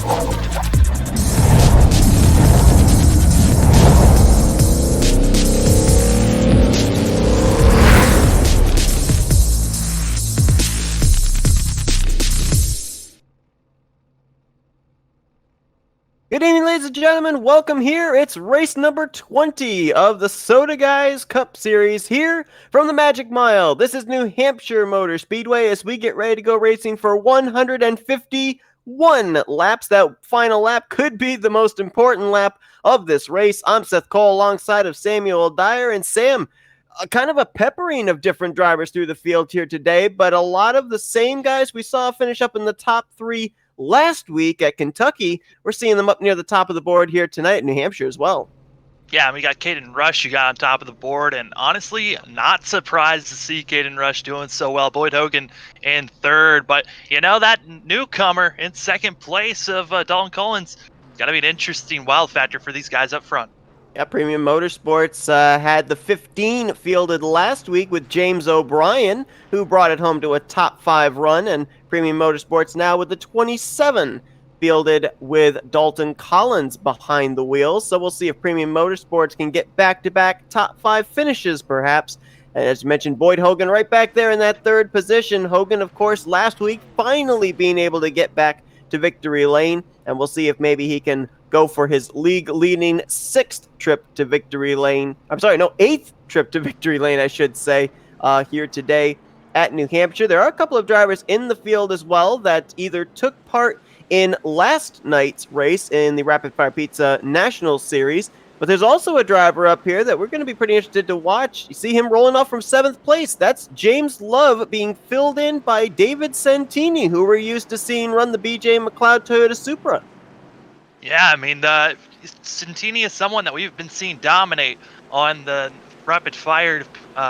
Good evening, ladies and gentlemen. Welcome here. It's race number 20 of the Soda Guys Cup Series here from the Magic Mile. This is New Hampshire Motor Speedway as we get ready to go racing for 151 laps. That final lap could be the most important lap of this race. I'm Seth Cole alongside of Samuel Dyer. And Sam, kind of a peppering of different drivers through the field here today, but a lot of the same guys we saw finish up in the top three last week at Kentucky. We're seeing them up near the top of the board here tonight in New Hampshire as well. Yeah, we got Caden Rush, you got on top of the board, and honestly, not surprised to see Caden Rush doing so well. Boyd Hogan in third, but that newcomer in second place of Dalton Collins, got to be an interesting wild factor for these guys up front. Yeah, Premium Motorsports had the 15 fielded last week with James O'Brien, who brought it home to a top 5 run, and Premium Motorsports now with the 27 fielded with Dalton Collins behind the wheels. So we'll see if Premium Motorsports can get back-to-back top 5 finishes, perhaps. And as you mentioned, Boyd Hogan right back there in that third position. Hogan, of course, last week finally being able to get back to victory lane, and we'll see if maybe he can go for his league-leading 6th trip to victory lane. 8th trip to victory lane, I should say, here today at New Hampshire. There are a couple of drivers in the field as well that either took part in last night's race in the Rapid Fire Pizza National Series, but there's also a driver up here that we're going to be pretty interested to watch. You see him rolling off from 7th place. That's James Love being filled in by David Santini, who we're used to seeing run the BJ McLeod Toyota Supra. Yeah, Santini is someone that we've been seeing dominate on the Rapid Fire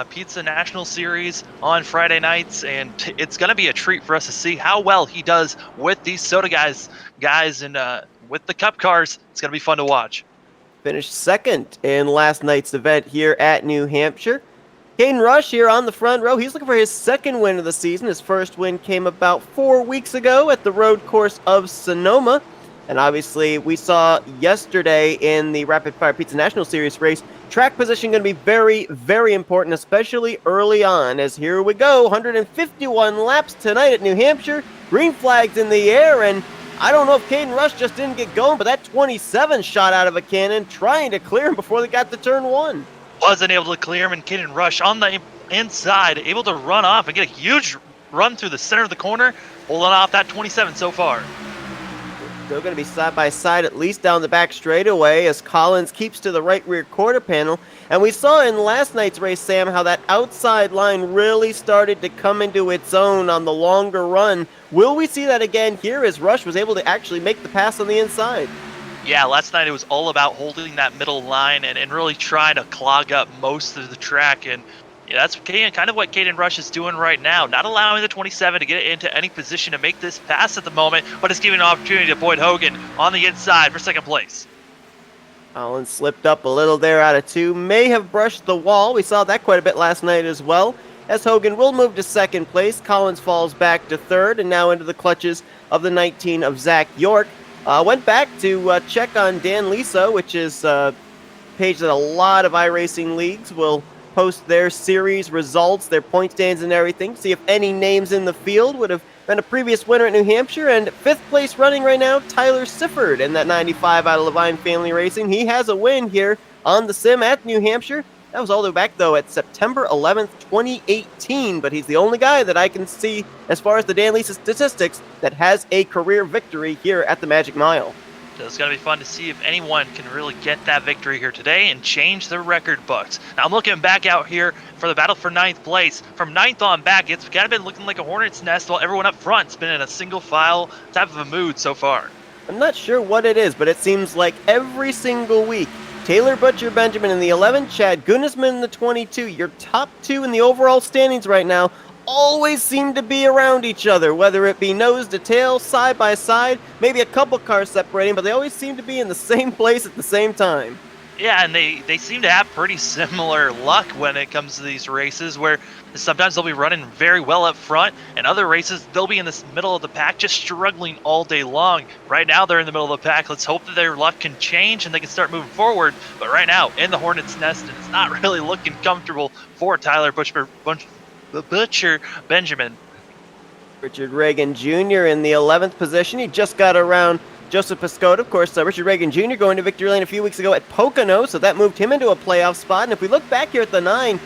Pizza National Series on Friday nights, and it's going to be a treat for us to see how well he does with these Soda guys and with the Cup cars. It's going to be fun to watch. Finished second in last night's event here at New Hampshire. Caden Rush here on the front row. He's looking for his second win of the season. His first win came about 4 weeks ago at the road course of Sonoma. And obviously, we saw yesterday in the Rapid Fire Pizza National Series race, track position going to be very, very important, especially early on, as here we go, 151 laps tonight at New Hampshire, green flags in the air, and I don't know if Caden Rush just didn't get going, but that 27 shot out of a cannon, trying to clear him before they got to turn 1. Wasn't able to clear him, and Caden Rush on the inside, able to run off and get a huge run through the center of the corner, holding off that 27 so far. They're going to be side by side, at least down the back straightaway, as Collins keeps to the right rear quarter panel. And we saw in last night's race, Sam, how that outside line really started to come into its own on the longer run. Will we see that again here as Rush was able to actually make the pass on the inside? Yeah, last night it was all about holding that middle line and really trying to clog up most of the track. And that's kind of what Caden Rush is doing right now, not allowing the 27 to get into any position to make this pass at the moment, but it's giving an opportunity to Boyd Hogan on the inside for second place. Collins slipped up a little there out of 2, may have brushed the wall. We saw that quite a bit last night as well. As Hogan will move to second place, Collins falls back to third and now into the clutches of the 19 of Zach York. Went back to check on Dan Liso, which is a page that a lot of iRacing leagues will post their series results, their point stands and everything, see if any names in the field would have been a previous winner at New Hampshire. And 5th place running right now, Tyler Sifford in that 95 out of Levine Family Racing. He has a win here on the sim at New Hampshire. That was all the way back, though, at September 11th, 2018, but he's the only guy that I can see, as far as the Dan Lisa statistics, that has a career victory here at the Magic Mile. So it's going to be fun to see if anyone can really get that victory here today and change their record books. Now I'm looking back out here for the battle for 9th place. From 9th on back, it's kind of been looking like a hornet's nest while everyone up front's been in a single file type of a mood so far. I'm not sure what it is, but it seems like every single week, Taylor Butcher Benjamin in the 11, Chad Gunnisman in the 22, your top 2 in the overall standings right now, always seem to be around each other, whether it be nose to tail, side by side, maybe a couple cars separating, but they always seem to be in the same place at the same time. Yeah, and they seem to have pretty similar luck when it comes to these races, where sometimes they'll be running very well up front, and other races they'll be in this middle of the pack just struggling all day long. Right now they're in the middle of the pack. Let's hope that their luck can change and they can start moving forward. But right now in the hornet's nest, and it's not really looking comfortable for Tyler Butcher Benjamin. Richard Reagan Jr. in the 11th position. He just got around Joseph Piscotto. Of course, Richard Reagan Jr. going to victory lane a few weeks ago at Pocono, so that moved him into a playoff spot. And if we look back here at the 9,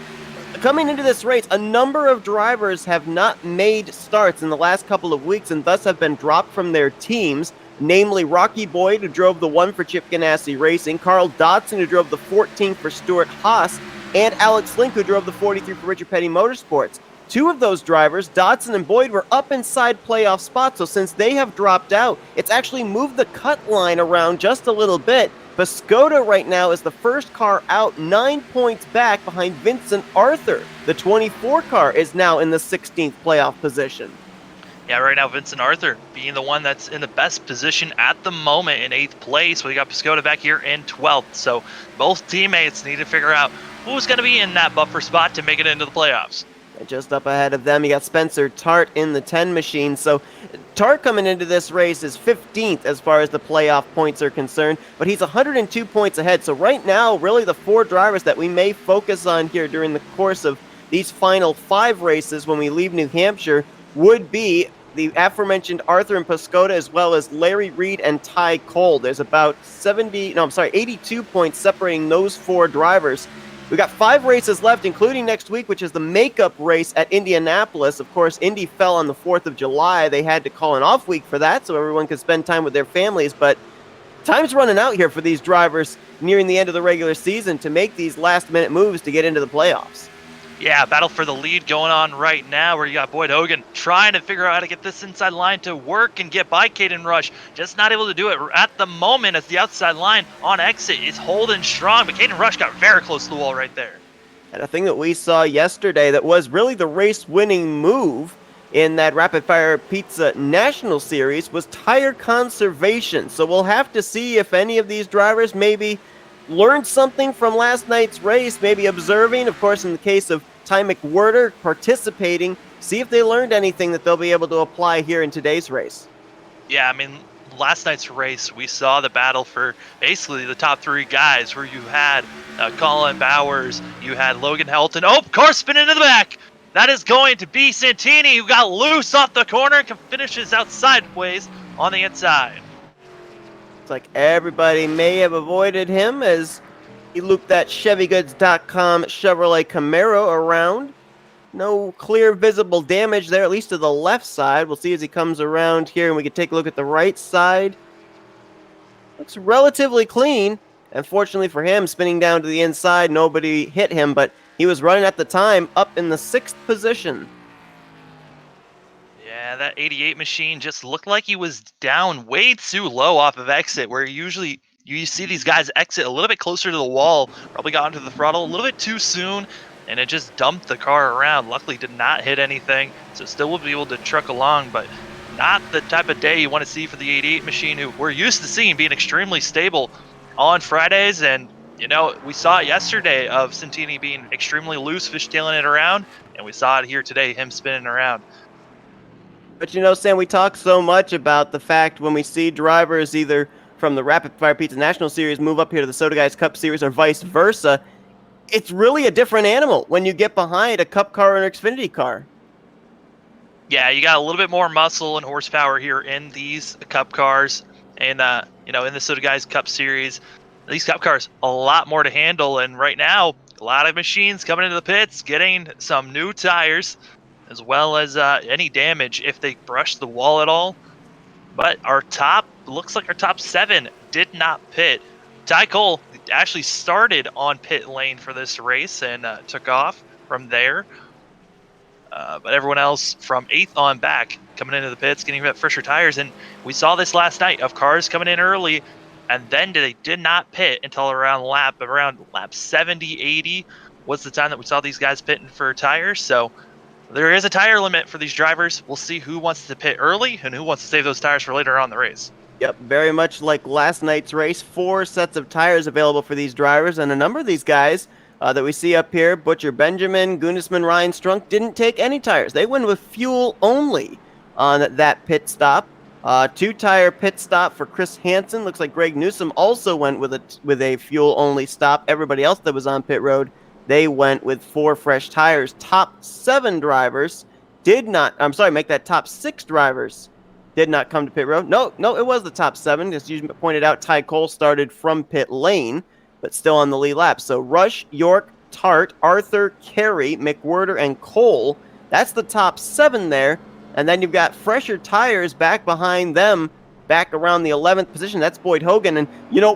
coming into this race, a number of drivers have not made starts in the last couple of weeks and thus have been dropped from their teams, namely Rocky Boyd, who drove the 1 for Chip Ganassi Racing, Carl Dodson, who drove the 14 for Stuart Haas, and Alex Link, who drove the 43 for Richard Petty Motorsports. 2 of those drivers, Dodson and Boyd, were up inside playoff spots, so since they have dropped out, it's actually moved the cut line around just a little bit. Piscotto right now is the first car out, 9 points back behind Vincent Arthur. The 24 car is now in the 16th playoff position. Yeah, right now Vincent Arthur being the one that's in the best position at the moment in 8th place. We got Piscotto back here in 12th. So both teammates need to figure out who's going to be in that buffer spot to make it into the playoffs. Just up ahead of them, you got Spencer Tart in the 10 machine. So Tart coming into this race is 15th as far as the playoff points are concerned, but he's 102 points ahead. So right now, really the 4 drivers that we may focus on here during the course of these final 5 races when we leave New Hampshire would be the aforementioned Arthur and Piscotto, as well as Larry Reed and Ty Cole. There's about 82 points separating those 4 drivers. We got 5 races left, including next week, which is the makeup race at Indianapolis. Of course, Indy fell on the 4th of July. They had to call an off week for that so everyone could spend time with their families. But time's running out here for these drivers nearing the end of the regular season to make these last-minute moves to get into the playoffs. Yeah, battle for the lead going on right now, where you got Boyd Hogan trying to figure out how to get this inside line to work and get by Caden Rush. Just not able to do it at the moment, as the outside line on exit is holding strong, but Caden Rush got very close to the wall right there. And a thing that we saw yesterday that was really the race-winning move in that Rapid Fire Pizza National Series was tire conservation. So we'll have to see if any of these drivers maybe learned something from last night's race, maybe observing, of course, in the case of Ty McWhirter participating, see if they learned anything that they'll be able to apply here in today's race. Yeah, I mean, last night's race, we saw the battle for basically the top 3 guys, where you had Colin Bowers, you had Logan Helton. Oh, car spin into the back. That is going to be Santini, who got loose off the corner and finishes out sideways on the inside. It's like everybody may have avoided him as he looped that ChevyGoods.com Chevrolet Camaro around. No clear visible damage there, at least to the left side. We'll see as he comes around here, and we can take a look at the right side. Looks relatively clean. Unfortunately for him, spinning down to the inside, nobody hit him, but he was running at the time up in the 6th position. Yeah, that 88 machine just looked like he was down way too low off of exit, where usually you see these guys exit a little bit closer to the wall, probably got into the throttle a little bit too soon, and it just dumped the car around. Luckily did not hit anything, so still will be able to truck along, but not the type of day you want to see for the 88 machine, who we're used to seeing being extremely stable on Fridays. And you know, we saw it yesterday of Santini being extremely loose, fishtailing it around, and we saw it here today, him spinning around. But you know, Sam, we talk so much about the fact when we see drivers either from the Rapid Fire Pizza National Series move up here to the Soda Guys Cup Series or vice versa, it's really a different animal when you get behind a Cup car or an Xfinity car. Yeah, you got a little bit more muscle and horsepower here in these Cup cars, and you know, in the Soda Guys Cup Series, these Cup cars a lot more to handle. And right now, a lot of machines coming into the pits, getting some new tires, as well as any damage if they brush the wall at all. But looks like our top 7 did not pit. Ty Cole actually started on pit lane for this race and took off from there. But everyone else from 8th on back coming into the pits, getting fresher tires. And we saw this last night of cars coming in early, and then they did not pit until around lap 70, 80 was the time that we saw these guys pitting for tires. So there is a tire limit for these drivers. We'll see who wants to pit early and who wants to save those tires for later on in the race. Yep, very much like last night's race. 4 sets of tires available for these drivers, and a number of these guys that we see up here, Butcher Benjamin, Gunisman, Ryan Strunk, didn't take any tires. They went with fuel only on that pit stop. 2-tire pit stop for Chris Hansen. Looks like Greg Newsom also went with a fuel only stop. Everybody else that was on pit road, they went with 4 fresh tires. Top 7 drivers did not. I'm sorry, make that top 6 drivers did not come to pit road. No, it was the top 7. As you pointed out, Ty Cole started from pit lane, but still on the lead lap. So Rush, York, Tart, Arthur, Carey, McWhirter, and Cole. That's the top 7 there. And then you've got fresher tires back behind them, back around the 11th position. That's Boyd Hogan. And,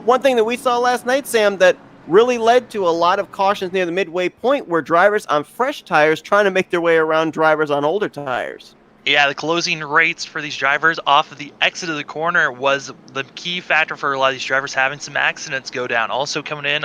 one thing that we saw last night, Sam, that really led to a lot of cautions near the midway point were drivers on fresh tires trying to make their way around drivers on older tires. Yeah, the closing rates for these drivers off of the exit of the corner was the key factor for a lot of these drivers having some accidents go down. Also coming in,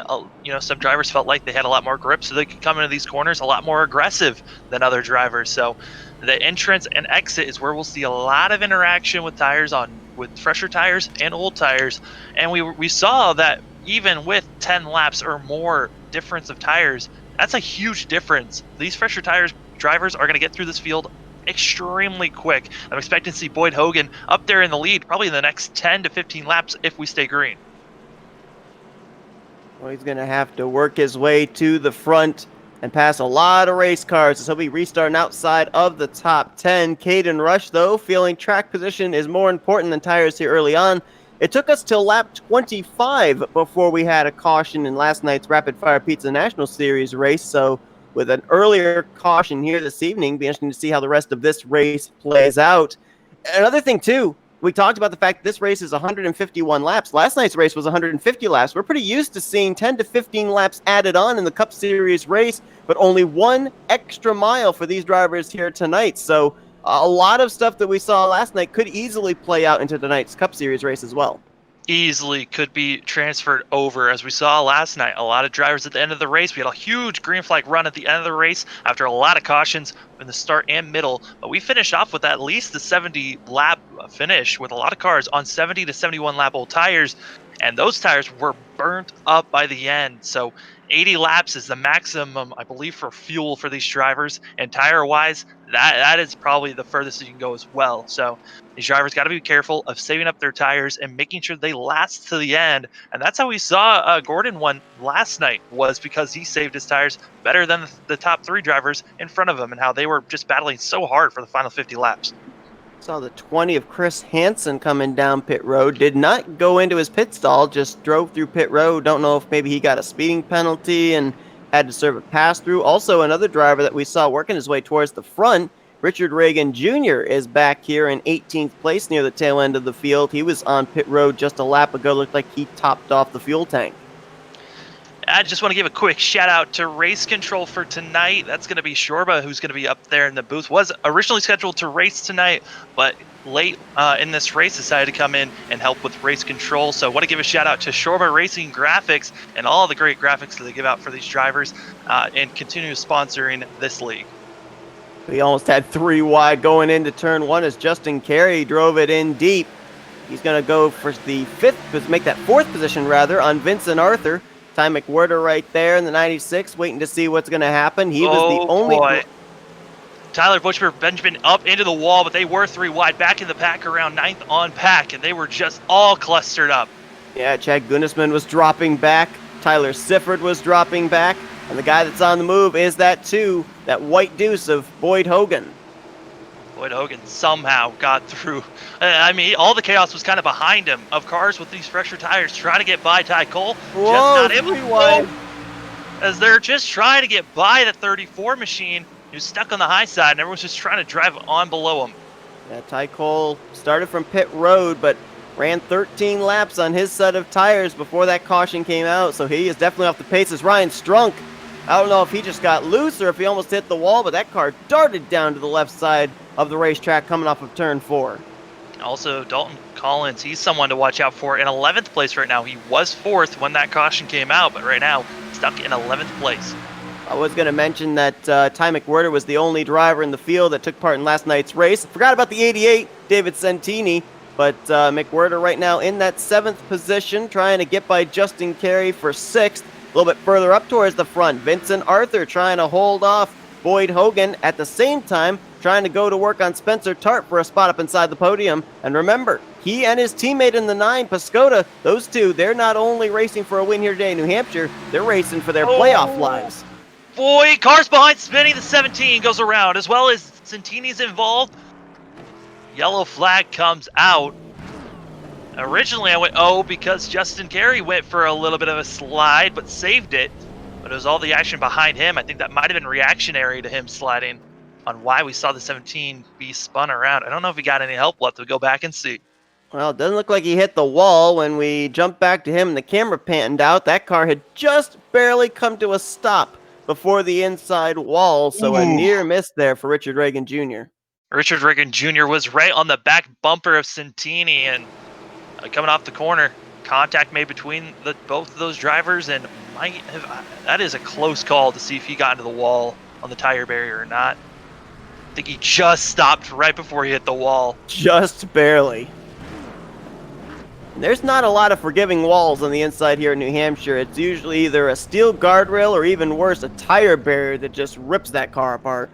some drivers felt like they had a lot more grip, so they could come into these corners a lot more aggressive than other drivers. So the entrance and exit is where we'll see a lot of interaction with tires with fresher tires and old tires. And we saw that even with 10 laps or more difference of tires, that's a huge difference. These fresher tires drivers are going to get through this field extremely quick. I'm expecting to see Boyd Hogan up there in the lead probably in the next 10 to 15 laps if we stay green. Well, he's going to have to work his way to the front and pass a lot of race cars, so he'll be restarting outside of the top 10. Caden Rush, though, feeling track position is more important than tires here early on. It took us till lap 25 before we had a caution in last night's Rapid Fire Pizza National Series race, so with an earlier caution here this evening, be interesting to see how the rest of this race plays out. Another thing, too, we talked about the fact this race is 151 laps. Last night's race was 150 laps. We're pretty used to seeing 10 to 15 laps added on in the Cup Series race, but only 1 extra mile for these drivers here tonight. So a lot of stuff that we saw last night could easily play out into tonight's Cup Series race as well. Easily could be transferred over, as we saw last night. A lot of drivers at the end of the race. We had a huge green flag run at the end of the race after a lot of cautions in the start and middle, but we finished off with at least the 70 lap finish with a lot of cars on 70 to 71 lap old tires, and those tires were burnt up by the end. So 80 laps is the maximum, I believe, for fuel for these drivers, and tire wise, that is probably the furthest you can go as well. So these drivers got to be careful of saving up their tires and making sure they last to the end. And that's how we saw Gordon won last night, was because he saved his tires better than the top 3 drivers in front of him, and how they were just battling so hard for the final 50 laps. Saw the 20 of Chris Hansen coming down pit road. Did not go into his pit stall, just drove through pit road. Don't know if maybe he got a speeding penalty and had to serve a pass-through. Also, another driver that we saw working his way towards the front, Richard Reagan Jr., is back here in 18th place near the tail end of the field. He was on pit road just a lap ago. Looked like he topped off the fuel tank. I just want to give a quick shout out to race control for tonight. That's going to be Shorba, who's going to be up there in the booth. Was originally scheduled to race tonight, but late in this race decided to come in and help with race control. So I want to give a shout out to Shorba Racing Graphics and all the great graphics that they give out for these drivers, and continue sponsoring this league. We almost had 3 wide going into turn 1 as Justin Carey drove it in deep. He's going to go for the 4th position rather, on Vincent Arthur. Ty McWhirter right there in the 96, waiting to see what's going to happen. He was the only... Boy. Tyler Butcher Benjamin up into the wall, but they were 3 wide, back in the pack around 9th on pack, and they were just all clustered up. Yeah, Chad Gunisman was dropping back. Tyler Sifford was dropping back. And the guy that's on the move is that white deuce of Boyd Hogan. Boyd Hogan somehow got through. I mean, all the chaos was kind of behind him, of cars with these fresher tires trying to get by Ty Cole. Whoa, just not able wide. As they're just trying to get by the 34 machine, who's stuck on the high side, and everyone's just trying to drive on below him. Yeah, Ty Cole started from pit road, but ran 13 laps on his set of tires before that caution came out, so he is definitely off the paces. Ryan Strunk, I don't know if he just got loose or if he almost hit the wall, but that car darted down to the left side of the racetrack coming off of turn 4. Also, Dalton Collins, he's someone to watch out for in 11th place right now. He was 4th when that caution came out, but right now stuck in 11th place. I was going to mention that Ty McWhirter was the only driver in the field that took part in last night's race. Forgot about the 88, David Santini. But McWhirter right now in that 7th position, trying to get by Justin Carey for 6th. A little bit further up towards the front, Vincent Arthur trying to hold off Boyd Hogan, at the same time trying to go to work on Spencer Tart for a spot up inside the podium. And remember, he and his teammate in the 9, Pascoda, those two, they're not only racing for a win here today in New Hampshire, they're racing for their playoff lives. Boy, cars behind spinning. The 17 goes around, as well as Santini's involved. Yellow flag comes out. Originally, I went, because Justin Carey went for a little bit of a slide, but saved it. But it was all the action behind him. I think that might have been reactionary to him sliding on why we saw the 17 be spun around. I don't know if he got any help. We'll have to go back and see. Well, it doesn't look like he hit the wall. When we jumped back to him and the camera panned out, that car had just barely come to a stop before the inside wall, so a near miss there for Richard Reagan Jr. Richard Reagan Jr. was right on the back bumper of Santini, and coming off the corner, contact made between both of those drivers, and might have. That is a close call to see if he got into the wall on the tire barrier or not. I think he just stopped right before he hit the wall. Just barely. There's not a lot of forgiving walls on the inside here in New Hampshire. It's usually either a steel guardrail or even worse, a tire barrier that just rips that car apart.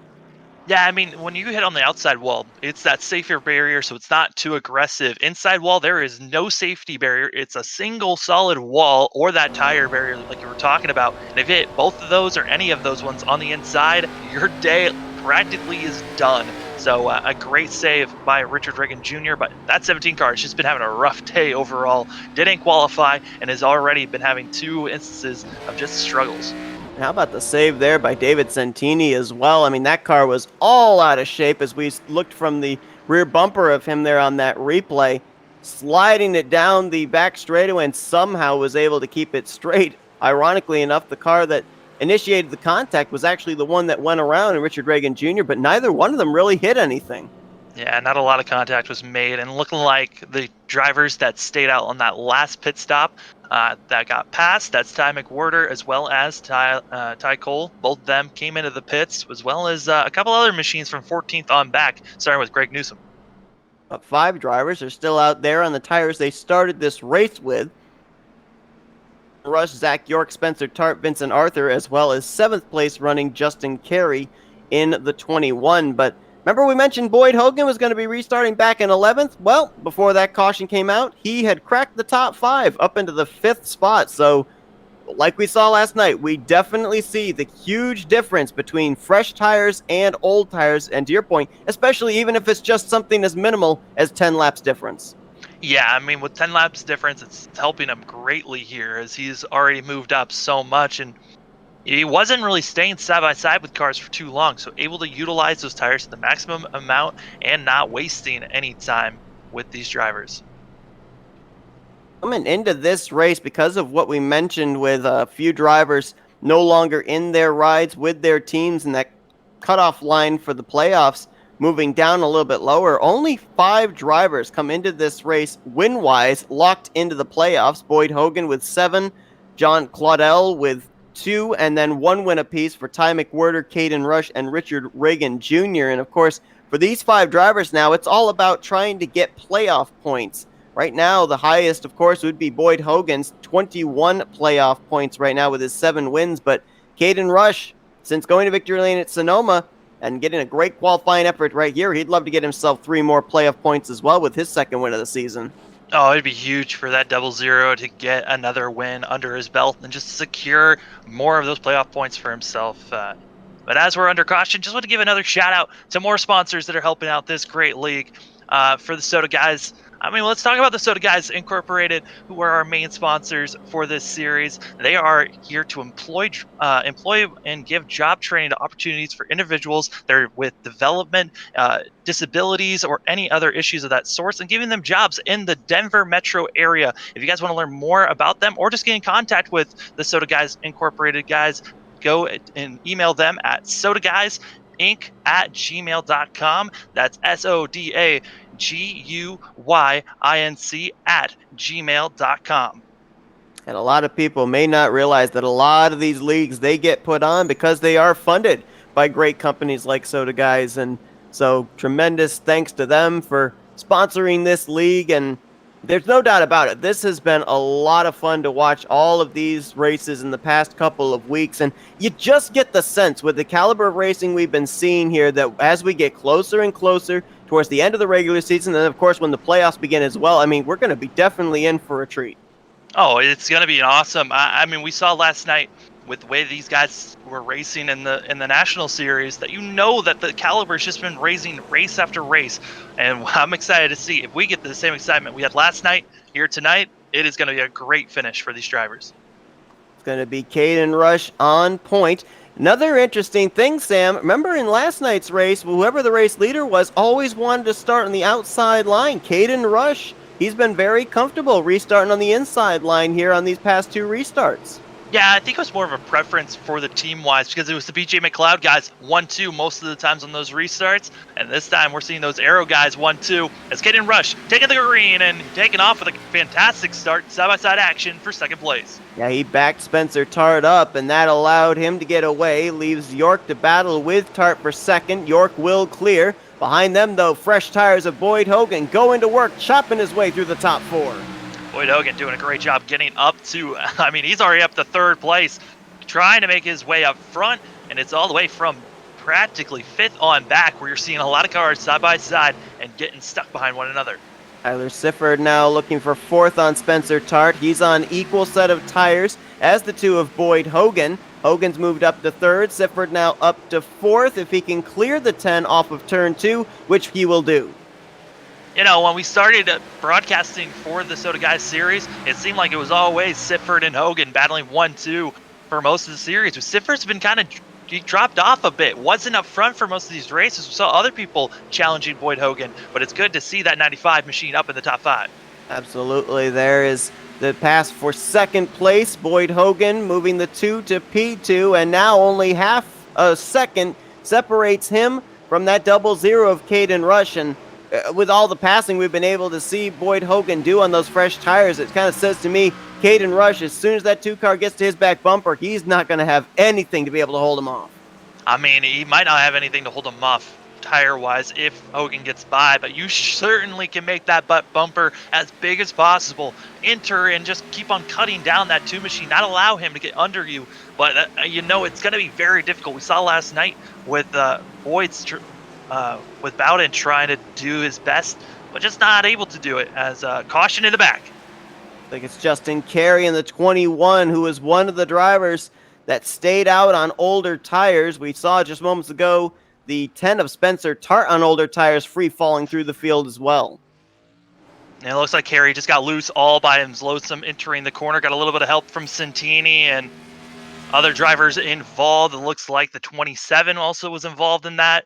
Yeah, I mean, when you hit on the outside wall, it's that safer barrier, so it's not too aggressive. Inside wall, there is no safety barrier. It's a single solid wall or that tire barrier like you were talking about. And if you hit both of those or any of those ones on the inside, your day practically is done. So a great save by Richard Reagan Jr., but that 17 car has just been having a rough day overall. Didn't qualify and has already been having 2 instances of just struggles. How about the save there by David Santini as well? I mean, that car was all out of shape as we looked from the rear bumper of him there on that replay, sliding it down the back straightaway and somehow was able to keep it straight. Ironically enough, the car that initiated the contact was actually the one that went around in Richard Reagan Jr., but neither one of them really hit anything. Yeah, not a lot of contact was made, and looking like the drivers that stayed out on that last pit stop that got passed, that's Ty McWhirter as well as Ty Cole. Both of them came into the pits, as well as a couple other machines from 14th on back, starting with Greg Newsom. 5 drivers are still out there on the tires they started this race with. Rush, Zach York, Spencer Tart, Vincent Arthur, as well as 7th place running Justin Carey in the 21. But remember we mentioned Boyd Hogan was going to be restarting back in 11th? Well, before that caution came out, he had cracked the top 5 up into the 5th spot. So, like we saw last night, we definitely see the huge difference between fresh tires and old tires. And to your point, especially even if it's just something as minimal as 10 laps difference. Yeah, I mean, with 10 laps difference, it's helping him greatly here as he's already moved up so much, and he wasn't really staying side by side with cars for too long, so able to utilize those tires to the maximum amount and not wasting any time with these drivers. Coming into this race, because of what we mentioned with a few drivers no longer in their rides with their teams and that cutoff line for the playoffs moving down a little bit lower, only 5 drivers come into this race win-wise locked into the playoffs. Boyd Hogan with 7, John Claudel with 2, and then 1 win apiece for Ty McWhirter, Caden Rush, and Richard Reagan Jr. And of course, for these 5 drivers now, it's all about trying to get playoff points. Right now, the highest, of course, would be Boyd Hogan's 21 playoff points right now with his 7 wins. But Caden Rush, since going to victory lane at Sonoma and getting a great qualifying effort right here, he'd love to get himself 3 more playoff points as well with his 2nd win of the season. Oh, it'd be huge for that 00 to get another win under his belt and just secure more of those playoff points for himself. But as we're under caution, just want to give another shout out to more sponsors that are helping out this great league for the Soda Guys. I mean, let's talk about the Soda Guys Incorporated, who are our main sponsors for this series. They are here to employ and give job training opportunities for individuals that are with development, disabilities, or any other issues of that sort, and giving them jobs in the Denver metro area. If you guys want to learn more about them or just get in contact with the Soda Guys Incorporated guys, go and email them at sodaguysinc@gmail.com. That's SODAGUYINC@gmail.com. And a lot of people may not realize that a lot of these leagues, they get put on because they are funded by great companies like Soda Guys. And so tremendous thanks to them for sponsoring this league, and there's no doubt about it. This has been a lot of fun to watch all of these races in the past couple of weeks, and you just get the sense with the caliber of racing we've been seeing here that as we get closer and closer towards the end of the regular season, and of course when the playoffs begin as well, I mean, we're going to be definitely in for a treat. Oh, it's gonna be awesome. I mean, we saw last night with the way these guys were racing in the national series that that the caliber's just been raising race after race, and I'm excited to see if we get the same excitement we had last night here tonight. It is going to be a great finish for these drivers. It's going to be Caden Rush on point. Another interesting thing, Sam, remember in last night's race, whoever the race leader was always wanted to start on the outside line. Caden Rush, he's been very comfortable restarting on the inside line here on these past two restarts. Yeah, I think it was more of a preference for the team-wise because it was the BJ McLeod guys 1-2 most of the times on those restarts, and this time we're seeing those Arrow guys 1-2 as Caden Rush taking the green and taking off with a fantastic start, side-by-side action for second place. Yeah, he backed Spencer Tart up, and that allowed him to get away, leaves York to battle with Tart for second. York will clear. Behind them, though, fresh tires of Boyd Hogan going to work, chopping his way through the top four. Boyd Hogan doing a great job getting up to, I mean, he's already up to third place, trying to make his way up front, and it's all the way from practically fifth on back where you're seeing a lot of cars side by side and getting stuck behind one another. Tyler Sifford now looking for fourth on Spencer Tart. He's on equal set of tires as the two of Boyd Hogan. Hogan's moved up to third. Sifford now up to fourth if he can clear the 10 off of turn 2, which he will do. You know, when we started broadcasting for the Soda Guys series, it seemed like it was always Sifford and Hogan battling 1-2 for most of the series. But Sifford's been kind of dropped off a bit. Wasn't up front for most of these races. We saw other people challenging Boyd Hogan, but it's good to see that 95 machine up in the top 5. Absolutely. There is the pass for second place. Boyd Hogan moving the 2 to P2, and now only half a second separates him from that 0-0 of Caden Rush. And with all the passing we've been able to see Boyd Hogan do on those fresh tires, it kind of says to me, Caden Rush, as soon as that 2-car gets to his back bumper, he's not going to have anything to be able to hold him off. I mean, he might not have anything to hold him off tire-wise if Hogan gets by, but you certainly can make that butt bumper as big as possible. Enter and just keep on cutting down that 2 machine, not allow him to get under you. But, you know, it's going to be very difficult. We saw last night with Boyd's with Bowden trying to do his best, but just not able to do it as caution in the back. I think it's Justin Carey in the 21 who was one of the drivers that stayed out on older tires. We saw just moments ago the 10 of Spencer Tart on older tires free falling through the field as well. And it looks like Carey just got loose all by himself entering the corner. Got a little bit of help from Santini and other drivers involved. It looks like the 27 also was involved in that.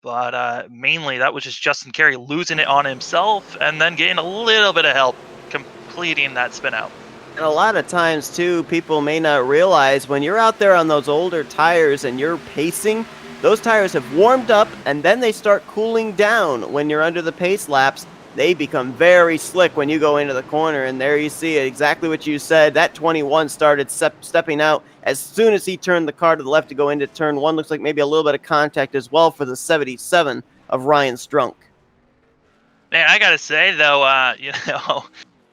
But mainly that was just Justin Carey losing it on himself and then getting a little bit of help completing that spin out. And a lot of times, too, people may not realize when you're out there on those older tires and you're pacing, those tires have warmed up and then they start cooling down when you're under the pace laps. They become very slick when you go into the corner, and there you see it, exactly what you said. That 21 started stepping out as soon as he turned the car to the left to go into turn 1. Looks like maybe a little bit of contact as well for the 77 of Ryan Strunk. Man, I gotta say though, you know,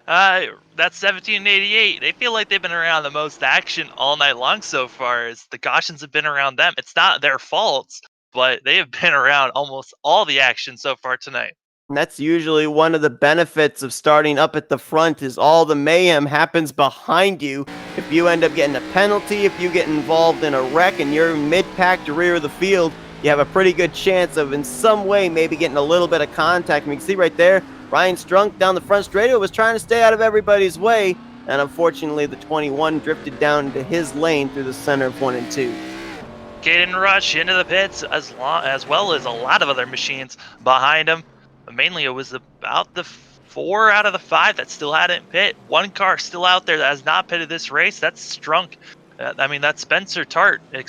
that 1788, they feel like they've been around the most action all night long so far. As the cautions have been around them. It's not their faults, but they have been around almost all the action so far tonight. And that's usually one of the benefits of starting up at the front is all the mayhem happens behind you. If you end up getting a penalty, if you get involved in a wreck and you're mid-pack to rear of the field, you have a pretty good chance of in some way maybe getting a little bit of contact. And you can see right there, Ryan Strunk down the front straightaway was trying to stay out of everybody's way. And unfortunately, the 21 drifted down into his lane through the center of 1 and 2. Caden Rush into the pits as well as a lot of other machines behind him. But mainly it was about the 4 out of the 5 that still hadn't pit. One car still out there that has not pitted this race. That's Strunk. That's Spencer Tart, that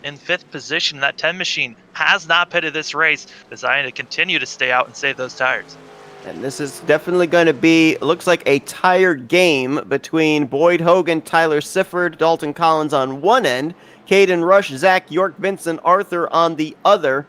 in 5th position, that 10 machine has not pitted this race, deciding to continue to stay out and save those tires. And this is definitely going to be, looks like a tire game between Boyd Hogan, Tyler Sifford, Dalton Collins on one end, Caden Rush, Zach York, Vincent Arthur on the other.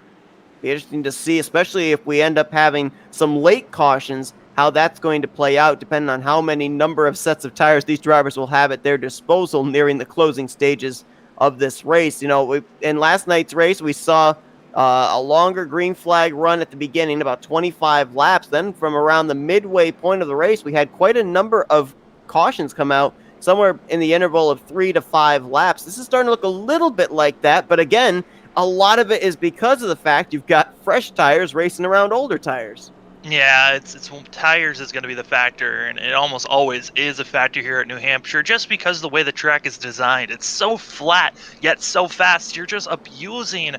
Be interesting to see, especially if we end up having some late cautions, how that's going to play out, depending on how many number of sets of tires these drivers will have at their disposal nearing the closing stages of this race. In last night's race, we saw a longer green flag run at the beginning, about 25 laps. Then, from around the midway point of the race, we had quite a number of cautions come out, somewhere in the interval of 3 to 5 laps. This is starting to look a little bit like that, but again, a lot of it is because of the fact you've got fresh tires racing around older tires. Yeah, it's tires is going to be the factor, and it almost always is a factor here at New Hampshire, just because of the way the track is designed. It's so flat yet so fast. You're just abusing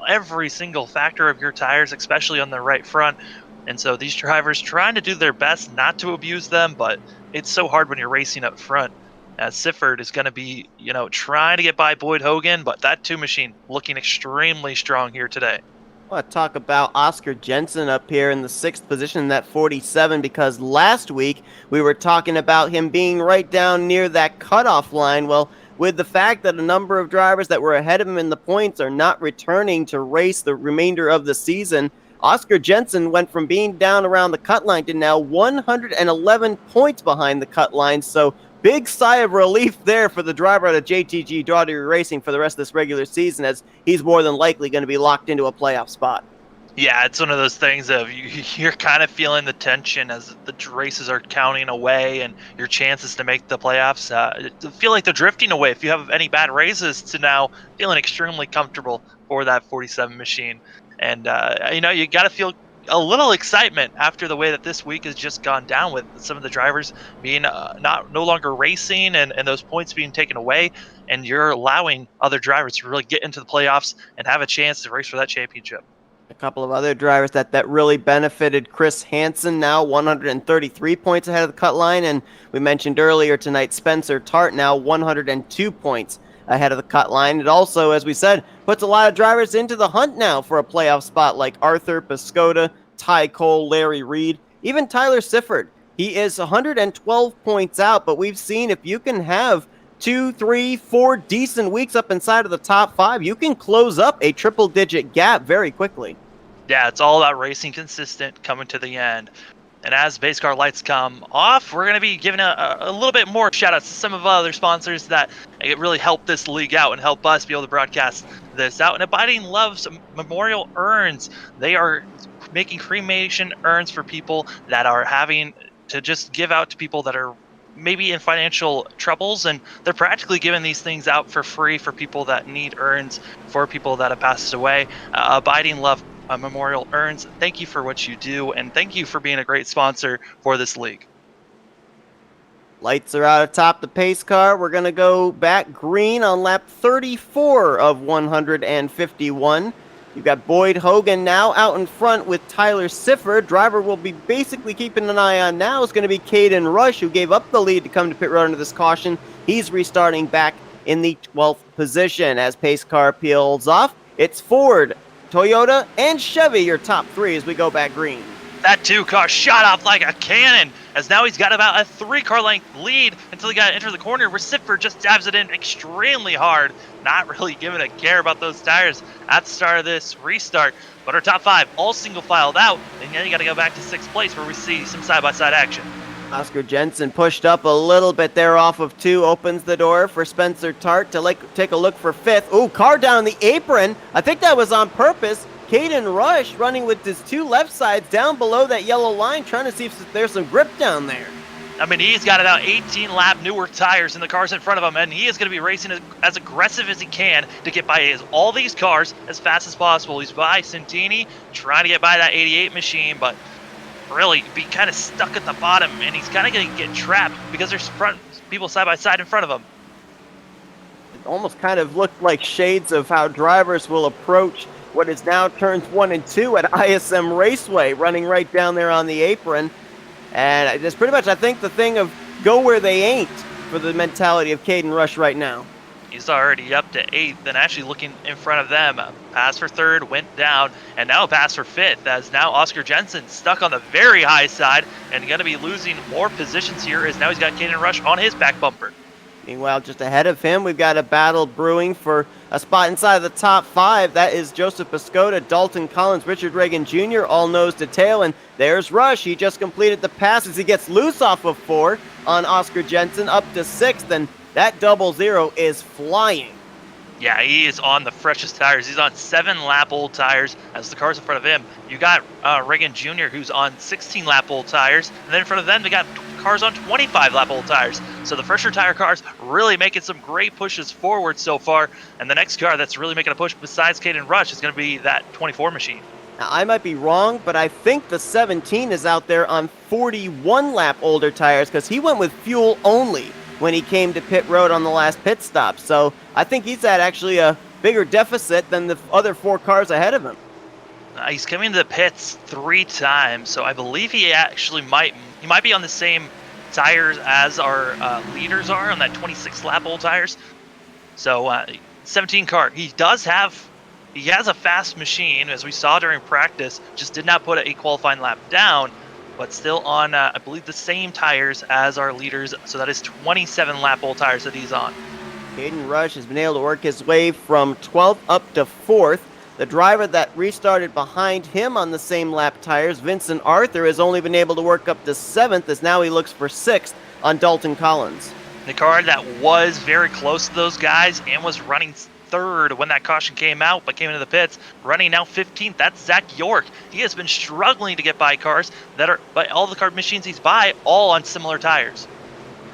every single factor of your tires, especially on the right front. And so these drivers trying to do their best not to abuse them, but it's so hard when you're racing up front. As Sifford is going to be, trying to get by Boyd Hogan, but that two machine looking extremely strong here today. I want to talk about Oscar Jensen up here in the 6th position in that 47, because last week we were talking about him being right down near that cutoff line. Well, with the fact that a number of drivers that were ahead of him in the points are not returning to race the remainder of the season, Oscar Jensen went from being down around the cut line to now 111 points behind the cut line. So big sigh of relief there for the driver out of JTG Daugherty Racing for the rest of this regular season, as he's more than likely going to be locked into a playoff spot. Yeah, it's one of those things of you're kind of feeling the tension as the races are counting away and your chances to make the playoffs feel like they're drifting away. If you have any bad races, to now feeling extremely comfortable for that 47 machine. And, you got to feel a little excitement after the way that this week has just gone down, with some of the drivers being no longer racing and those points being taken away. And you're allowing other drivers to really get into the playoffs and have a chance to race for that championship. A couple of other drivers that really benefited: Chris Hansen, now 133 points ahead of the cut line, and we mentioned earlier tonight Spencer Tart, now 102 points ahead of the cut line. It also, as we said, puts a lot of drivers into the hunt now for a playoff spot, like Arthur Piscota, Ty Cole, Larry Reed, even Tyler Sifford. He is 112 points out, but we've seen if you can have 2, 3, 4 decent weeks up inside of the top 5, you can close up a triple-digit gap very quickly. Yeah, it's all about racing consistent, coming to the end. And as base car lights come off, we're going to be giving a little bit more shout outs to some of our other sponsors that really help this league out and help us be able to broadcast this out. And Abiding Love's Memorial Urns, they are making cremation urns for people that are having to just give out to people that are maybe in financial troubles, and they're practically giving these things out for free for people that need urns for people that have passed away. Abiding Love Memorial Urns, thank you for what you do, and thank you for being a great sponsor for this league. Lights are out atop the pace car. We're going to go back green on lap 34 of 151. You've got Boyd Hogan now out in front with Tyler Sifford. Driver will be basically keeping an eye on now is going to be Caden Rush, who gave up the lead to come to pit road under this caution. He's restarting back in the 12th position. As pace car peels off, it's Ford, Toyota, and Chevy, your top 3 as we go back green. That 2 car shot off like a cannon, as now he's got about a 3-car length lead until he got to enter the corner, where Sifford just dabs it in extremely hard, not really giving a care about those tires at the start of this restart. But our top 5 all single filed out, and then you got to go back to 6th place where we see some side-by-side action. Oscar Jensen pushed up a little bit there off of 2, opens the door for Spencer Tart to take a look for 5th. Ooh, car down the apron. I think that was on purpose. Caden Rush running with his 2 left sides down below that yellow line, trying to see if there's some grip down there. I mean, he's got about 18-lap newer tires in the cars in front of him, and he is going to be racing as aggressive as he can to get by all these cars as fast as possible. He's by Santini, trying to get by that 88 machine, but really be kind of stuck at the bottom, and he's kind of going to get trapped because there's people side by side in front of him. It almost kind of looked like shades of how drivers will approach what is now turns 1 and 2 at ISM Raceway, running right down there on the apron. And it's pretty much, I think, the thing of go where they ain't for the mentality of Caden Rush right now. He's already up to 8th and actually looking in front of them. Pass for 3rd, went down, and now a pass for 5th, as now Oscar Jensen stuck on the very high side and going to be losing more positions here, as now he's got Caden Rush on his back bumper. Meanwhile, just ahead of him, we've got a battle brewing for a spot inside of the top 5. That is Joseph Piscota, Dalton Collins, Richard Reagan Jr., all nose to tail. And there's Rush. He just completed the pass as he gets loose off of 4 on Oscar Jensen, up to 6th. And that 00 is flying. Yeah, he is on the freshest tires. He's on 7-lap-old tires. As the cars in front of him, you got Reagan Jr., who's on 16-lap-old tires. And then in front of them, they got cars on 25-lap-old tires. So the fresher tire cars really making some great pushes forward so far. And the next car that's really making a push besides Caden Rush is going to be that 24 machine. Now, I might be wrong, but I think the 17 is out there on 41-lap older tires because he went with fuel only when he came to pit road on the last pit stop. So I think he's at actually a bigger deficit than the other 4 cars ahead of him. He's coming to the pits 3 times, so I believe he actually might be on the same tires as our leaders are on that 26-lap-old tires. So 17 car, he has a fast machine, as we saw during practice. Just did not put a qualifying lap down, but still on, I believe, the same tires as our leaders. So that is 27-lap-old tires that he's on. Caden Rush has been able to work his way from 12th up to 4th. The driver that restarted behind him on the same lap tires, Vincent Arthur, has only been able to work up to 7th, as now he looks for 6th on Dalton Collins. The car that was very close to those guys and was running 3rd when that caution came out, but came into the pits, running now 15th. That's Zach York. He has been struggling to get by cars but all the car machines he's by, all on similar tires.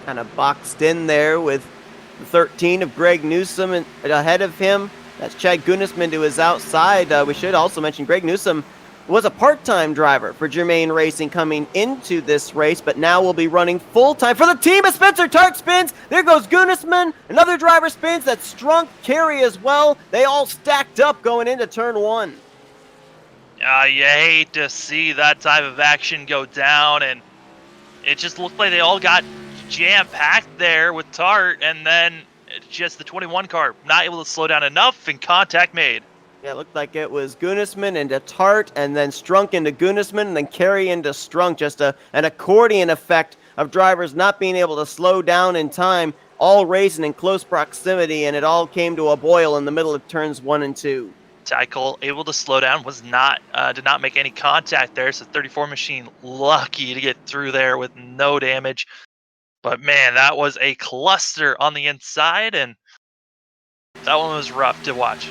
Kind of boxed in there with the 13 of Greg Newsom and ahead of him. That's Chad Gunisman to his outside. We should also mention Greg Newsom was a part-time driver for Germain Racing coming into this race, but now will be running full-time for the team as Spencer Tart spins. There goes Gunisman. Another driver spins. That's Strunk, Carey as well. They all stacked up going into turn 1. You hate to see that type of action go down, and it just looked like they all got jam-packed there with Tart, and then just the 21 car not able to slow down enough, and contact made. Yeah, it looked like it was Gunisman into Tart, and then Strunk into Gunisman, and then Carey into Strunk. Just an accordion effect of drivers not being able to slow down in time, all racing in close proximity, and it all came to a boil in the middle of turns 1 and 2. Tycho able to slow down, did not make any contact there, so 34 machine lucky to get through there with no damage. But man, that was a cluster on the inside, and that one was rough to watch.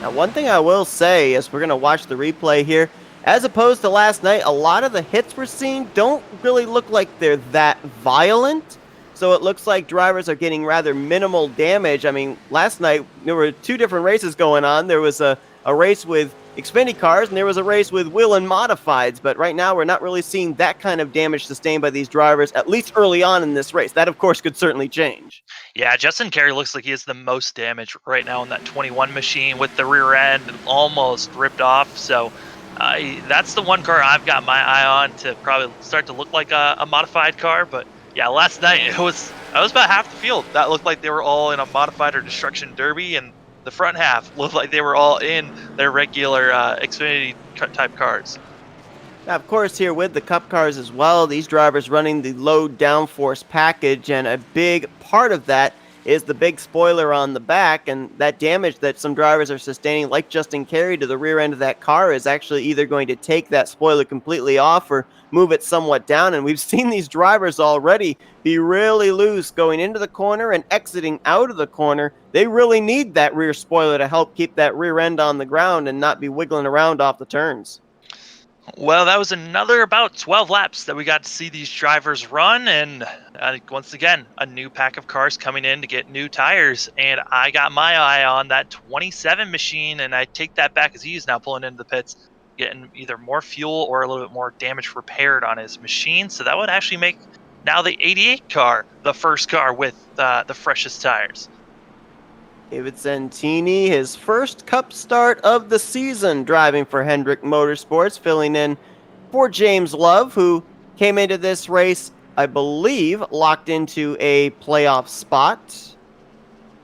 Now, one thing I will say as we're going to watch the replay here, as opposed to last night, a lot of the hits we're seeing don't really look like they're that violent. So it looks like drivers are getting rather minimal damage. I mean, last night there were 2 different races going on. There was a race with Xfinity cars, and there was a race with wheel and modifieds. But right now, we're not really seeing that kind of damage sustained by these drivers, at least early on in this race. That, of course, could certainly change. Yeah, Justin Carey looks like he has the most damage right now on that 21 machine, with the rear end almost ripped off. So that's the one car I've got my eye on to probably start to look like a modified car. But yeah, last night I was about half the field that looked like they were all in a modified or destruction derby, and the front half looked like they were all in their regular Xfinity type cars. Now, of course, here with the Cup cars as well, these drivers running the low downforce package, and a big part of that is the big spoiler on the back, and that damage that some drivers are sustaining, like Justin Carey, to the rear end of that car is actually either going to take that spoiler completely off or move it somewhat down. And we've seen these drivers already be really loose going into the corner and exiting out of the corner. They really need that rear spoiler to help keep that rear end on the ground and not be wiggling around off the turns. Well, that was another about 12 laps that we got to see these drivers run, and once again, a new pack of cars coming in to get new tires, and I got my eye on that 27 machine, and I take that back as he's now pulling into the pits, getting either more fuel or a little bit more damage repaired on his machine, so that would actually make now the 88 car the first car with the freshest tires. David Santini, his first Cup start of the season, driving for Hendrick Motorsports, filling in for James Love, who came into this race, I believe, locked into a playoff spot.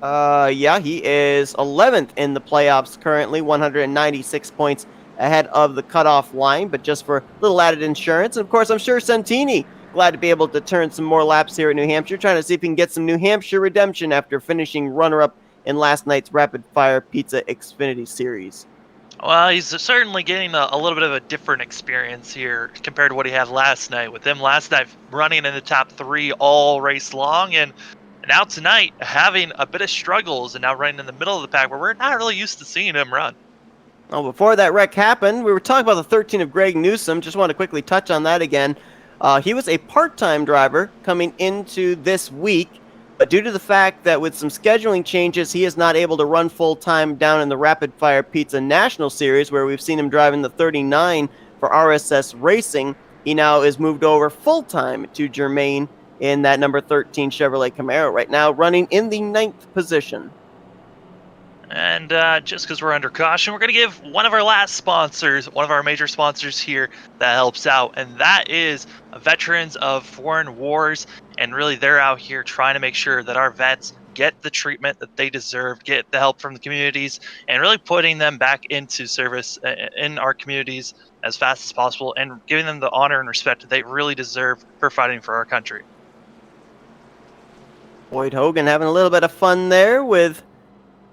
Yeah, he is 11th in the playoffs currently, 196 points ahead of the cutoff line, but just for a little added insurance. And of course, I'm sure Santini glad to be able to turn some more laps here at New Hampshire, trying to see if he can get some New Hampshire redemption after finishing runner-up in last night's Rapid Fire Pizza Xfinity Series. Well, he's certainly getting a little bit of a different experience here compared to what he had last night. With him last night running in the top 3 all race long, and now tonight having a bit of struggles and now running in the middle of the pack where we're not really used to seeing him run. Well, before that wreck happened, we were talking about the 13 of Greg Newsom. Just want to quickly touch on that again. He was a part-time driver coming into this week, but due to the fact that with some scheduling changes, he is not able to run full-time down in the Rapid Fire Pizza National Series, where we've seen him driving the 39 for RSS Racing. He now is moved over full-time to Germain in that number 13 Chevrolet Camaro, right now running in the 9th position. And just because we're under caution, we're going to give one of our last sponsors, one of our major sponsors here that helps out, and that is Veterans of Foreign Wars. And really, they're out here trying to make sure that our vets get the treatment that they deserve, get the help from the communities, and really putting them back into service in our communities as fast as possible and giving them the honor and respect that they really deserve for fighting for our country. Boyd Hogan having a little bit of fun there with,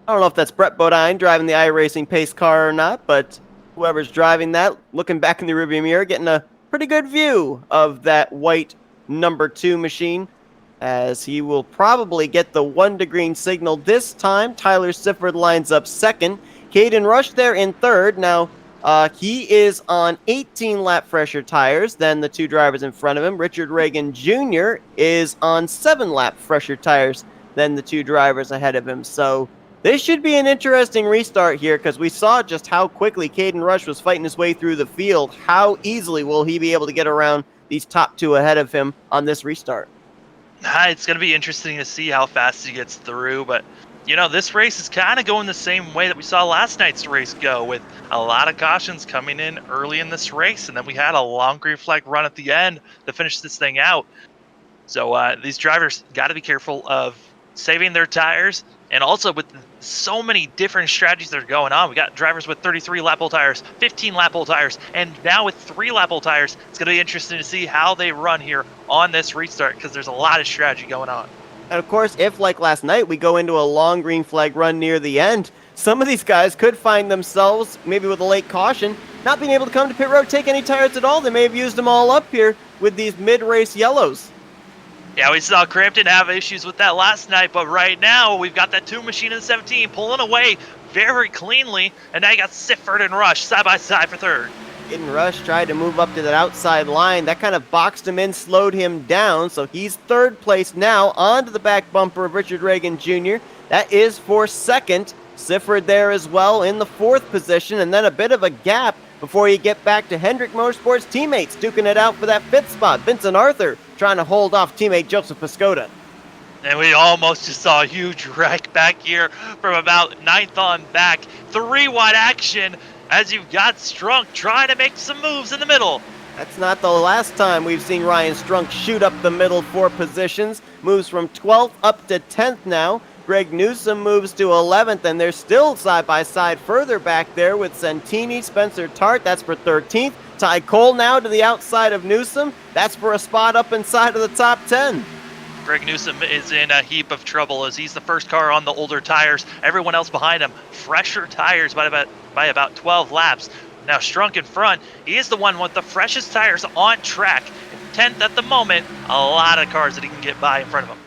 I don't know if that's Brett Bodine driving the iRacing pace car or not, but whoever's driving that, looking back in the rearview mirror, getting a pretty good view of that white number 2 machine, as he will probably get the 1 to green signal this time. Tyler Sifford lines up second. Caden Rush there in third. Now, he is on 18 lap fresher tires than the 2 drivers in front of him. Richard Reagan Jr. is on 7 lap fresher tires than the 2 drivers ahead of him. So this should be an interesting restart here, because we saw just how quickly Caden Rush was fighting his way through the field. How easily will he be able to get around these top 2 ahead of him on this restart? It's going to be interesting to see how fast he gets through, but this race is kind of going the same way that we saw last night's race go, with a lot of cautions coming in early in this race, and then we had a long green flag run at the end to finish this thing out. So these drivers got to be careful of saving their tires, and also with so many different strategies that are going on. We got drivers with 33 lap-hole tires, 15 lap-hole tires, and now with 3 lap-hole tires. It's going to be interesting to see how they run here on this restart, because there's a lot of strategy going on. And of course, if like last night, we go into a long green flag run near the end, some of these guys could find themselves, maybe with a late caution, not being able to come to pit road, take any tires at all. They may have used them all up here with these mid-race yellows. Yeah, we saw Crampton have issues with that last night, but right now we've got that 2 machine in 17 pulling away very cleanly, and now you got Sifford and Rush side by side for third. Caden Rush tried to move up to that outside line. That kind of boxed him in, slowed him down, so he's third place now onto the back bumper of Richard Reagan Jr. That is for second. Sifford there as well in the 4th position, and then a bit of a gap before you get back to Hendrick Motorsports teammates duking it out for that 5th spot. Vincent Arthur trying to hold off teammate Joseph Piscotta. And we almost just saw a huge wreck back here from about 9th on back. 3 wide action as you've got Strunk trying to make some moves in the middle. That's not the last time we've seen Ryan Strunk shoot up the middle 4 positions. Moves from 12th up to 10th now. Greg Newsom moves to 11th, and they're still side-by-side further back there with Santini, Spencer Tart, that's for 13th. Ty Cole now to the outside of Newsom. That's for a spot up inside of the top 10. Greg Newsom is in a heap of trouble as he's the first car on the older tires. Everyone else behind him, fresher tires by about 12 laps. Now Strunk in front, he is the one with the freshest tires on track. 10th at the moment, a lot of cars that he can get by in front of him.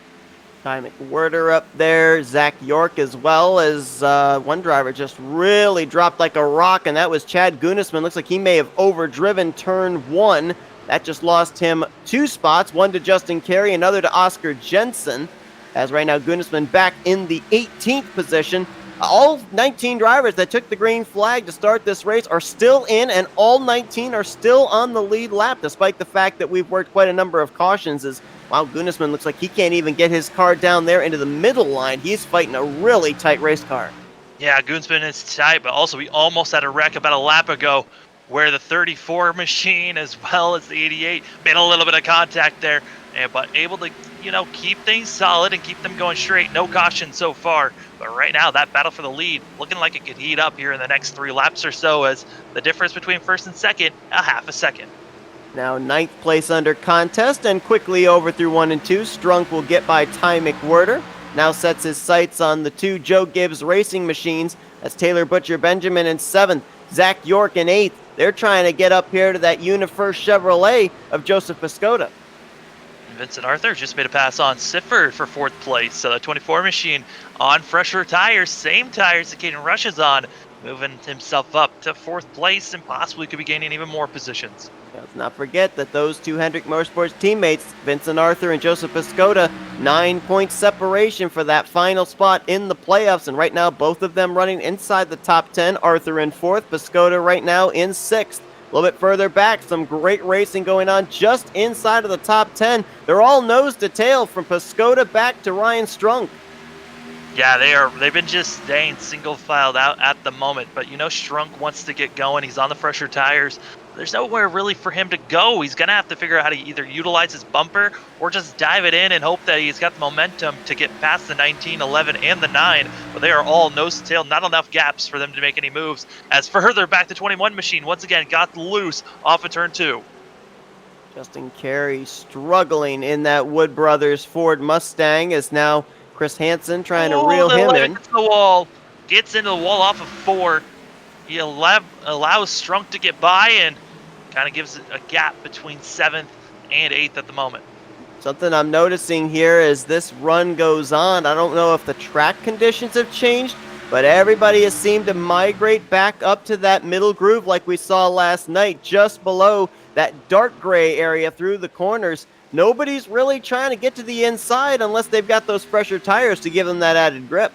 Ty McWhirter up there, Zach York as well, as one driver just really dropped like a rock, and that was Chad Gunisman. Looks like he may have overdriven turn 1. That just lost him 2 spots, one to Justin Carey, another to Oscar Jensen, as right now Gunisman back in the 18th position. All 19 drivers that took the green flag to start this race are still in, and all 19 are still on the lead lap, despite the fact that we've worked quite a number of cautions. As wow, Gunisman looks like he can't even get his car down there into the middle line. He's fighting a really tight race car. Yeah, Gunisman is tight, but also we almost had a wreck about a lap ago where the 34 machine as well as the 88 made a little bit of contact there, but able to keep things solid and keep them going straight. No caution so far, but right now that battle for the lead looking like it could heat up here in the next 3 laps or so, as the difference between first and second, a half a second. Now ninth place under contest and quickly over through 1 and 2. Strunk will get by Ty McWhirter. Now sets his sights on the two Joe Gibbs racing machines. That's Taylor Butcher Benjamin in 7th, Zach York in 8th. They're trying to get up here to that UniFirst Chevrolet of Joseph Piscota. Vincent Arthur just made a pass on Sifford for 4th place. So the 24 machine on fresher tires, same tires that Caden Rush is on, moving himself up to 4th place and possibly could be gaining even more positions. Let's not forget that those two Hendrick Motorsports teammates, Vincent Arthur and Joseph Piscota, 9-point separation for that final spot in the playoffs. And right now, both of them running inside the top 10. Arthur in 4th, Piscota right now in 6th. A little bit further back, some great racing going on just inside of the top 10. They're all nose to tail from Piscota back to Ryan Strunk. Yeah, they've been just staying single filed out at the moment. But you know, Strunk wants to get going. He's on the fresher tires. There's nowhere really for him to go. He's going to have to figure out how to either utilize his bumper or just dive it in and hope that he's got the momentum to get past the 19, 11, and the 9. But they are all nose to tail, not enough gaps for them to make any moves. As further back, the 21 machine once again got loose off of turn 2. Justin Carey struggling in that Wood Brothers Ford Mustang as now Chris Hansen trying to reel him in. Gets the wall, gets into the wall off of 4. He allows Strunk to get by and kind of gives a gap between 7th and 8th at the moment. Something I'm noticing here as this run goes on, I don't know if the track conditions have changed, but everybody has seemed to migrate back up to that middle groove like we saw last night, just below that dark gray area through the corners. Nobody's really trying to get to the inside unless they've got those fresher tires to give them that added grip.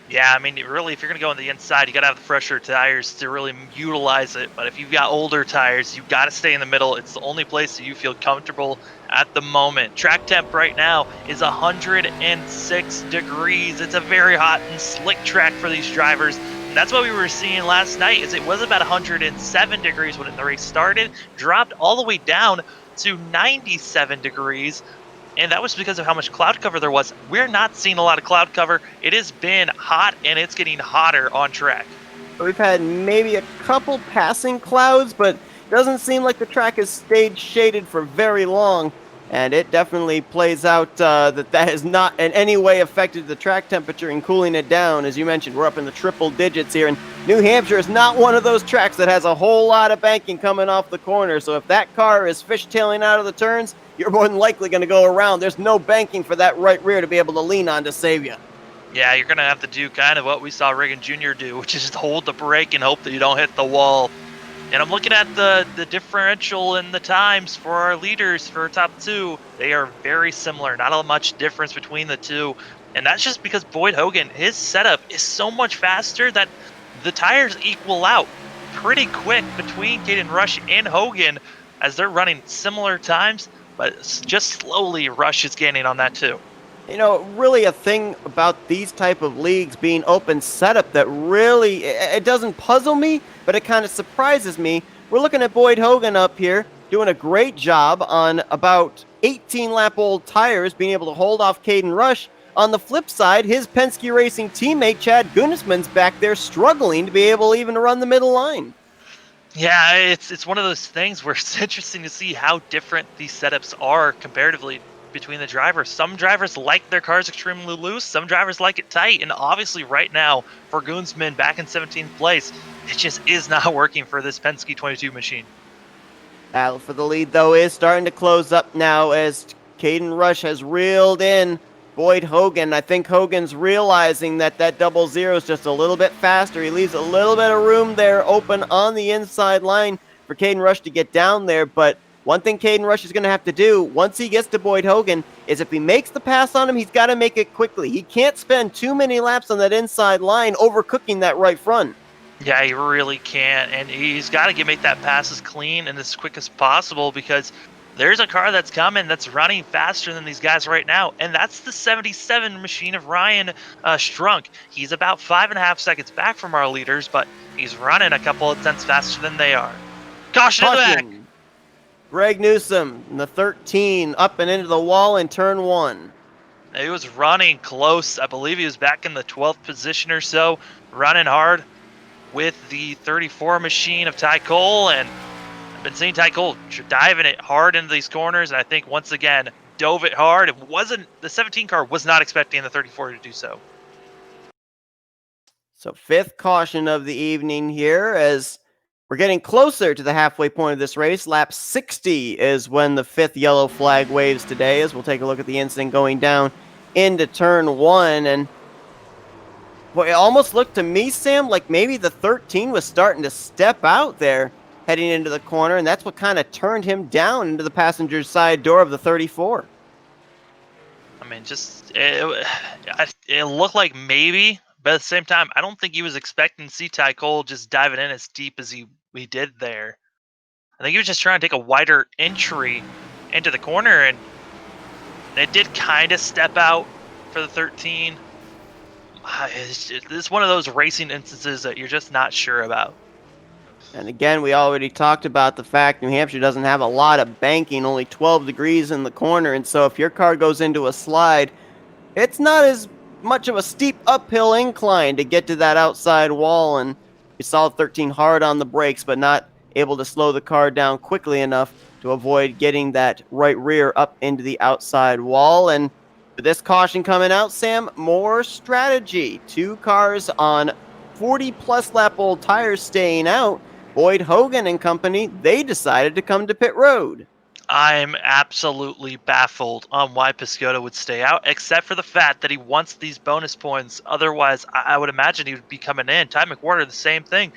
Yeah, I mean, really, if you're going to go on the inside, you got to have the fresher tires to really utilize it. But if you've got older tires, you've got to stay in the middle. It's the only place that you feel comfortable at the moment. Track temp right now is 106 degrees. It's a very hot and slick track for these drivers. And that's what we were seeing last night. Is it was about 107 degrees when the race started, dropped all the way down to 97 degrees. And that was because of how much cloud cover there was. We're not seeing a lot of cloud cover. It has been hot, and it's getting hotter on track. We've had maybe a couple passing clouds, but it doesn't seem like the track has stayed shaded for very long. And it definitely plays out that has not in any way affected the track temperature and cooling it down. As you mentioned, we're up in the triple digits here. And New Hampshire is not one of those tracks that has a whole lot of banking coming off the corner. So if that car is fishtailing out of the turns, you're more than likely going to go around. There's no banking for that right rear to be able to lean on to save you. Yeah, you're going to have to do kind of what we saw Reagan Jr. do, which is just hold the brake and hope that you don't hit the wall. And I'm looking at the differential in the times for our leaders for top 2. They are very similar, not much difference between the two. And that's just because Boyd Hogan, his setup is so much faster that the tires equal out pretty quick between Caden Rush and Hogan as they're running similar times, but just slowly Rush is gaining on that too. You know, really a thing about these type of leagues being open setup that really, it doesn't puzzle me, but it kind of surprises me. We're looking at Boyd Hogan up here doing a great job on about 18-lap-old tires, being able to hold off Caden Rush. On the flip side, his Penske Racing teammate, Chad Gunnisman's back there struggling to be able even to run the middle line. Yeah, it's one of those things where it's interesting to see how different these setups are comparatively between the drivers. Some drivers like their cars extremely loose, some drivers like it tight, and obviously right now for Gunnisman back in 17th place, it just is not working for this Penske 22 machine. Battle for the lead, though, is starting to close up now as Caden Rush has reeled in Boyd Hogan. I think Hogan's realizing that that 00 is just a little bit faster. He leaves a little bit of room there open on the inside line for Caden Rush to get down there, but one thing Caden Rush is going to have to do once he gets to Boyd Hogan is if he makes the pass on him, he's got to make it quickly. He can't spend too many laps on that inside line overcooking that right front. Yeah, he really can't, and he's got to make that pass as clean and as quick as possible because there's a car that's coming that's running faster than these guys right now, and that's the 77 machine of Ryan Strunk. He's about 5.5 seconds back from our leaders, but he's running a couple of tenths faster than they are. Caution in the back! Greg Newsom in the 13 up and into the wall in turn 1. He was running close. I believe he was back in the 12th position or so, running hard with the 34 machine of Ty Cole, and been seeing Ty Cole diving it hard into these corners, and I think once again dove it hard. The 17 car was not expecting the 34 to do so. So, fifth caution of the evening here as we're getting closer to the halfway point of this race. Lap 60 is when the fifth yellow flag waves today, as we'll take a look at the incident going down into turn one. And well, it almost looked to me, Sam, like maybe the 13 was starting to step out there heading into the corner, and that's what kind of turned him down into the passenger side door of the 34. I mean, it looked like maybe, but at the same time, I don't think he was expecting to see Ty Cole just diving in as deep as he did there. I think he was just trying to take a wider entry into the corner, and it did kind of step out for the 13. It's one of those racing instances that you're just not sure about. And again, we already talked about the fact New Hampshire doesn't have a lot of banking, only 12 degrees in the corner. And so if your car goes into a slide, it's not as much of a steep uphill incline to get to that outside wall. And we saw 13 hard on the brakes, but not able to slow the car down quickly enough to avoid getting that right rear up into the outside wall. And with this caution coming out, Sam, more strategy. Two cars on 40-plus lap old tires staying out. Boyd Hogan and company, they decided to come to pit road. I'm absolutely baffled on why Piscotto would stay out, except for the fact that he wants these bonus points. Otherwise, I would imagine he would be coming in. Ty McWhorter, the same thing.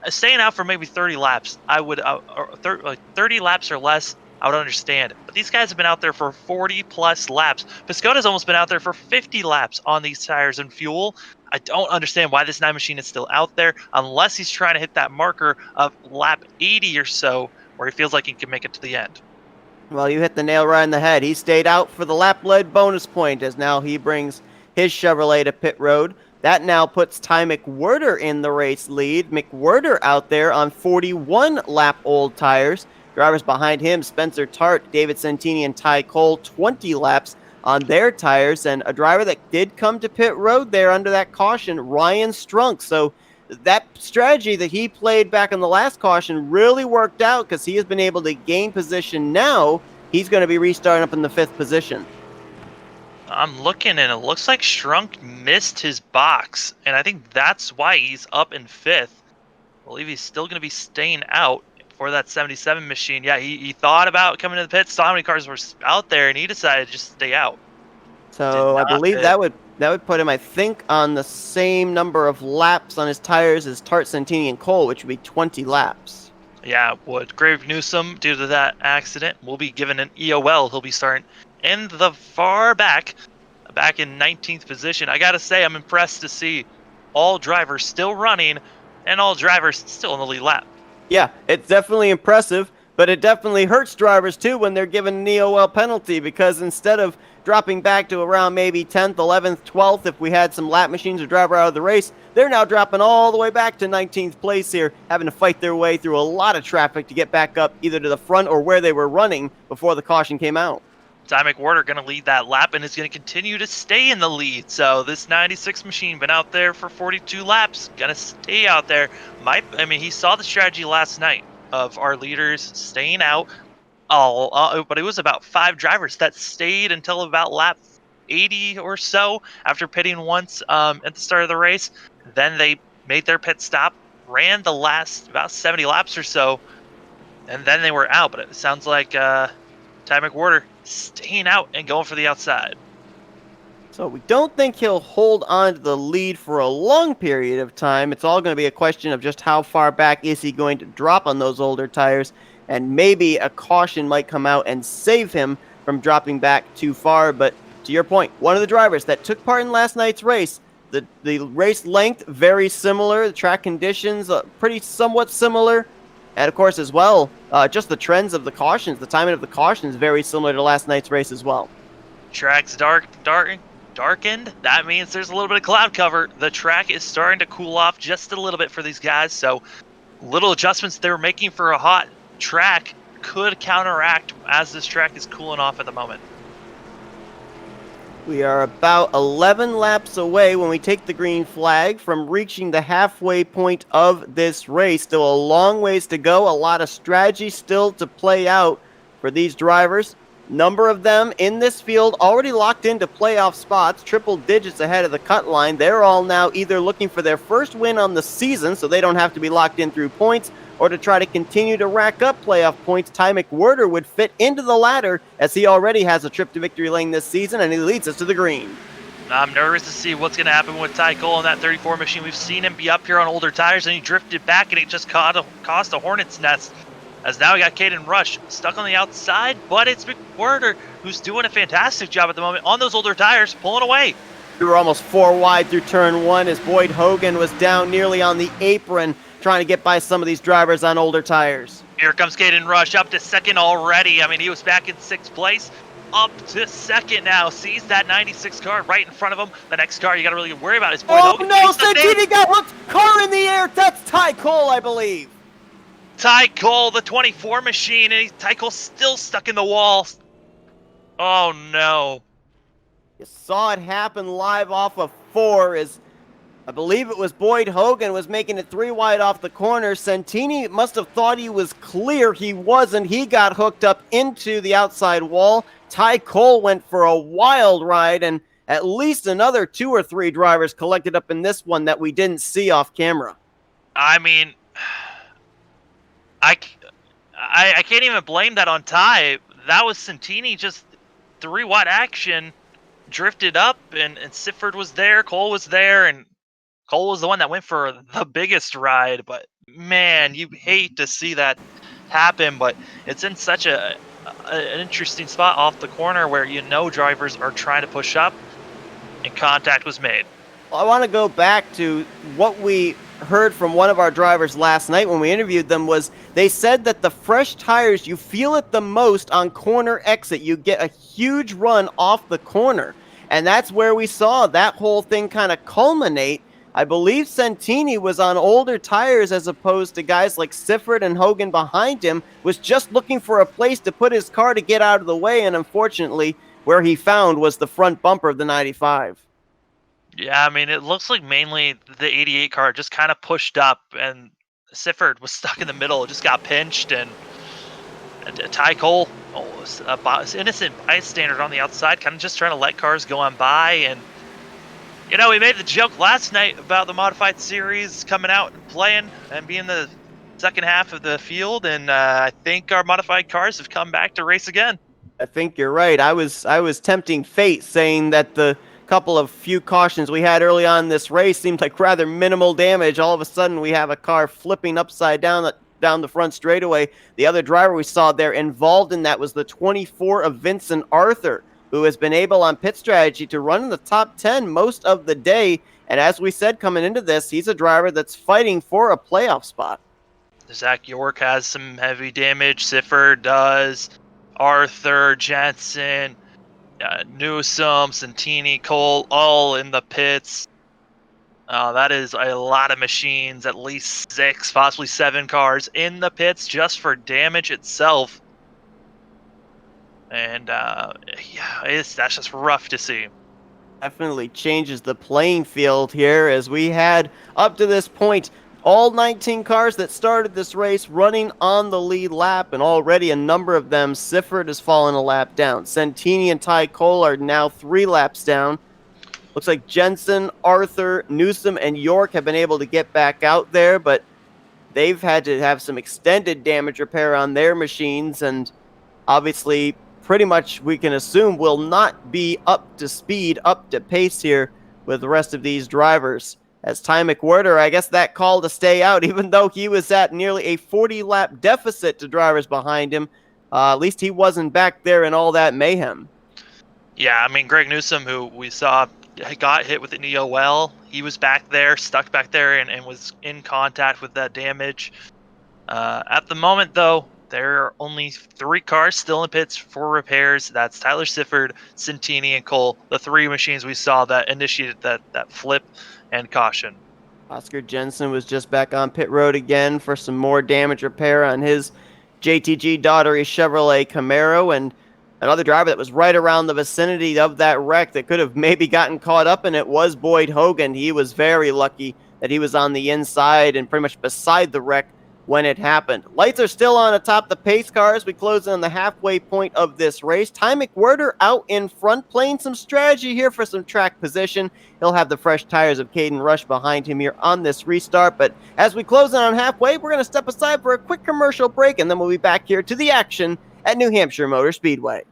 Staying out for maybe 30 laps, like 30 laps or less, I would understand. But these guys have been out there for 40-plus laps. Piscotto's almost been out there for 50 laps on these tires and fuel. I don't understand why this 9 machine is still out there, unless he's trying to hit that marker of lap 80 or so, where he feels like he can make it to the end. Well, you hit the nail right on the head. He stayed out for the lap-led bonus point as now he brings his Chevrolet to pit road. That now puts Ty McWhorter in the race lead. McWhorter out there on 41 lap old tires. Drivers behind him, Spencer Tart, David Santini, and Ty Cole, 20 laps on their tires. And a driver that did come to pit road there under that caution, Ryan Strunk. So that strategy that he played back in the last caution really worked out because he has been able to gain position now. He's going to be restarting up in the 5th position. I'm looking, and it looks like Strunk missed his box, and I think that's why he's up in 5th. I believe he's still going to be staying out for that 77 machine. Yeah, he thought about coming to the pits, saw how many cars were out there, and he decided to just stay out. So I believe that would put him, I think, on the same number of laps on his tires as Tart, Santini, and Cole, which would be 20 laps. Yeah, it would. Grave Newsom, due to that accident, will be given an EOL. He'll be starting in the far back in 19th position. I gotta say, I'm impressed to see all drivers still running and all drivers still in the lead lap. Yeah, it's definitely impressive, but it definitely hurts drivers too when they're given an EOL penalty, because instead of dropping back to around maybe 10th, 11th, 12th if we had some lap machines or driver out of the race, they're now dropping all the way back to 19th place here, having to fight their way through a lot of traffic to get back up either to the front or where they were running before the caution came out. Ty McWhorter going to lead that lap and is going to continue to stay in the lead. So this 96 machine been out there for 42 laps, going to stay out there. He saw the strategy last night of our leaders staying out. But it was about 5 drivers that stayed until about lap 80 or so after pitting once at the start of the race. Then they made their pit stop, ran the last about 70 laps or so, and then they were out. But it sounds like Ty McWhorter staying out and going for the outside. So we don't think he'll hold on to the lead for a long period of time. It's all going to be a question of just how far back is he going to drop on those older tires, and maybe a caution might come out and save him from dropping back too far. But to your point, one of the drivers that took part in last night's race, the race length very similar, the track conditions pretty somewhat similar, and of course as well, just the trends of the cautions, the timing of the cautions very similar to last night's race as well. Track's darkened. That means there's a little bit of cloud cover. The track is starting to cool off just a little bit for these guys, so little adjustments they were making for a hot track could counteract as this track is cooling off at the moment. We are about 11 laps away when we take the green flag from reaching the halfway point of this race. Still a long ways to go, a lot of strategy still to play out for these drivers. Number of them in this field already locked into playoff spots, triple digits ahead of the cut line. They're all now either looking for their first win on the season so they don't have to be locked in through points, or to try to continue to rack up playoff points. Ty McWhirter would fit into the latter as he already has a trip to victory lane this season, and he leads us to the green. I'm nervous to see what's going to happen with Ty Cole in that 34 machine. We've seen him be up here on older tires, and he drifted back, and it just cost a hornet's nest. As now we got Caden Rush stuck on the outside, but it's McWhirter who's doing a fantastic job at the moment on those older tires, pulling away. We were almost 4 wide through turn 1 as Boyd Hogan was down nearly on the apron trying to get by some of these drivers on older tires. Here comes Caden Rush up to second already. I mean, he was back in 6th place. Up to second now. Sees that 96 car right in front of him. The next car you got to really worry about is Boyd Hogan. Oh no, Santini got hooked. Car in the air. That's Ty Cole, I believe. Ty Cole, the 24 machine, and Ty Cole's still stuck in the wall. Oh no. You saw it happen live off of 4 as I believe it was Boyd Hogan was making it 3 wide off the corner. Santini must have thought he was clear. He wasn't. He got hooked up into the outside wall. Ty Cole went for a wild ride, and at least another 2 or 3 drivers collected up in this one that we didn't see off camera. I mean, I can't even blame that on Ty. That was Santini, just 3 wide action, drifted up, and Sifford was there, Cole was there, and Cole was the one that went for the biggest ride. But man, you hate to see that happen, but it's in such an interesting spot off the corner where drivers are trying to push up, and contact was made. I want to go back to what we heard from one of our drivers last night when we interviewed them. Was they said that the fresh tires, you feel it the most on corner exit. You get a huge run off the corner, and that's where we saw that whole thing kind of culminate. I believe Santini was on older tires as opposed to guys like Sifford and Hogan behind him, was just looking for a place to put his car to get out of the way, and unfortunately, where he found was the front bumper of the 95. Yeah, I mean, it looks like mainly the 88 car just kind of pushed up, and Sifford was stuck in the middle, just got pinched, and Ty Cole, was a innocent bystander on the outside, kind of just trying to let cars go on by. And we made the joke last night about the modified series coming out and playing and being the second half of the field, and I think our modified cars have come back to race again. I think you're right. I was tempting fate, saying that the couple of few cautions we had early on in this race seemed like rather minimal damage. All of a sudden, we have a car flipping upside down the front straightaway. The other driver we saw there involved in that was the 24 of Vincent Arthur, who has been able on pit strategy to run in the top 10 most of the day. And as we said coming into this, he's a driver that's fighting for a playoff spot. Zach York has some heavy damage. Sifford does. Arthur, Jensen, Newsom, Santini, Cole, all in the pits. That is a lot of machines, at least 6, possibly 7 cars in the pits just for damage itself. And that's just rough to see. Definitely changes the playing field here, as we had up to this point all 19 cars that started this race running on the lead lap, and already a number of them, Sifford has fallen a lap down. Santini and Ty Cole are now 3 laps down. Looks like Jensen, Arthur, Newsom, and York have been able to get back out there, but they've had to have some extended damage repair on their machines, and obviously pretty much we can assume will not be up to speed, up to pace here with the rest of these drivers. As Ty McWhirter, I guess that call to stay out, even though he was at nearly a 40-lap deficit to drivers behind him, at least he wasn't back there in all that mayhem. Yeah, I mean, Greg Newsom, who we saw got hit with an EOL, he was back there, stuck back there, and was in contact with that damage. At the moment, though, there are only 3 cars still in pits for repairs. That's Tyler Sifford, Santini, and Cole, the 3 machines we saw that initiated that flip and caution. Oscar Jensen was just back on pit road again for some more damage repair on his JTG Daughtery Chevrolet Camaro, and Another driver that was right around the vicinity of that wreck that could have maybe gotten caught up in it was Boyd Hogan. He was very lucky that he was on the inside and pretty much beside the wreck when it happened. Lights are still on atop the pace cars. We close in on the halfway point of this race. Ty McWhirter out in front, playing some strategy here for some track position. He'll have the fresh tires of Caden Rush behind him here on this restart. But as we close in on halfway, we're going to step aside for a quick commercial break, and then we'll be back here to the action at New Hampshire Motor Speedway.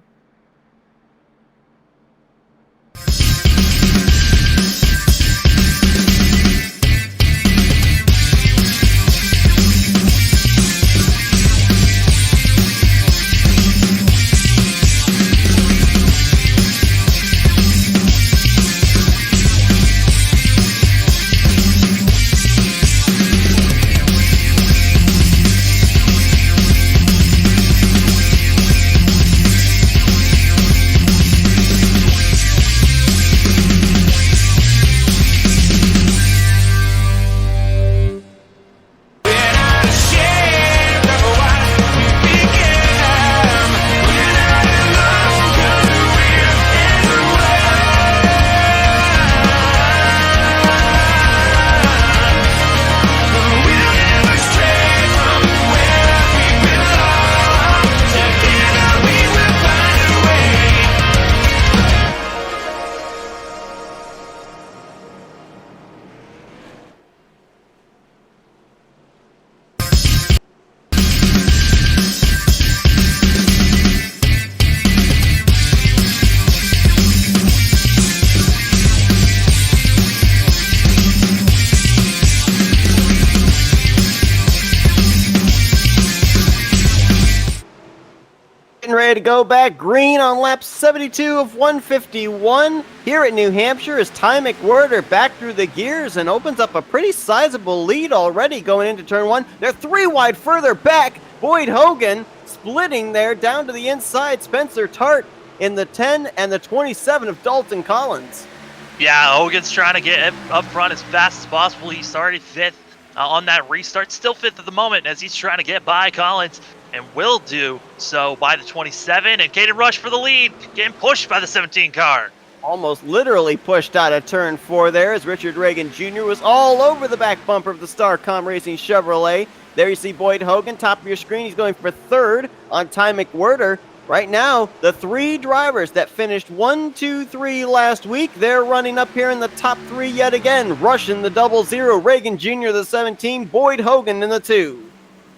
Ready to go back green on lap 72 of 151 here at New Hampshire as Ty McWhirter back through the gears and opens up a pretty sizable lead already going into turn one. They're 3 wide further back. Boyd Hogan splitting there down to the inside. Spencer Tart in the 10 and the 27 of Dalton Collins. Yeah, Hogan's trying to get up front as fast as possible. He started 5th on that restart, still 5th at the moment as he's trying to get by Collins, and will do so by the 27, and Caden Rush for the lead, getting pushed by the 17 car. Almost literally pushed out of turn 4 there as Richard Reagan Jr. was all over the back bumper of the Starcom Racing Chevrolet. There you see Boyd Hogan, top of your screen. He's going for 3rd on Ty McWhirter. Right now, the 3 drivers that finished 1, 2, 3 last week, they're running up here in the top 3 yet again. Rush in the 00, Reagan Jr. the 17, Boyd Hogan in the 2.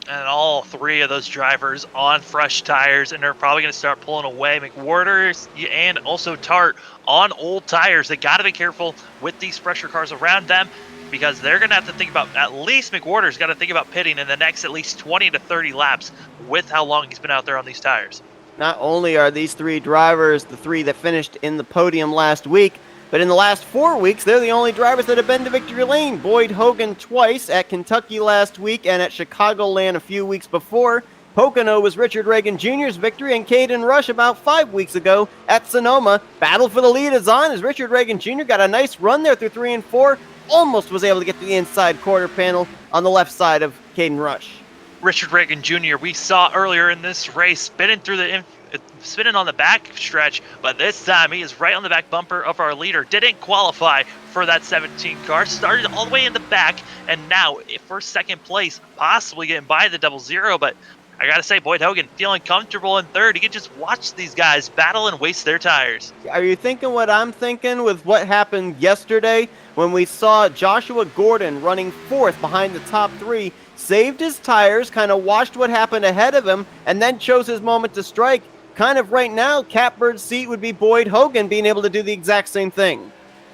And all 3 of those drivers on fresh tires, and they're probably going to start pulling away. McWhirter and also Tart on old tires. They got to be careful with these fresher cars around them, because they're going to have to think about, at least McWhirter's got to think about pitting in the next at least 20 to 30 laps with how long he's been out there on these tires. Not only are these 3 drivers the 3 that finished in the podium last week, but in the last 4 weeks, they're the only drivers that have been to victory lane. Boyd Hogan twice at Kentucky last week and at Chicagoland a few weeks before. Pocono was Richard Reagan Jr.'s victory, and Caden Rush about 5 weeks ago at Sonoma. Battle for the lead is on as Richard Reagan Jr. got a nice run there through 3 and 4. Almost was able to get to the inside quarter panel on the left side of Caden Rush. Richard Reagan Jr., we saw earlier in this race spinning on the back stretch, but this time he is right on the back bumper of our leader. Didn't qualify for that 17 car, started all the way in the back, and now for 2nd place, possibly getting by the 00, but I gotta say, Boyd Hogan feeling comfortable in 3rd. He can just watch these guys battle and waste their tires. Are you thinking what I'm thinking with what happened yesterday when we saw Joshua Gordon running 4th behind the top 3, saved his tires, kind of watched what happened ahead of him, and then chose his moment to strike? Kind of right now, catbird seat would be Boyd Hogan being able to do the exact same thing.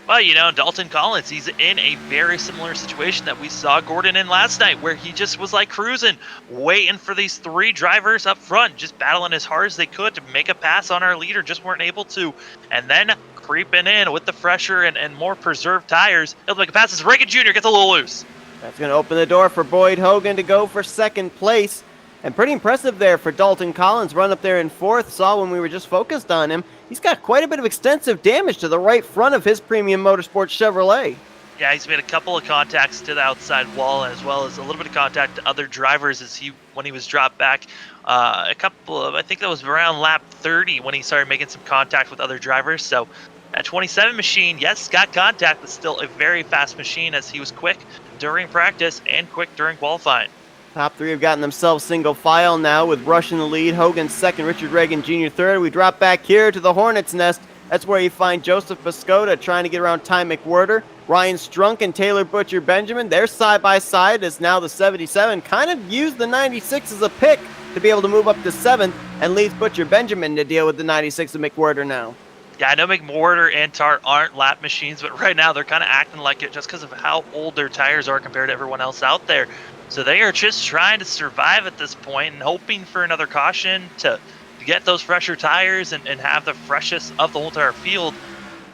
Well, you know, Dalton Collins, he's in a very similar situation that we saw Gordon in last night, where he just was like cruising, waiting for these 3 drivers up front, just battling as hard as they could to make a pass on our leader, just weren't able to. And then creeping in with the fresher and more preserved tires, he'll make a pass as Reagan Jr. gets a little loose. That's going to open the door for Boyd Hogan to go for 2nd place. And pretty impressive there for Dalton Collins, run up there in 4th. Saw when we were just focused on him. He's got quite a bit of extensive damage to the right front of his premium motorsports Chevrolet. Yeah, he's made a couple of contacts to the outside wall, as well as a little bit of contact to other drivers when he was dropped back. A couple of, I think that was around lap 30 when he started making some contact with other drivers. So that 27 machine, yes, got contact, but still a very fast machine, as he was quick during practice and quick during qualifying. Top three have gotten themselves single file now, with Rush in the lead, Hogan second, Richard Reagan Jr. third. We drop back here to the Hornets' nest. That's where you find Joseph Piscota trying to get around Ty McWhirter. Ryan Strunk and Taylor Butcher Benjamin, they're side by side, as now the 77 kind of used the 96 as a pick to be able to move up to 7th, and leaves Butcher Benjamin to deal with the 96 of McWhirter now. Yeah, I know McWhirter and Tar aren't lap machines, but right now they're kind of acting like it just because of how old their tires are compared to everyone else out there. So they are just trying to survive at this point and hoping for another caution to get those fresher tires and have the freshest of the whole entire field.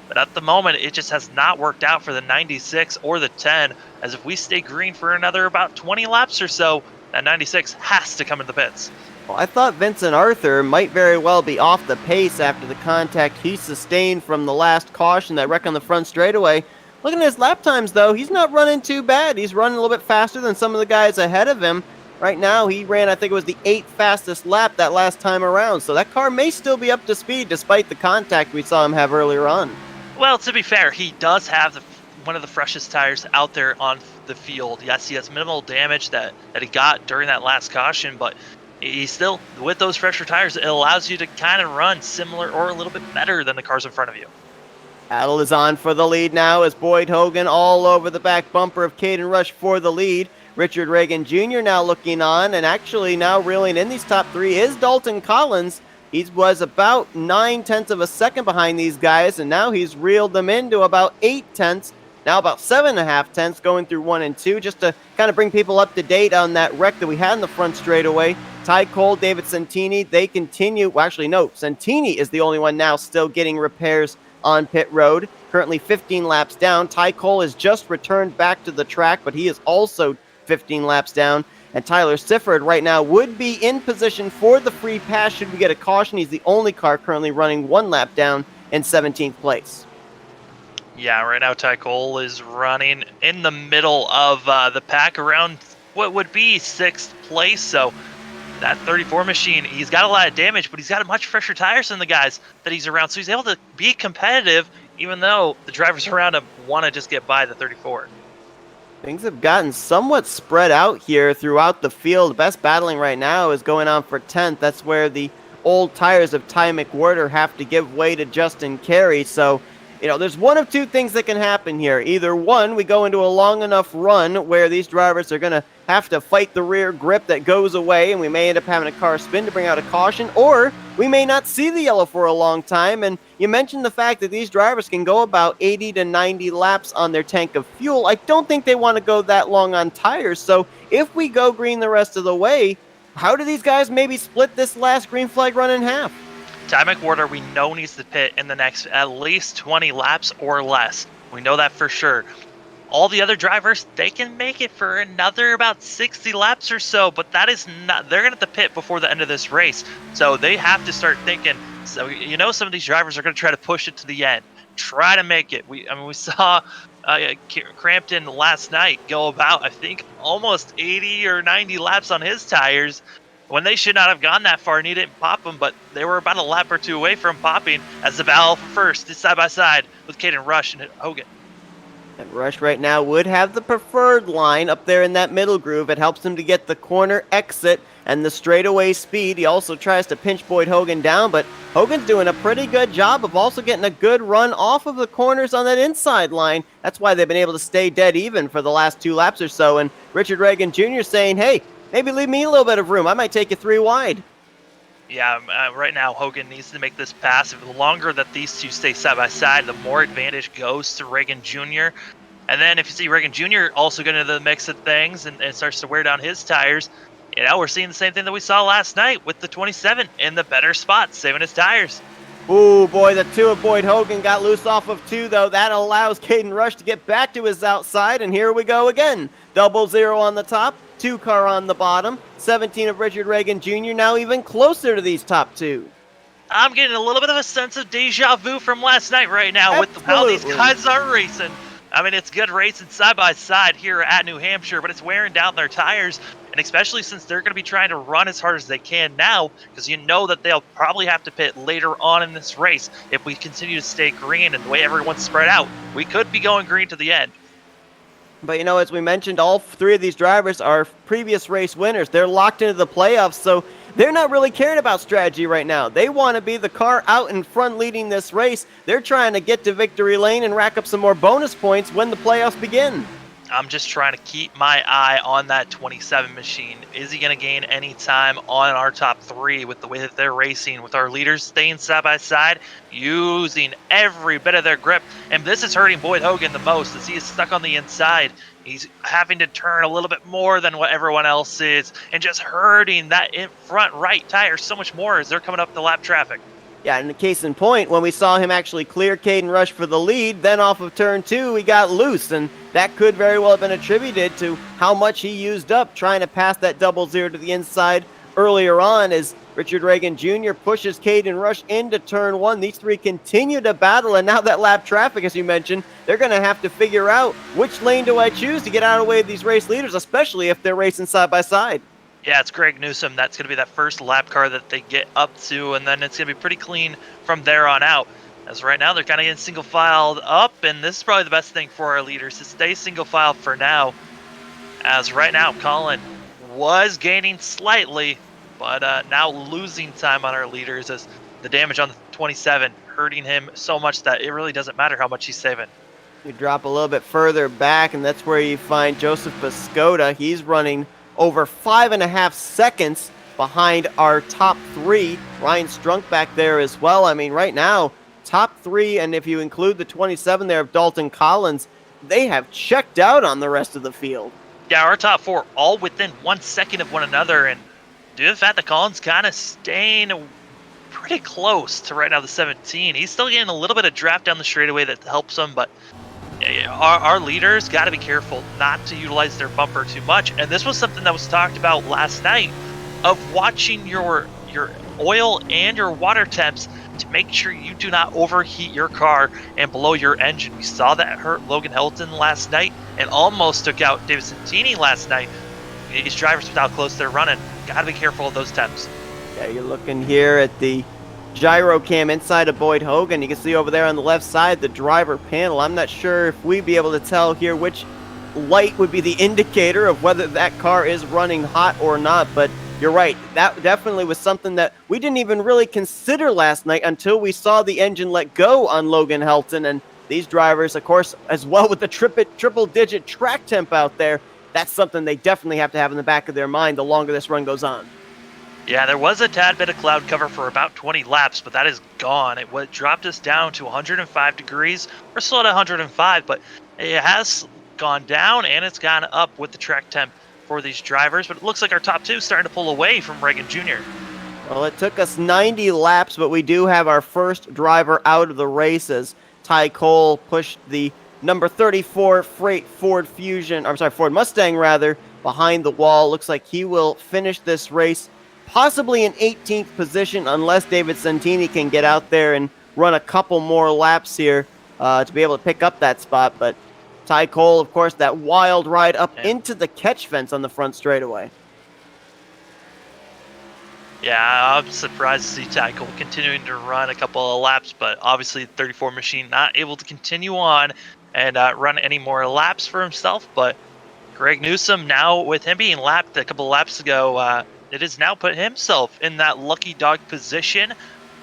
But at the moment, it just has not worked out for the 96 or the 10, as if we stay green for another about 20 laps or so, that 96 has to come into the pits. Well, I thought Vincent Arthur might very well be off the pace after the contact he sustained from the last caution, that wreck on the front straightaway. Looking at his lap times, though, he's not running too bad. He's running a little bit faster than some of the guys ahead of him. Right now, he ran, I think it was the 8th fastest lap that last time around. So that car may still be up to speed despite the contact we saw him have earlier on. Well, to be fair, he does have one of the freshest tires out there on the field. Yes, he has minimal damage that he got during that last caution, but he's still, with those fresher tires, it allows you to kind of run similar or a little bit better than the cars in front of you. Battle is on for the lead now, as Boyd Hogan all over the back bumper of Caden Rush for the lead. Richard Reagan Jr. now looking on, and actually now reeling in these top three is Dalton Collins. He was about 9/10 of a second behind these guys, and now he's reeled them into about 8/10, now about 7.5 going through 1 and 2, just to kind of bring people up to date on that wreck that we had in the front straightaway. Ty Cole, David Santini, they continue. Well, actually, no, Santini is the only one now still getting repairs on pit road. Currently 15 laps down. Ty Cole has just returned back to the track, but he is also 15 laps down. And Tyler Sifford right now would be in position for the free pass should we get a caution. He's the only car currently running 1 lap down in 17th place. Yeah, right now Ty Cole is running in the middle of the pack around what would be 6th place. So that 34 machine, he's got a lot of damage, but he's got much fresher tires than the guys that he's around. So he's able to be competitive, even though the drivers around him want to just get by the 34. Things have gotten somewhat spread out here throughout the field. Best battling right now is going on for 10th. That's where the old tires of Ty McWhirter have to give way to Justin Carey. So, there's one of two things that can happen here. Either one, we go into a long enough run where these drivers are going to have to fight the rear grip that goes away, and we may end up having a car spin to bring out a caution, or we may not see the yellow for a long time. And you mentioned the fact that these drivers can go about 80 to 90 laps on their tank of fuel. I don't think they want to go that long on tires. So if we go green the rest of the way, how do these guys maybe split this last green flag run in half? Ty McWhirter, we know, needs to pit in the next at least 20 laps or less. We know that for sure. All the other drivers, they can make it for another about 60 laps or so, but that is not, they're going to have to pit before the end of this race. So they have to start thinking, so some of these drivers are going to try to push it to the end, try to make it. We saw Crampton last night go about, I think, almost 80 or 90 laps on his tires when they should not have gone that far, and he didn't pop them, but they were about a lap or two away from popping as the battle for first is side by side with Caden Rush and Hogan. And Rush right now would have the preferred line up there in that middle groove. It helps him to get the corner exit and the straightaway speed. He also tries to pinch Boyd Hogan down, but Hogan's doing a pretty good job of also getting a good run off of the corners on that inside line. That's why they've been able to stay dead even for the last 2 laps or so. And Richard Reagan Jr. saying, hey, maybe leave me a little bit of room. I might take you 3 wide. Yeah, right now Hogan needs to make this pass. The longer that these two stay side by side, the more advantage goes to Reagan Jr. And then if you see Reagan Jr. also get into the mix of things and starts to wear down his tires, we're seeing the same thing that we saw last night with the 27 in the better spot, saving his tires. Ooh, boy, the 2 of Boyd Hogan got loose off of 2, though. That allows Caden Rush to get back to his outside, and here we go again. 0-0 on the top, 2 car on the bottom, 17 of Richard Reagan Jr. now even closer to these top 2. I'm getting a little bit of a sense of deja vu from last night right now. Absolutely. With how these guys are racing. I mean, it's good racing side by side here at New Hampshire, but it's wearing down their tires. And especially since they're going to be trying to run as hard as they can now, because you know that they'll probably have to pit later on in this race. If we continue to stay green and the way everyone's spread out, we could be going green to the end. But as we mentioned, all three of these drivers are previous race winners. They're locked into the playoffs, so they're not really caring about strategy right now. They want to be the car out in front leading this race. They're trying to get to victory lane and rack up some more bonus points when the playoffs begin. I'm just trying to keep my eye on that 27 machine. Is he going to gain any time on our top three with the way that they're racing, with our leaders staying side by side, using every bit of their grip? And this is hurting Boyd Hogan the most, as he is stuck on the inside. He's having to turn a little bit more than what everyone else is, and just hurting that in front right tire so much more as they're coming up the lap traffic. Yeah, and the case in point, when we saw him actually clear Caden Rush for the lead, then off of turn 2, he got loose, and that could very well have been attributed to how much he used up trying to pass that double zero to the inside earlier on as Richard Reagan Jr. pushes Caden Rush into turn 1. These three continue to battle, and now that lap traffic, as you mentioned, they're going to have to figure out which lane do I choose to get out of the way of these race leaders, especially if they're racing side by side. Yeah, it's Greg Newsom. That's going to be that first lap car that they get up to, and then it's going to be pretty clean from there on out. As right now, they're kind of getting single filed up, and this is probably the best thing for our leaders to stay single filed for now. As right now, Colin was gaining slightly, but now losing time on our leaders as the damage on the 27 hurting him so much that it really doesn't matter how much he's saving. You drop a little bit further back, and that's where you find Joseph Piscota. He's running over 5.5 seconds behind our top three. Ryan Strunk back there as well. I mean, right now, top three, and if you include the 27 there of Dalton Collins, they have checked out on the rest of the field. Yeah, our top four all within 1 second of one another, and due to the fact that Collins kind of staying pretty close to right now the 17, he's still getting a little bit of draft down the straightaway that helps him, but our leaders got to be careful not to utilize their bumper too much. And this was something that was talked about last night, of watching your oil and your water temps to make sure you do not overheat your car and blow your engine. We saw that hurt Logan Hilton last night and almost took out David Santini last night. These drivers, with how close they're running, got to be careful of those temps. Yeah, you're looking here at the gyro cam inside of Boyd Hogan. You can see over there on the left side the driver panel. I'm not sure if we'd be able to tell here which light would be the indicator of whether that car is running hot or not, but you're right. That definitely was something that we didn't even really consider last night until we saw the engine let go on Logan Helton. And these drivers, of course, as well with the triple-digit track temp out there, that's something they definitely have to have in the back of their mind the longer this run goes on. Yeah, there was a tad bit of cloud cover for about 20 laps, but that is gone. It dropped us down to 105 degrees. We're still at 105, but it has gone down and it's gone up with the track temp for these drivers. But it looks like our top two starting to pull away from Reagan Jr. Well, it took us 90 laps, but we do have our first driver out of the race as Ty Cole pushed the number 34 Ford Mustang behind the wall. Looks like he will finish this race possibly in 18th position unless David Santini can get out there and run a couple more laps here to be able to pick up that spot. But Ty Cole, of course, that wild ride up into the catch fence on the front straightaway. Yeah, I'm surprised to see Ty Cole continuing to run a couple of laps, but obviously the 34 machine not able to continue on and run any more laps for himself. But Greg Newsom, now with him being lapped a couple of laps ago, it has now put himself in that lucky dog position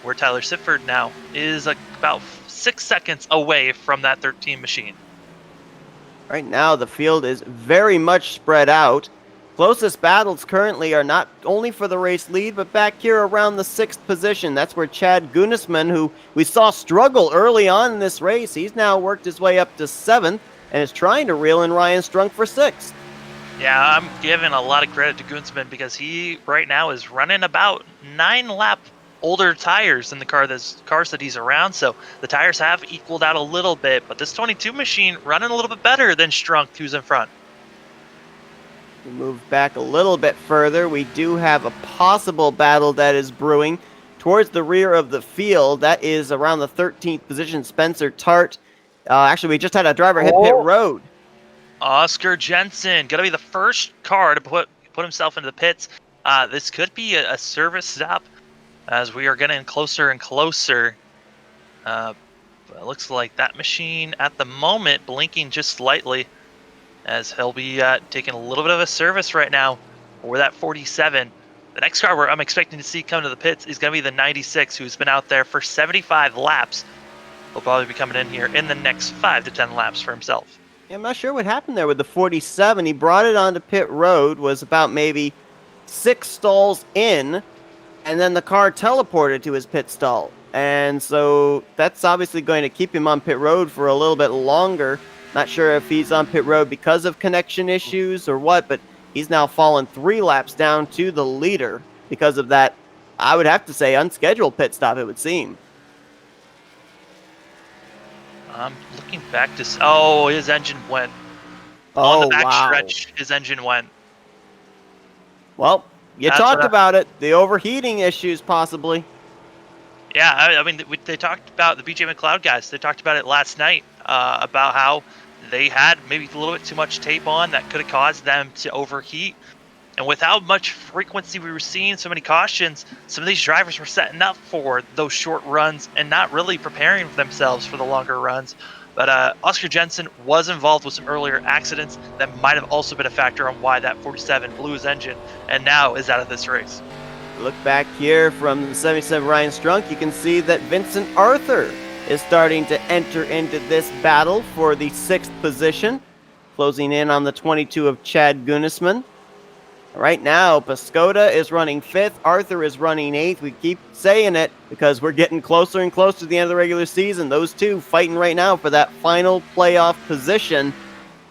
where Tyler Sifford now is about 6 seconds away from that 13 machine. Right now, the field is very much spread out. Closest battles currently are not only for the race lead, but back here around the 6th position. That's where Chad Gunisman, who we saw struggle early on in this race, he's now worked his way up to 7th and is trying to reel in Ryan Strunk for 6th. Yeah, I'm giving a lot of credit to Gunsman because he right now is running about 9 lap older tires than the cars that he's around. So the tires have equaled out a little bit, but this 22 machine running a little bit better than Strunk, who's in front. We move back a little bit further. We do have a possible battle that is brewing towards the rear of the field. That is around the 13th position. Spencer Tart Actually, we just had a driver hit pit road. Oscar Jensen, gonna be the first car to put himself into the pits. This could be a service stop as we are getting closer and closer. But it looks like that machine at the moment blinking just slightly as he'll be taking a little bit of a service right now for that 47. The next car I'm expecting to see come to the pits is going to be the 96, who's been out there for 75 laps. He'll probably be coming in here in the next 5 to 10 laps for himself. Yeah, I'm not sure what happened there with the 47. He brought it onto pit road, was about maybe 6 stalls in, and then the car teleported to his pit stall. And so that's obviously going to keep him on pit road for a little bit longer. Not sure if he's on pit road because of connection issues or what, but he's now fallen 3 laps down to the leader because of that, I would have to say, unscheduled pit stop, it would seem. I'm looking back to... Oh, his engine went. Oh, on the back wow. stretch, his engine went. Well, you That's talked what about it. The overheating issues, possibly. Yeah, I mean, they talked about the BJ McLeod guys. They talked about it last night about how they had maybe a little bit too much tape on that could have caused them to overheat. And with how much frequency we were seeing, so many cautions, some of these drivers were setting up for those short runs and not really preparing themselves for the longer runs. But Oscar Jensen was involved with some earlier accidents that might have also been a factor on why that 47 blew his engine and now is out of this race. Look back here from the 77 Ryan Strunk, you can see that Vincent Arthur is starting to enter into this battle for the 6th position, closing in on the 22 of Chad Gunisman. Right now, Pascoda is running 5th, Arthur is running 8th. We keep saying it because we're getting closer and closer to the end of the regular season. Those two fighting right now for that final playoff position.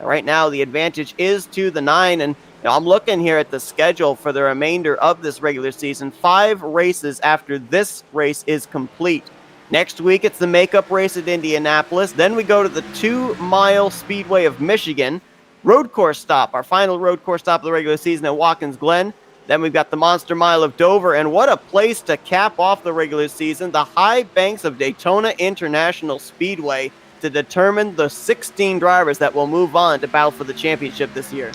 Right now, the advantage is to the 9, and I'm looking here at the schedule for the remainder of this regular season. 5 races after this race is complete. Next week, it's the makeup race at Indianapolis. Then we go to the 2-mile Speedway of Michigan. Road course stop, our final road course stop of the regular season at Watkins Glen. Then we've got the Monster Mile of Dover, and what a place to cap off the regular season, the high banks of Daytona International Speedway, to determine the 16 drivers that will move on to battle for the championship this year.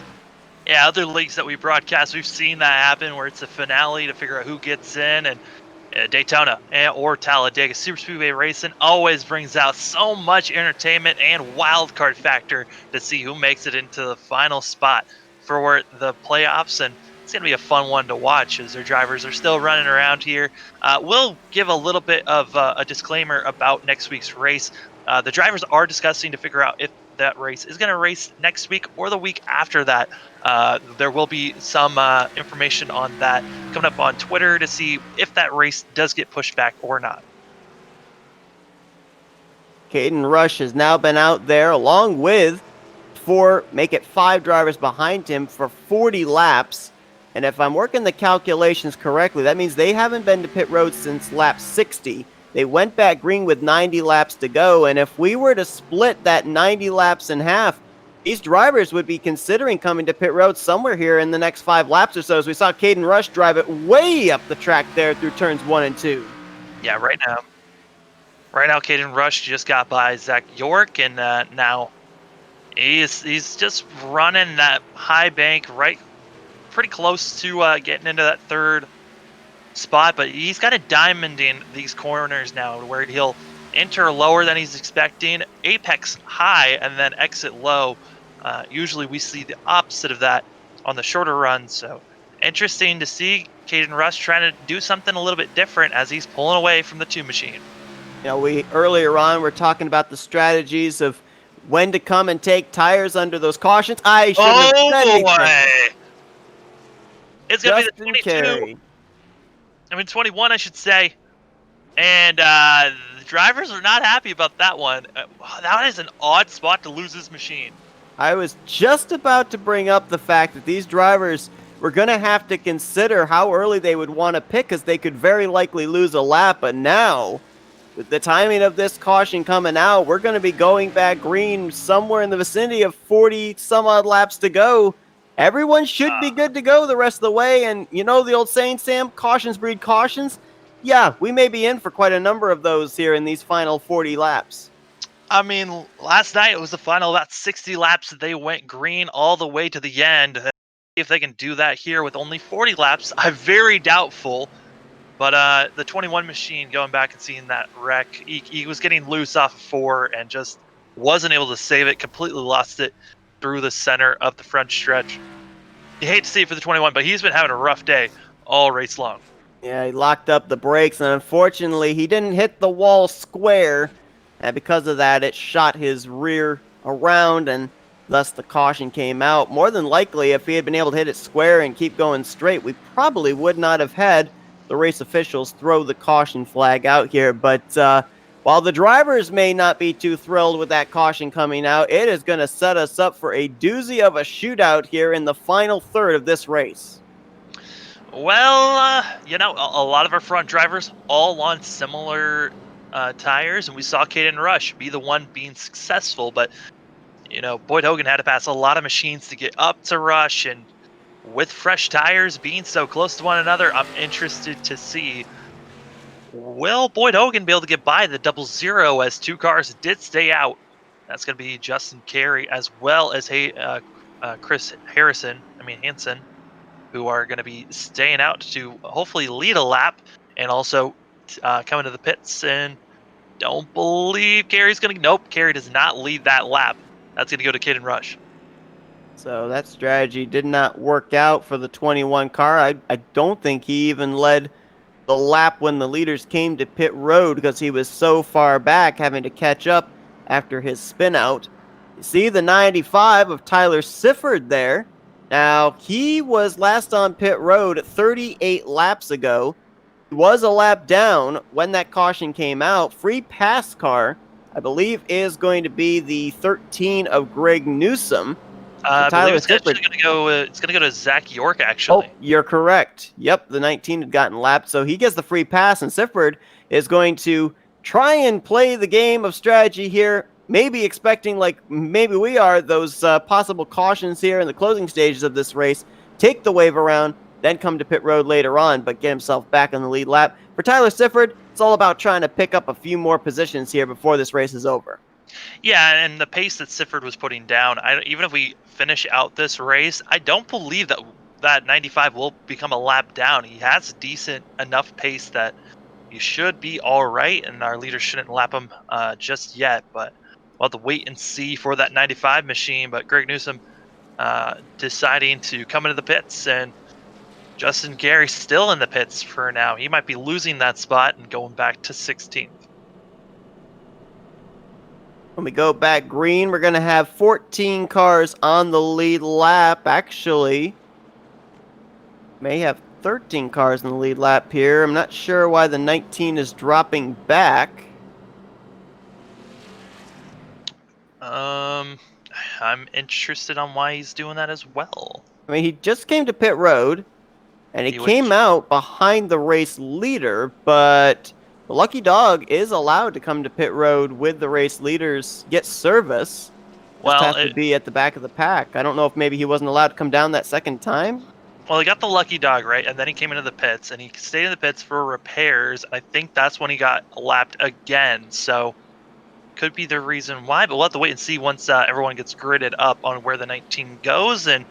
Yeah, other leagues that we broadcast, we've seen that happen where it's a finale to figure out who gets in, and Daytona or Talladega Super Speedway Racing always brings out so much entertainment and wild card factor to see who makes it into the final spot for the playoffs, and it's going to be a fun one to watch as their drivers are still running around here. We'll give a little bit of a disclaimer about next week's race. The drivers are discussing to figure out if that race is going to race next week or the week after that. There will be some information on that coming up on Twitter to see if that race does get pushed back or not. Caden Rush has now been out there along with 5 drivers behind him for 40 laps. And if I'm working the calculations correctly, that means they haven't been to pit road since lap 60. They went back green with 90 laps to go, and if we were to split that 90 laps in half, these drivers would be considering coming to pit road somewhere here in the next 5 laps or so, as we saw Caden Rush drive it way up the track there through turns 1 and 2. Yeah, right now, Caden Rush just got by Zach York, and now he's just running that high bank right pretty close to getting into that 3rd spot, but he's got a diamond in these corners now where he'll enter lower than he's expecting, apex high, and then exit low. Usually we see the opposite of that on the shorter runs, so interesting to see Caden Rush trying to do something a little bit different as he's pulling away from the 2 machine. We earlier on were talking about the strategies of when to come and take tires under those cautions. I shouldn't have said anything. It's going to be the 22. 21, I should say. And the drivers are not happy about that one. That is an odd spot to lose his machine. I was just about to bring up the fact that these drivers were going to have to consider how early they would want to pick, because they could very likely lose a lap. But now, with the timing of this caution coming out, we're going to be going back green somewhere in the vicinity of 40 some odd laps to go. Everyone should be good to go the rest of the way, and you know the old saying, Sam, cautions breed cautions? Yeah, we may be in for quite a number of those here in these final 40 laps. I mean, last night it was the final about 60 laps that they went green all the way to the end. If they can do that here with only 40 laps, I'm very doubtful. But the 21 machine, going back and seeing that wreck, he was getting loose off of 4 and just wasn't able to save it. Completely lost it through the center of the front stretch. You hate to see it for the 21, but he's been having a rough day all race long. Yeah, he locked up the brakes, and unfortunately, he didn't hit the wall square. And because of that, it shot his rear around, and thus the caution came out. More than likely, if he had been able to hit it square and keep going straight, we probably would not have had the race officials throw the caution flag out here. But while the drivers may not be too thrilled with that caution coming out, it is going to set us up for a doozy of a shootout here in the final third of this race. Well, a lot of our front drivers all on similar tires, and we saw Caden Rush be the one being successful. But Boyd Hogan had to pass a lot of machines to get up to Rush, and with fresh tires being so close to one another, I'm interested to see, will Boyd Hogan be able to get by the 00 as 2 cars did stay out? That's going to be Justin Carey as well as Chris Hansen, who are going to be staying out to hopefully lead a lap and also coming to the pits. And don't believe Carey's going to. Nope, Carey does not lead that lap. That's going to go to Caden Rush. So that strategy did not work out for the 21 car. I don't think he even led the lap when the leaders came to pit road because he was so far back, having to catch up after his spin out. You see the 95 of Tyler Sifford there. Now, he was last on pit road 38 laps ago. He was a lap down when that caution came out. Free pass car, I believe, is going to be the 13 of Greg Newsom. I believe it's actually going to go. It's going to go to Zach York, actually. Oh, you're correct. Yep, the 19 had gotten lapped, so he gets the free pass, and Sifford is going to try and play the game of strategy here, maybe expecting, like maybe we are, those possible cautions here in the closing stages of this race, take the wave around, then come to pit road later on, but get himself back on the lead lap. For Tyler Sifford, it's all about trying to pick up a few more positions here before this race is over. Yeah, and the pace that Sifford was putting down, even if we finish out this race, I don't believe that 95 will become a lap down. He has decent enough pace that he should be all right, and our leaders shouldn't lap him just yet. But we'll have to wait and see for that 95 machine. But Greg Newsom deciding to come into the pits, and Justin Carey still in the pits for now. He might be losing that spot and going back to 16th. When we go back green, we're going to have 14 cars on the lead lap. Actually, may have 13 cars in the lead lap here. I'm not sure why the 19 is dropping back. I'm interested on why he's doing that as well. I mean, he just came to pit road, and he came out behind the race leader, but the lucky dog is allowed to come to pit road with the race leaders, get service. Just has to be at the back of the pack. I don't know if maybe he wasn't allowed to come down that second time. Well, he got the lucky dog, right? And then he came into the pits, and he stayed in the pits for repairs. I think that's when he got lapped again. So could be the reason why, but we'll have to wait and see once everyone gets gridded up on where the 19 goes. And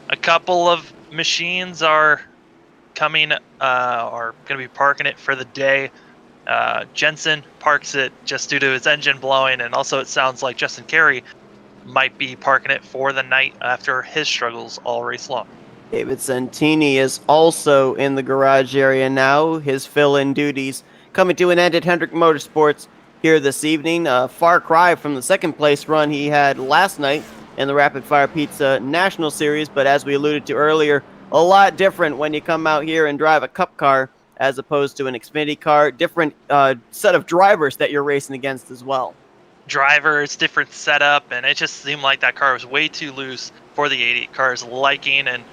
a couple of machines are coming, are going to be parking it for the day. Jensen parks it just due to his engine blowing, and also it sounds like Justin Carey might be parking it for the night after his struggles all race long. David Santini is also in the garage area now. His fill-in duties coming to an end at Hendrick Motorsports here this evening. A far cry from the second place run he had last night in the Rapid Fire Pizza National Series, but as we alluded to earlier, a lot different when you come out here and drive a Cup car as opposed to an Xfinity car. Different set of drivers that you're racing against as well. Drivers, different setup, and it just seemed like that car was way too loose for the 88 car's liking, and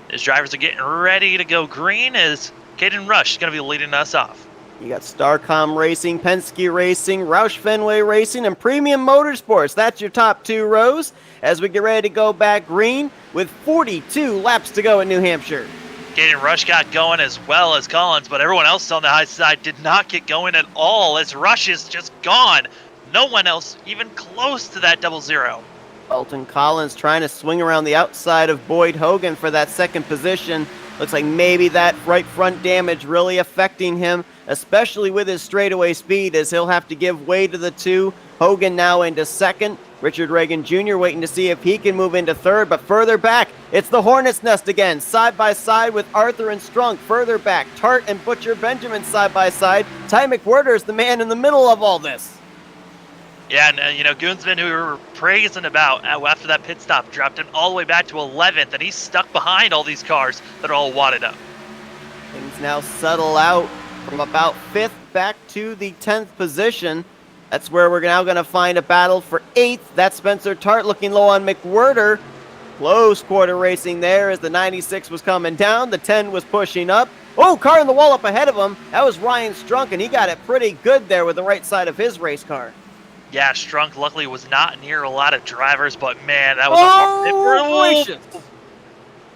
his drivers are getting ready to go green as Caden Rush is going to be leading us off. You got Starcom Racing, Penske Racing, Roush Fenway Racing, and Premium Motorsports. That's your top 2 rows as we get ready to go back green with 42 laps to go in New Hampshire. Caden Rush got going as well as Collins, but everyone else on the high side did not get going at all as Rush is just gone. No one else even close to that 0-0. Dalton Collins trying to swing around the outside of Boyd Hogan for that second position. Looks like maybe that right front damage really affecting him, especially with his straightaway speed, as he'll have to give way to the two. Hogan now into second. Richard Reagan Jr. waiting to see if he can move into third, but further back, it's the Hornet's Nest again, side by side with Arthur and Strunk. Further back, Tart and Butcher Benjamin side by side. Ty McWhirter is the man in the middle of all this. Yeah, and Goonsman, who we were praising about after that pit stop, dropped him all the way back to 11th, and he's stuck behind all these cars that are all wadded up. Things now settle out from about 5th back to the 10th position. That's where we're now going to find a battle for 8th. That's Spencer Tart looking low on McWhirter. Close quarter racing there as the 96 was coming down. The 10 was pushing up. Oh, car in the wall up ahead of him. That was Ryan Strunk, and he got it pretty good there with the right side of his race car. Yeah, Strunk luckily was not near a lot of drivers, but man, that was a hard.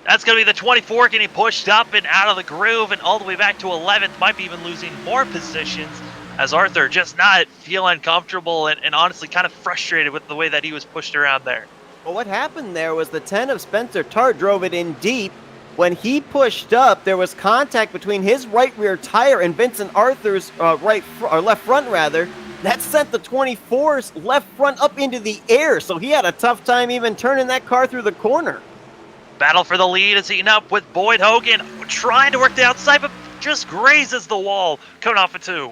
That's going to be the 24 getting pushed up and out of the groove and all the way back to 11th. Might be even losing more positions as Arthur just not feeling comfortable and honestly kind of frustrated with the way that he was pushed around there. Well, what happened there was the 10 of Spencer Tart drove it in deep. When he pushed up, there was contact between his right rear tire and Vincent Arthur's left front rather. That sent the 24's left front up into the air, so he had a tough time even turning that car through the corner. Battle for the lead is heating up with Boyd Hogan trying to work the outside, but just grazes the wall, coming off a 2.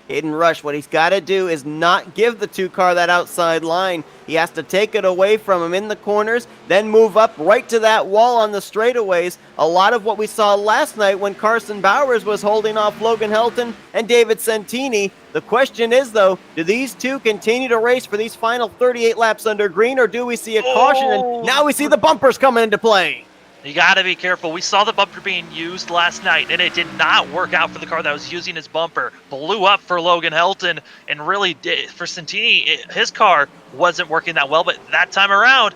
Caden Rush, what he's got to do is not give the 2 car that outside line. He has to take it away from him in the corners, then move up right to that wall on the straightaways. A lot of what we saw last night when Carson Bowers was holding off Logan Helton and David Santini. The question is, though, do these two continue to race for these final 38 laps under green, or do we see a caution? And now we see the bumpers coming into play. You got to be careful. We saw the bumper being used last night, and it did not work out for the car that was using his bumper. Blew up for Logan Helton, and really did for Santini. His car wasn't working that well, but that time around,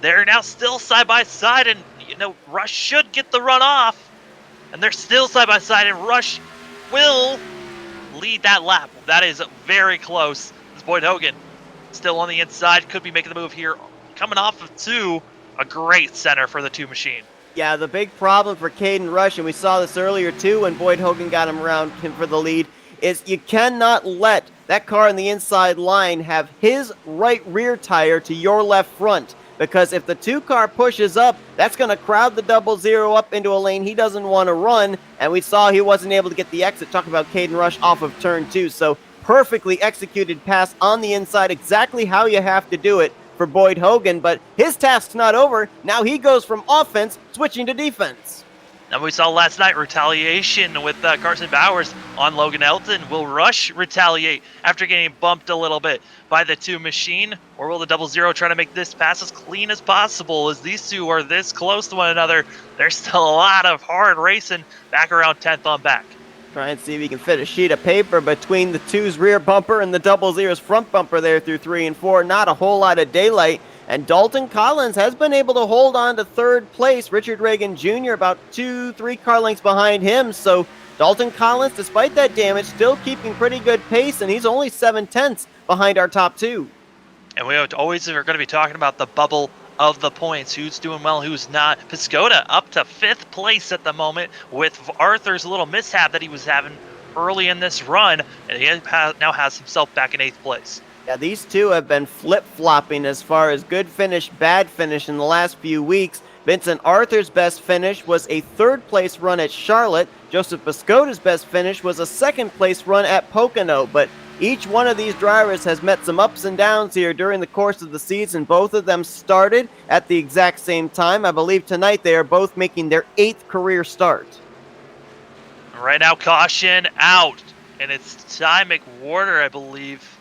they're now still side by side, and Rush should get the run off, and they're still side by side, and Rush will lead that lap. That is very close. This Boyd Hogan still on the inside, could be making the move here, coming off of 2. A great center for the 2 machine. Yeah, the big problem for Caden Rush, and we saw this earlier too when Boyd Hogan got him around him for the lead, is you cannot let that car in the inside line have his right rear tire to your left front. Because if the 2 car pushes up, that's going to crowd the 0-0 up into a lane he doesn't want to run. And we saw he wasn't able to get the exit. Talk about Caden Rush off of turn 2. So perfectly executed pass on the inside, exactly how you have to do it for Boyd Hogan, but his task's not over. Now he goes from offense, switching to defense. And we saw last night retaliation with Carson Bowers on Logan Helton. Will Rush retaliate after getting bumped a little bit by the 2 machine? Or will the 0-0 try to make this pass as clean as possible? As these 2 are this close to one another, there's still a lot of hard racing back around 10th on back. Try and see if he can fit a sheet of paper between the 2's rear bumper and the 0-0's front bumper there through 3 and 4. Not a whole lot of daylight. And Dalton Collins has been able to hold on to 3rd place. Richard Reagan Jr. about 2-3 car lengths behind him. So Dalton Collins, despite that damage, still keeping pretty good pace, and he's only 7/10 behind our top 2. And we always are going to be talking about the bubble of the points, who's doing well, who's not. Piscota up to 5th place at the moment with Arthur's little mishap that he was having early in this run, and he now has himself back in 8th place. Yeah, these 2 have been flip-flopping as far as good finish, bad finish in the last few weeks. Vincent Arthur's best finish was a 3rd place run at Charlotte. Joseph Piscota's best finish was a 2nd place run at Pocono, but each one of these drivers has met some ups and downs here during the course of the season. Both of them started at the exact same time. I believe tonight they are both making their 8th career start. Right now, caution out. And it's Ty McWhirter, I believe,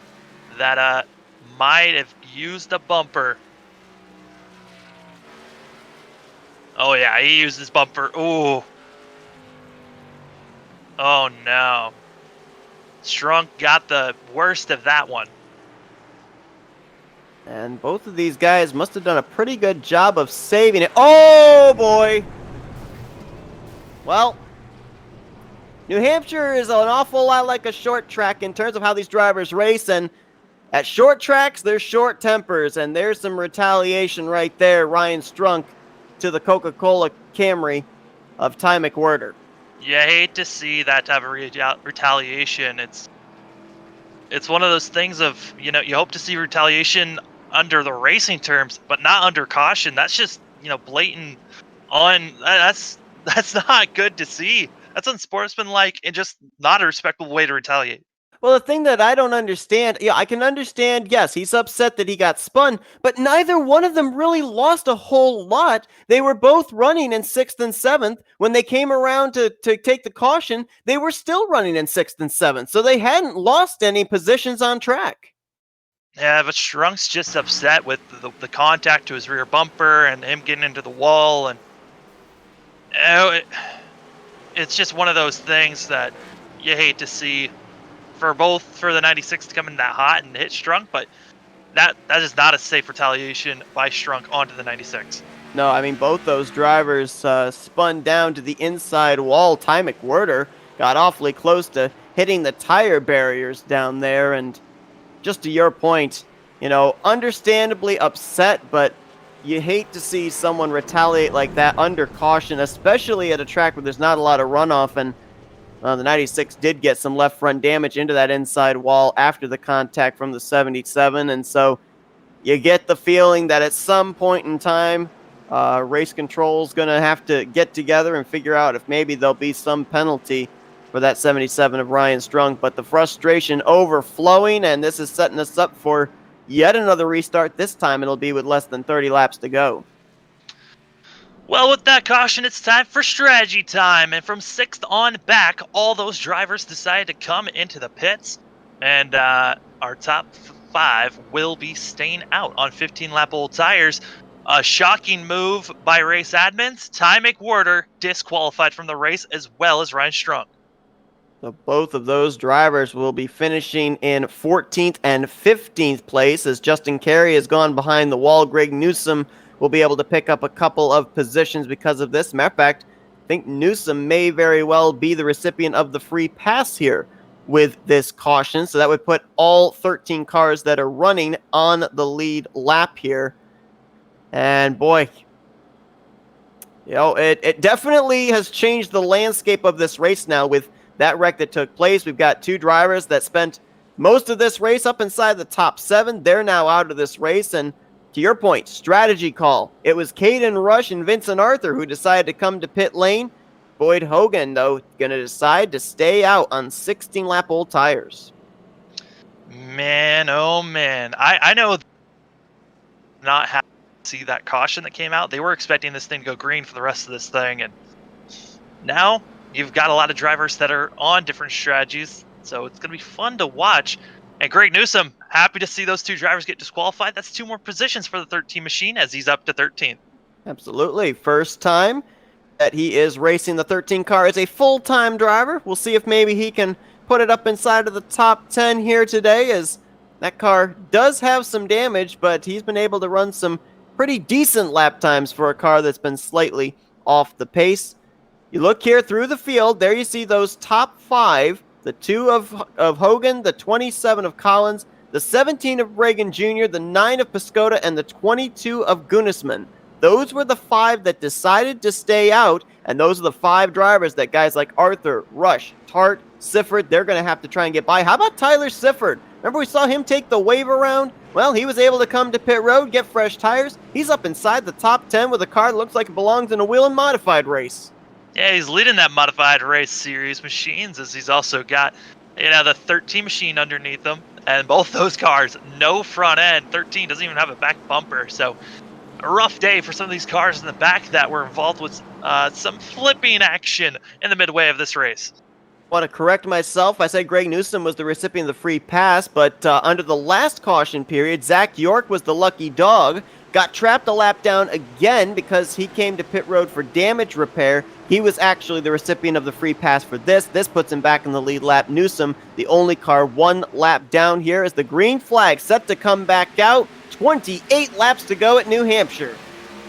that might have used a bumper. Oh, yeah, he used his bumper. Ooh. Oh, no. Strunk got the worst of that one. And both of these guys must have done a pretty good job of saving it. Oh, boy. Well, New Hampshire is an awful lot like a short track in terms of how these drivers race, and At short tracks, there's short tempers, and there's some retaliation right there. Ryan Strunk to the Coca-Cola Camry of Ty McWhirter. You hate to see that type of retaliation. It's one of those things of, you hope to see retaliation under the racing terms, but not under caution. That's just, blatant on that's not good to see. That's unsportsmanlike and just not a respectable way to retaliate. Well, the thing that I don't understand, yeah, I can understand, yes, he's upset that he got spun, but neither one of them really lost a whole lot. They were both running in 6th and 7th. When they came around to take the caution, they were still running in 6th and 7th, so they hadn't lost any positions on track. Yeah, but Strunk's just upset with the contact to his rear bumper and him getting into the wall, and it's just one of those things that you hate to see for the 96 to come in that hot and hit Strunk, but that is not a safe retaliation by Strunk onto the 96. No, I mean, both those drivers spun down to the inside wall. Ty McWhirter got awfully close to hitting the tire barriers down there, and just to your point, understandably upset, but you hate to see someone retaliate like that under caution, especially at a track where there's not a lot of runoff, and the 96 did get some left front damage into that inside wall after the contact from the 77, and so you get the feeling that at some point in time, race control's going to have to get together and figure out if maybe there'll be some penalty for that 77 of Ryan Strunk, but the frustration overflowing, and this is setting us up for yet another restart. This time it'll be with less than 30 laps to go. Well, with that caution, it's time for strategy time. And from 6th on back, all those drivers decided to come into the pits. And our top 5 will be staying out on 15-lap old tires. A shocking move by race admins. Ty McWhirter disqualified from the race, as well as Ryan Strunk. So both of those drivers will be finishing in 14th and 15th place, as Justin Carey has gone behind the wall. Greg Newsom will be able to pick up a couple of positions because of this. Matter of fact, I think Newsom may very well be the recipient of the free pass here with this caution. So that would put all 13 cars that are running on the lead lap here. And boy, it definitely has changed the landscape of this race now with that wreck that took place. We've got 2 drivers that spent most of this race up inside the top 7. They're now out of this race, and to your point, strategy call. It was Caden Rush and Vincent Arthur who decided to come to pit lane. Boyd Hogan, though, going to decide to stay out on 16-lap old tires. Man, oh man. I know not happy to see that caution that came out. They were expecting this thing to go green for the rest of this thing, and now you've got a lot of drivers that are on different strategies, so it's going to be fun to watch. And Greg Newsom, happy to see those 2 drivers get disqualified. That's 2 more positions for the 13 machine as he's up to 13th. Absolutely. First time that he is racing the 13 car as a full-time driver. We'll see if maybe he can put it up inside of the top 10 here today, as that car does have some damage, but he's been able to run some pretty decent lap times for a car that's been slightly off the pace. You look here through the field, there you see those top 5. The 2 of Hogan, the 27 of Collins, the 17 of Reagan Jr., the 9 of Piscota, and the 22 of Gunnisman. Those were the 5 that decided to stay out, and those are the 5 drivers that guys like Arthur, Rush, Tart, Sifford, they're going to have to try and get by. How about Tyler Sifford? Remember we saw him take the wave around? Well, he was able to come to pit road, get fresh tires. He's up inside the top 10 with a car that looks like it belongs in a wheel and modified race. Yeah, he's leading that modified race series machines, as he's also got, the 13 machine underneath him. And both those cars, no front end. 13 doesn't even have a back bumper. So a rough day for some of these cars in the back that were involved with some flipping action in the midway of this race. I want to correct myself. I said Greg Newsom was the recipient of the free pass, but under the last caution period, Zach York was the lucky dog. Got trapped a lap down again because he came to pit road for damage repair. He was actually the recipient of the free pass for this. This puts him back in the lead lap. Newsom, the only car 1 lap down here, as the green flag set to come back out. 28 laps to go at New Hampshire.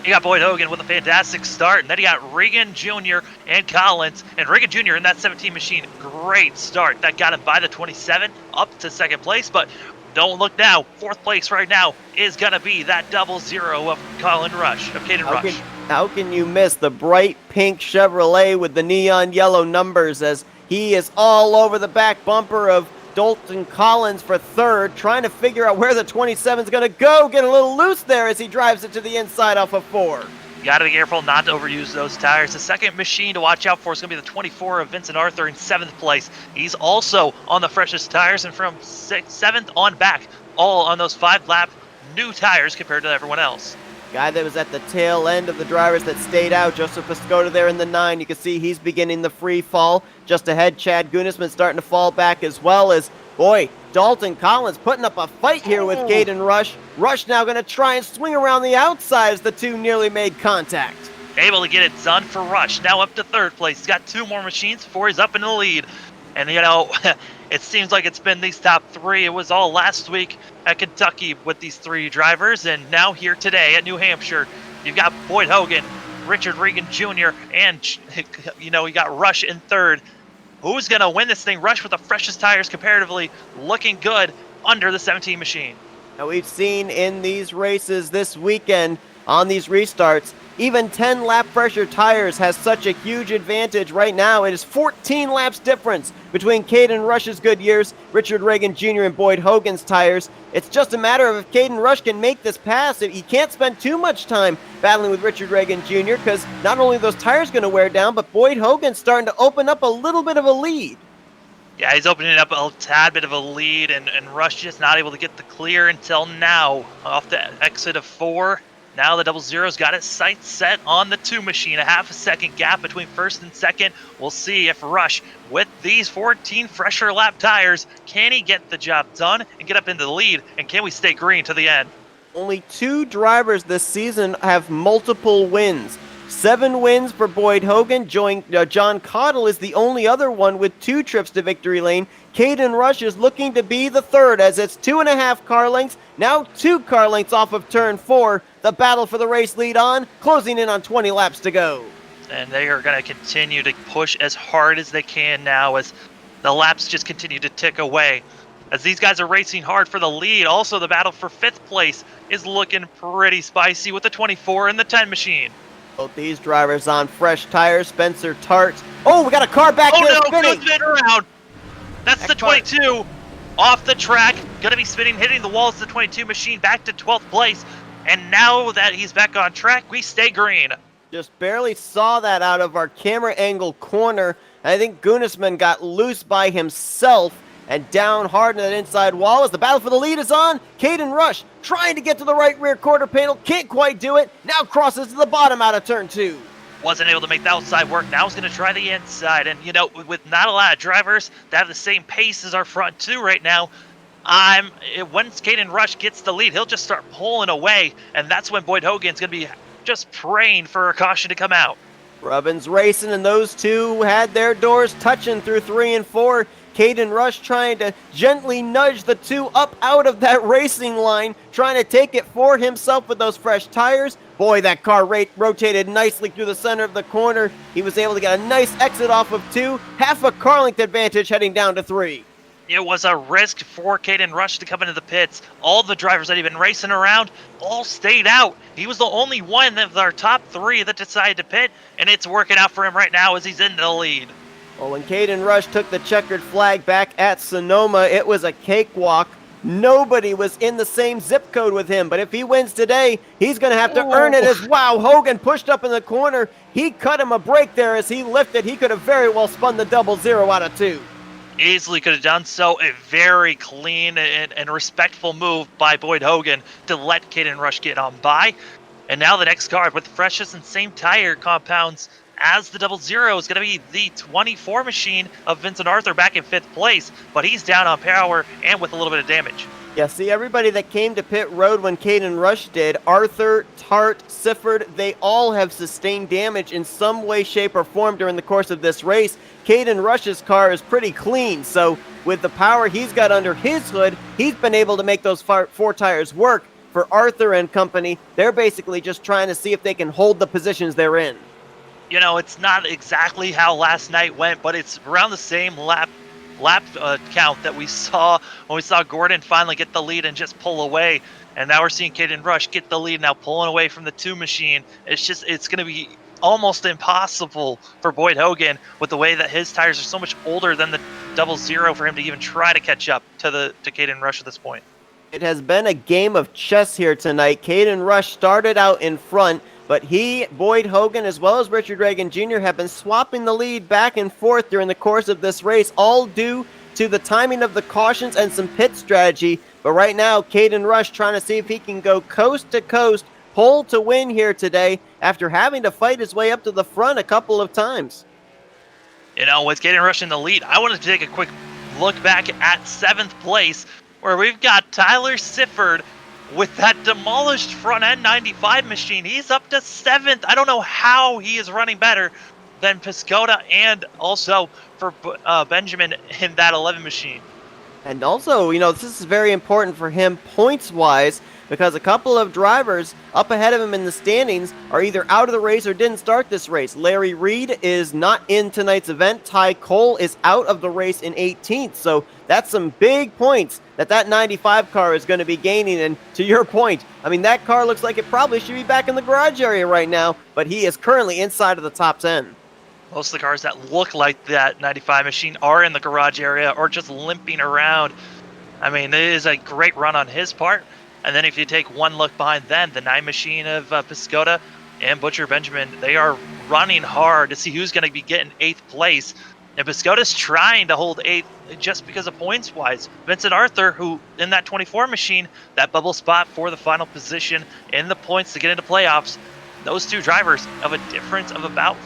You got Boyd Hogan with a fantastic start, and then you got Regan Jr. and Collins. And Regan Jr. in that 17 machine, great start. That got him by the 27 up to second place, but Don't look now. Fourth place right now is going to be that 00 of Caden How can, Rush. how can you miss the bright pink Chevrolet with the neon yellow numbers as he is all over the back bumper of Dalton Collins for third, trying to figure out where the 27 is going to go. Get a little loose there as he drives it to the inside off of 4. You got to be careful not to overuse those tires. The second machine to watch out for is going to be the 24 of Vincent Arthur in 7th place. He's also on the freshest tires, and from 7th on back, all on those 5-lap new tires compared to everyone else. Guy that was at the tail end of the drivers that stayed out, Joseph Piscota there in the 9. You can see he's beginning the free fall. Just ahead, Chad Gunisman starting to fall back as well as, boy, Dalton Collins putting up a fight here with Caden Rush. Rush now going to try and swing around the outside as the two nearly made contact. Able to get it done for Rush. Now up to 3rd place. He's got 2 more machines before he's up in the lead. And, it seems like it's been these top 3. It was all last week at Kentucky with these 3 drivers. And now here today at New Hampshire, you've got Boyd Hogan, Richard Regan Jr., and, you got Rush in 3rd. Who's going to win this thing? Rush with the freshest tires comparatively, looking good under the 17 machine. Now we've seen in these races this weekend on these restarts, even 10 lap fresher tires has such a huge advantage. Right now it is 14 laps difference between Caden Rush's good years, Richard Reagan Jr. and Boyd Hogan's tires. It's just a matter of if Caden Rush can make this pass. He can't spend too much time battling with Richard Reagan Jr. because not only are those tires going to wear down, but Boyd Hogan's starting to open up a little bit of a lead. Yeah, he's opening up a tad bit of a lead, and Rush just not able to get the clear until now off the exit of 4. Now the 00's got its sights set on the 2 machine. A half a second gap between 1st and 2nd. We'll see if Rush, with these 14 fresher lap tires, can he get the job done and get up into the lead? And can we stay green to the end? Only 2 drivers this season have multiple wins. 7 wins for Boyd Hogan. John Cottle is the only other one with 2 trips to victory lane. Caden Rush is looking to be the 3rd as it's 2.5 car lengths, now 2 car lengths off of turn 4. The battle for the race lead on, closing in on 20 laps to go. And they are going to continue to push as hard as they can now as the laps just continue to tick away. As these guys are racing hard for the lead, also the battle for 5th place is looking pretty spicy with the 24 and the 10 machine. Both these drivers on fresh tires. Spencer Tart. Oh, we got a car back there spinning. Goes spin around. That's the 22 off the track. Going to be spinning, hitting the walls. The 22 machine back to 12th place. And now that he's back on track, we stay green. Just barely saw that out of our camera angle corner. I think Gunisman got loose by himself and down hard in that inside wall as the battle for the lead is on. Caden Rush trying to get to the right rear quarter panel, can't quite do it. Now crosses to the bottom out of turn 2. Wasn't able to make the outside work. Now he's going to try the inside. And, with not a lot of drivers that have the same pace as our front 2 right now, once Caden Rush gets the lead, he'll just start pulling away. And that's when Boyd Hogan's going to be just praying for a caution to come out. Rubbin's racing, and those 2 had their doors touching through 3 and 4. Caden Rush trying to gently nudge the 2 up out of that racing line, trying to take it for himself with those fresh tires. Boy, that car rotated nicely through the center of the corner. He was able to get a nice exit off of 2, half a car length advantage heading down to 3. It was a risk for Caden Rush to come into the pits. All the drivers that he'd been racing around all stayed out. He was the only one of our top 3 that decided to pit, and it's working out for him right now as he's in the lead. Well, when Caden Rush took the checkered flag back at Sonoma, it was a cakewalk. Nobody was in the same zip code with him, but if he wins today, he's going to have to earn it as, wow, Hogan pushed up in the corner. He cut him a break there as he lifted. He could have very well spun the 00 out of 2. Easily could have done so. A very clean and respectful move by Boyd Hogan to let Caden Rush get on by. And now the next car with the freshest and same tire compounds as the 00 is going to be the 24 machine of Vincent Arthur back in 5th place, but he's down on power and with a little bit of damage. Yeah, see, everybody that came to pit road when Caden Rush did, Arthur, Tart, Sifford, they all have sustained damage in some way, shape, or form during the course of this race. Caden Rush's car is pretty clean, so with the power he's got under his hood, he's been able to make those 4 tires work. For Arthur and company, they're basically just trying to see if they can hold the positions they're in. It's not exactly how last night went, but it's around the same lap lap count that we saw when we saw Gordon finally get the lead and just pull away. And now we're seeing Caden Rush get the lead, now pulling away from the 2 machine. It's going to be almost impossible for Boyd Hogan with the way that his tires are so much older than the 00 for him to even try to catch up to Caden Rush at this point. It has been a game of chess here tonight. Caden Rush started out in front, but he, Boyd Hogan, as well as Richard Reagan Jr. have been swapping the lead back and forth during the course of this race, all due to the timing of the cautions and some pit strategy. But right now, Caden Rush trying to see if he can go coast to coast, pole to win here today after having to fight his way up to the front a couple of times. You know, with Caden Rush in the lead, I wanted to take a quick look back at 7th place, where we've got Tyler Sifford with that demolished front end 95 machine. He's up to 7th. I don't know how he is running better than Piscota and also for Benjamin in that 11 machine. And also, this is very important for him points-wise, because a couple of drivers up ahead of him in the standings are either out of the race or didn't start this race. Larry Reed is not in tonight's event. Ty Cole is out of the race in 18th. So that's some big points that 95 car is going to be gaining. And to your point, I mean, that car looks like it probably should be back in the garage area right now, but he is currently inside of the top 10. Most of the cars that look like that 95 machine are in the garage area or just limping around. I mean, it is a great run on his part. And then if you take one look behind them, the 9 machine of Piscota and Butcher Benjamin, they are running hard to see who's going to be getting 8th place. And Piscota's trying to hold 8th just because of points-wise. Vincent Arthur, who in that 24 machine, that bubble spot for the final position in the points to get into playoffs, those two drivers have a difference of about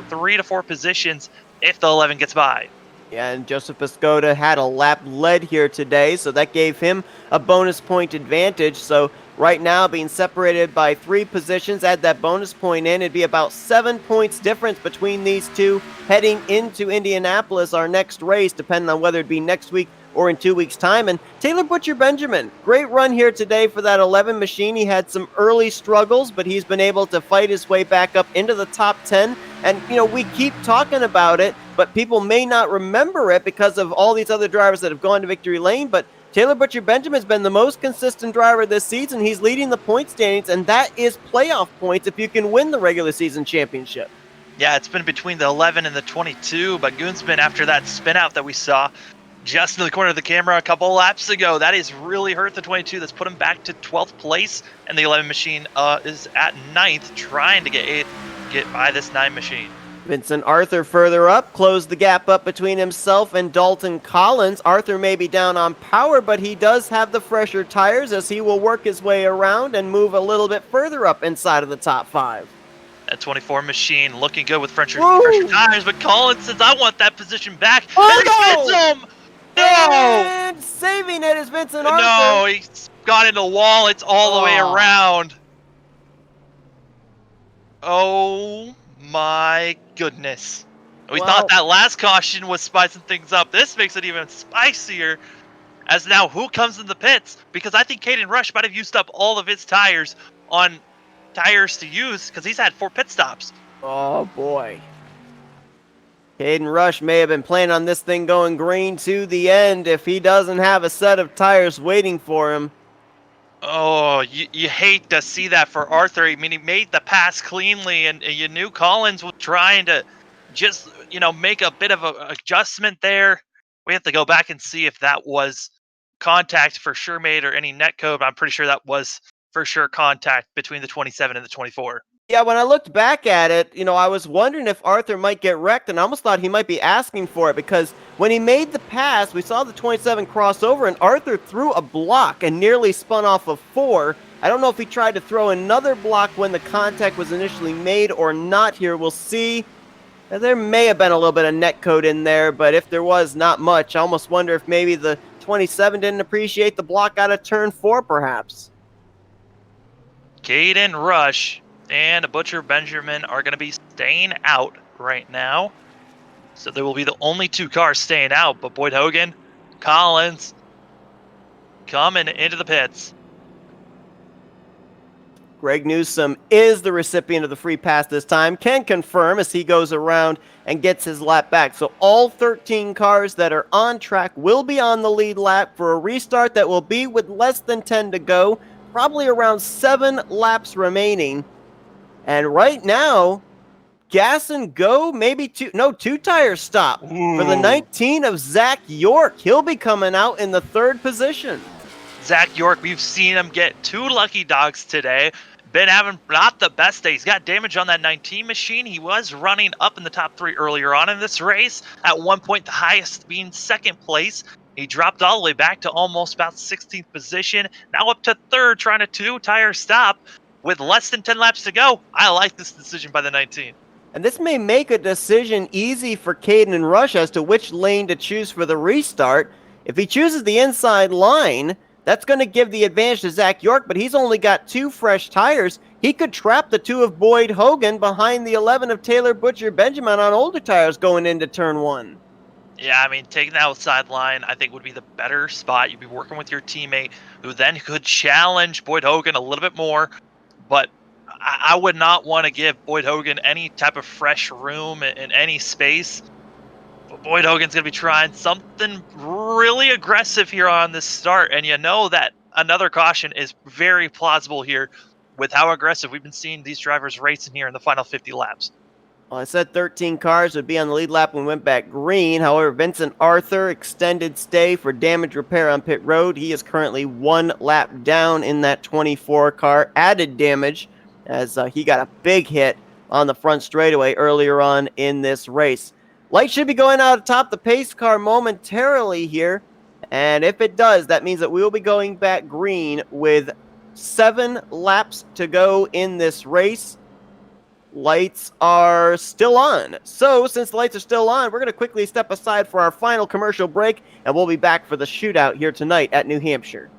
3 to 4 positions if the 11 gets by. Yeah, and Joseph Piscota had a lap led here today, so that gave him a bonus point advantage. So right now, being separated by 3 positions, add that bonus point in, it'd be about 7 points difference between these two heading into Indianapolis, our next race, depending on whether it be next week or in 2 weeks' time. And Taylor Butcher Benjamin, great run here today for that 11 machine. He had some early struggles, but he's been able to fight his way back up into the top 10. And, we keep talking about it, but people may not remember it because of all these other drivers that have gone to victory lane. But Taylor Butcher Benjamin's been the most consistent driver this season. He's leading the point standings, and that is playoff points if you can win the regular season championship. Yeah, it's been between the 11 and the 22, but Goonsman, after that spin out that we saw just in the corner of the camera a couple laps ago, that has really hurt the 22. That's put him back to 12th place, and the 11 machine is at 9th, trying to get by this 9 machine. Vincent Arthur further up, closed the gap up between himself and Dalton Collins. Arthur may be down on power, but he does have the fresher tires as he will work his way around and move a little bit further up inside of the top 5. That 24 machine looking good with fresher tires, but Collins says, I want that position back. Oh, and no! And saving it is Vincent Arthur. No, he's got into the wall. It's all the way around. Oh my goodness. We thought that last caution was spicing things up. This makes it even spicier. As now, who comes in the pits? Because I think Caden Rush might have used up all of his tires on tires to use because he's had 4 pit stops. Oh boy. Caden Rush may have been planning on this thing going green to the end if he doesn't have a set of tires waiting for him. Oh, you hate to see that for Arthur. I mean, he made the pass cleanly, and you knew Collins was trying to just, make a bit of an adjustment there. We have to go back and see if that was contact for sure made or any net code. But I'm pretty sure that was for sure contact between the 27 and the 24. Yeah, when I looked back at it, I was wondering if Arthur might get wrecked, and I almost thought he might be asking for it, because when he made the pass, we saw the 27 cross over, and Arthur threw a block and nearly spun off of 4. I don't know if he tried to throw another block when the contact was initially made or not here. We'll see. There may have been a little bit of net code in there, but if there was, not much. I almost wonder if maybe the 27 didn't appreciate the block out of turn 4, perhaps. Caden Rush and Butcher Benjamin are going to be staying out right now. So there will be the only 2 cars staying out, but Boyd Hogan, Collins coming into the pits. Greg Newsom is the recipient of the free pass this time, can confirm as he goes around and gets his lap back. So all 13 cars that are on track will be on the lead lap for a restart that will be with less than 10 to go, probably around 7 laps remaining. And right now, gas and go, maybe two tires stop for the 19 of Zach York. He'll be coming out in the 3rd position. Zach York, we've seen him get 2 lucky dogs today. Been having not the best day. He's got damage on that 19 machine. He was running up in the top 3 earlier on in this race. At one point, the highest being 2nd place. He dropped all the way back to almost about 16th position. Now up to 3rd, trying to 2-tire stop with less than 10 laps to go. I like this decision by the 19. And this may make a decision easy for Caden Rush as to which lane to choose for the restart. If he chooses the inside line, that's going to give the advantage to Zach York, but he's only got 2 fresh tires. He could trap the 2 of Boyd Hogan behind the 11 of Taylor Butcher Benjamin on older tires going into turn 1. Yeah, I mean, taking the outside line, I think, would be the better spot. You'd be working with your teammate, who then could challenge Boyd Hogan a little bit more. But I would not want to give Boyd Hogan any type of fresh room in any space. But Boyd Hogan's going to be trying something really aggressive here on this start. And you know that another caution is very plausible here with how aggressive we've been seeing these drivers racing here in the final 50 laps. Well, I said 13 cars would be on the lead lap when we went back green. However, Vincent Arthur extended stay for damage repair on pit road. He is currently 1 lap down in that 24 car. Added damage as he got a big hit on the front straightaway earlier on in this race. Light should be going out atop the pace car momentarily here. And if it does, that means that we will be going back green with 7 laps to go in this race. Lights are still on. So, since the lights are still on, we're going to quickly step aside for our final commercial break, and we'll be back for the shootout here tonight at New Hampshire.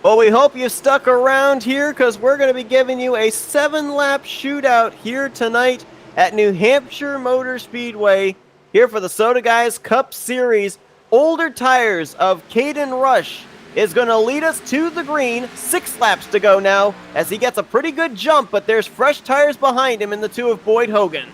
Well, we hope you stuck around here because we're going to be giving you a 7-lap shootout here tonight at New Hampshire Motor Speedway here for the Soda Guys Cup Series. Older tires of Caden Rush is going to lead us to the green. 6 laps to go now as he gets a pretty good jump, but there's fresh tires behind him in the 2 of Boyd Hogan.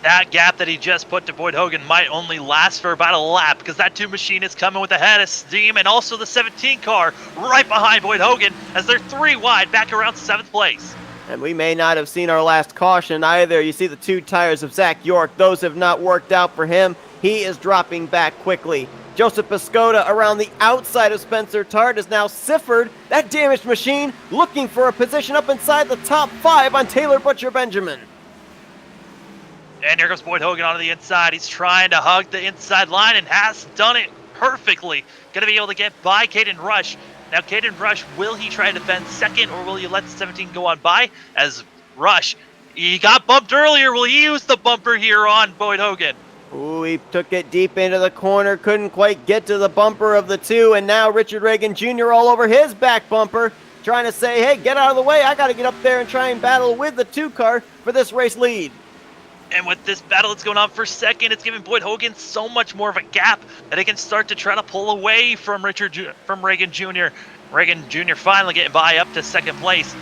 That gap that he just put to Boyd Hogan might only last for about a lap because that 2 machine is coming with a head of steam, and also the 17 car right behind Boyd Hogan as they're 3 wide back around 7th place. And we may not have seen our last caution either. You see the 2 tires of Zach York. Those have not worked out for him. He is dropping back quickly. Joseph Piscotta around the outside of Spencer Tart is now Sifford, that damaged machine, looking for a position up inside the top 5 on Taylor Butcher Benjamin. And here goes Boyd Hogan onto the inside. He's trying to hug the inside line and has done it perfectly. Going to be able to get by Caden Rush. Now, Caden Rush, will he try to defend second or will he let the 17 go on by? As Rush He got bumped earlier. Will he use the bumper here on Boyd Hogan? Ooh, he took it deep into the corner, couldn't quite get to the bumper of the two, and now Richard Reagan Jr. all over his back bumper, trying to say, hey, get out of the way, I gotta get up there and try and battle with the 2-car for this race lead. And with this battle that's going on for second, it's giving Boyd Hogan so much more of a gap that he can start to try to pull away from Reagan Jr. Reagan Jr. finally getting by up to second place.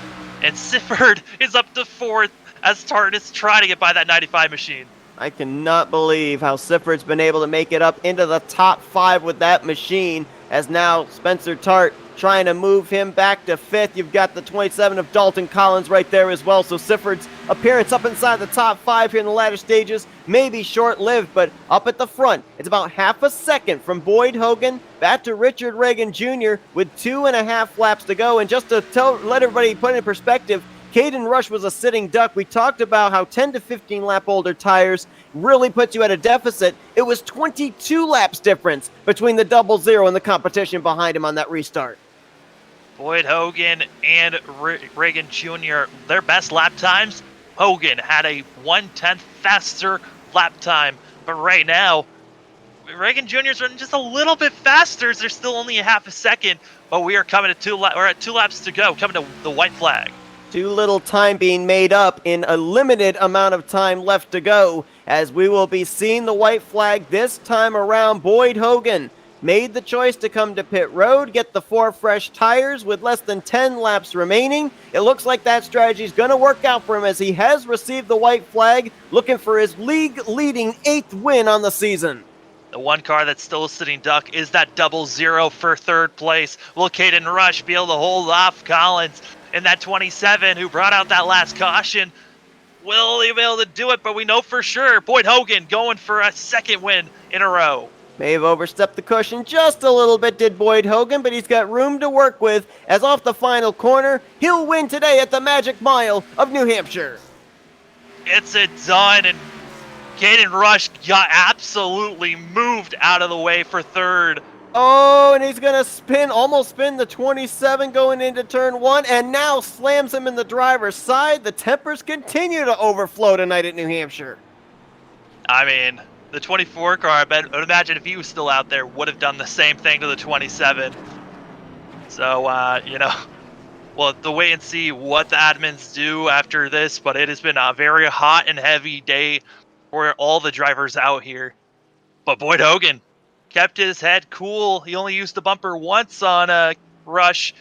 And Sifford is up to fourth as Tardis try to get by that 95 machine. I cannot believe how Sifford's been able to make it up into the top 5 with that machine, as now Spencer Tart trying to move him back to 5th. You've got the 27 of Dalton Collins right there as well, so Sifford's appearance up inside the top 5 here in the latter stages may be short-lived, but up at the front, it's about half a second from Boyd Hogan back to Richard Reagan Jr. with 2.5 laps to go. And just to let everybody put it in perspective, Caden Rush was a sitting duck. We talked about how 10 to 15 lap older tires really put you at a deficit. It was 22 laps difference between the 00 and the competition behind him on that restart. Boyd Hogan and Reagan Jr., their best lap times, Hogan had a 1/10 faster lap time. But right now, Reagan Jr.'s running just a little bit faster. There's still only a half a second, but we are coming to we're at 2 laps to go, coming to the white flag. Too little time being made up in a limited amount of time left to go, as we will be seeing the white flag this time around. Boyd Hogan made the choice to come to pit road, get the 4 fresh tires with less than 10 laps remaining. It looks like that strategy is going to work out for him, as he has received the white flag, looking for his league-leading 8th win on the season. The one car that's still a sitting duck is that 00 for 3rd place. Will Caden Rush be able to hold off Collins in that 27 who brought out that last caution? Will he be able to do it? But we know for sure Boyd Hogan going for a 2nd win in a row. May have overstepped the cushion just a little bit, did Boyd Hogan, but he's got room to work with, as off the final corner, he'll win today at the Magic Mile of New Hampshire. It's a done, and Caden Rush got absolutely moved out of the way for 3rd. Oh, and he's going to almost spin the 27 going into turn 1, and now slams him in the driver's side. The tempers continue to overflow tonight at New Hampshire. I mean, the 24 car, I imagine if he was still out there, would have done the same thing to the 27. So, we'll have to wait and see what the admins do after this, but it has been a very hot and heavy day for all the drivers out here. But Boyd Hogan kept his head cool. He only used the bumper once on Rush,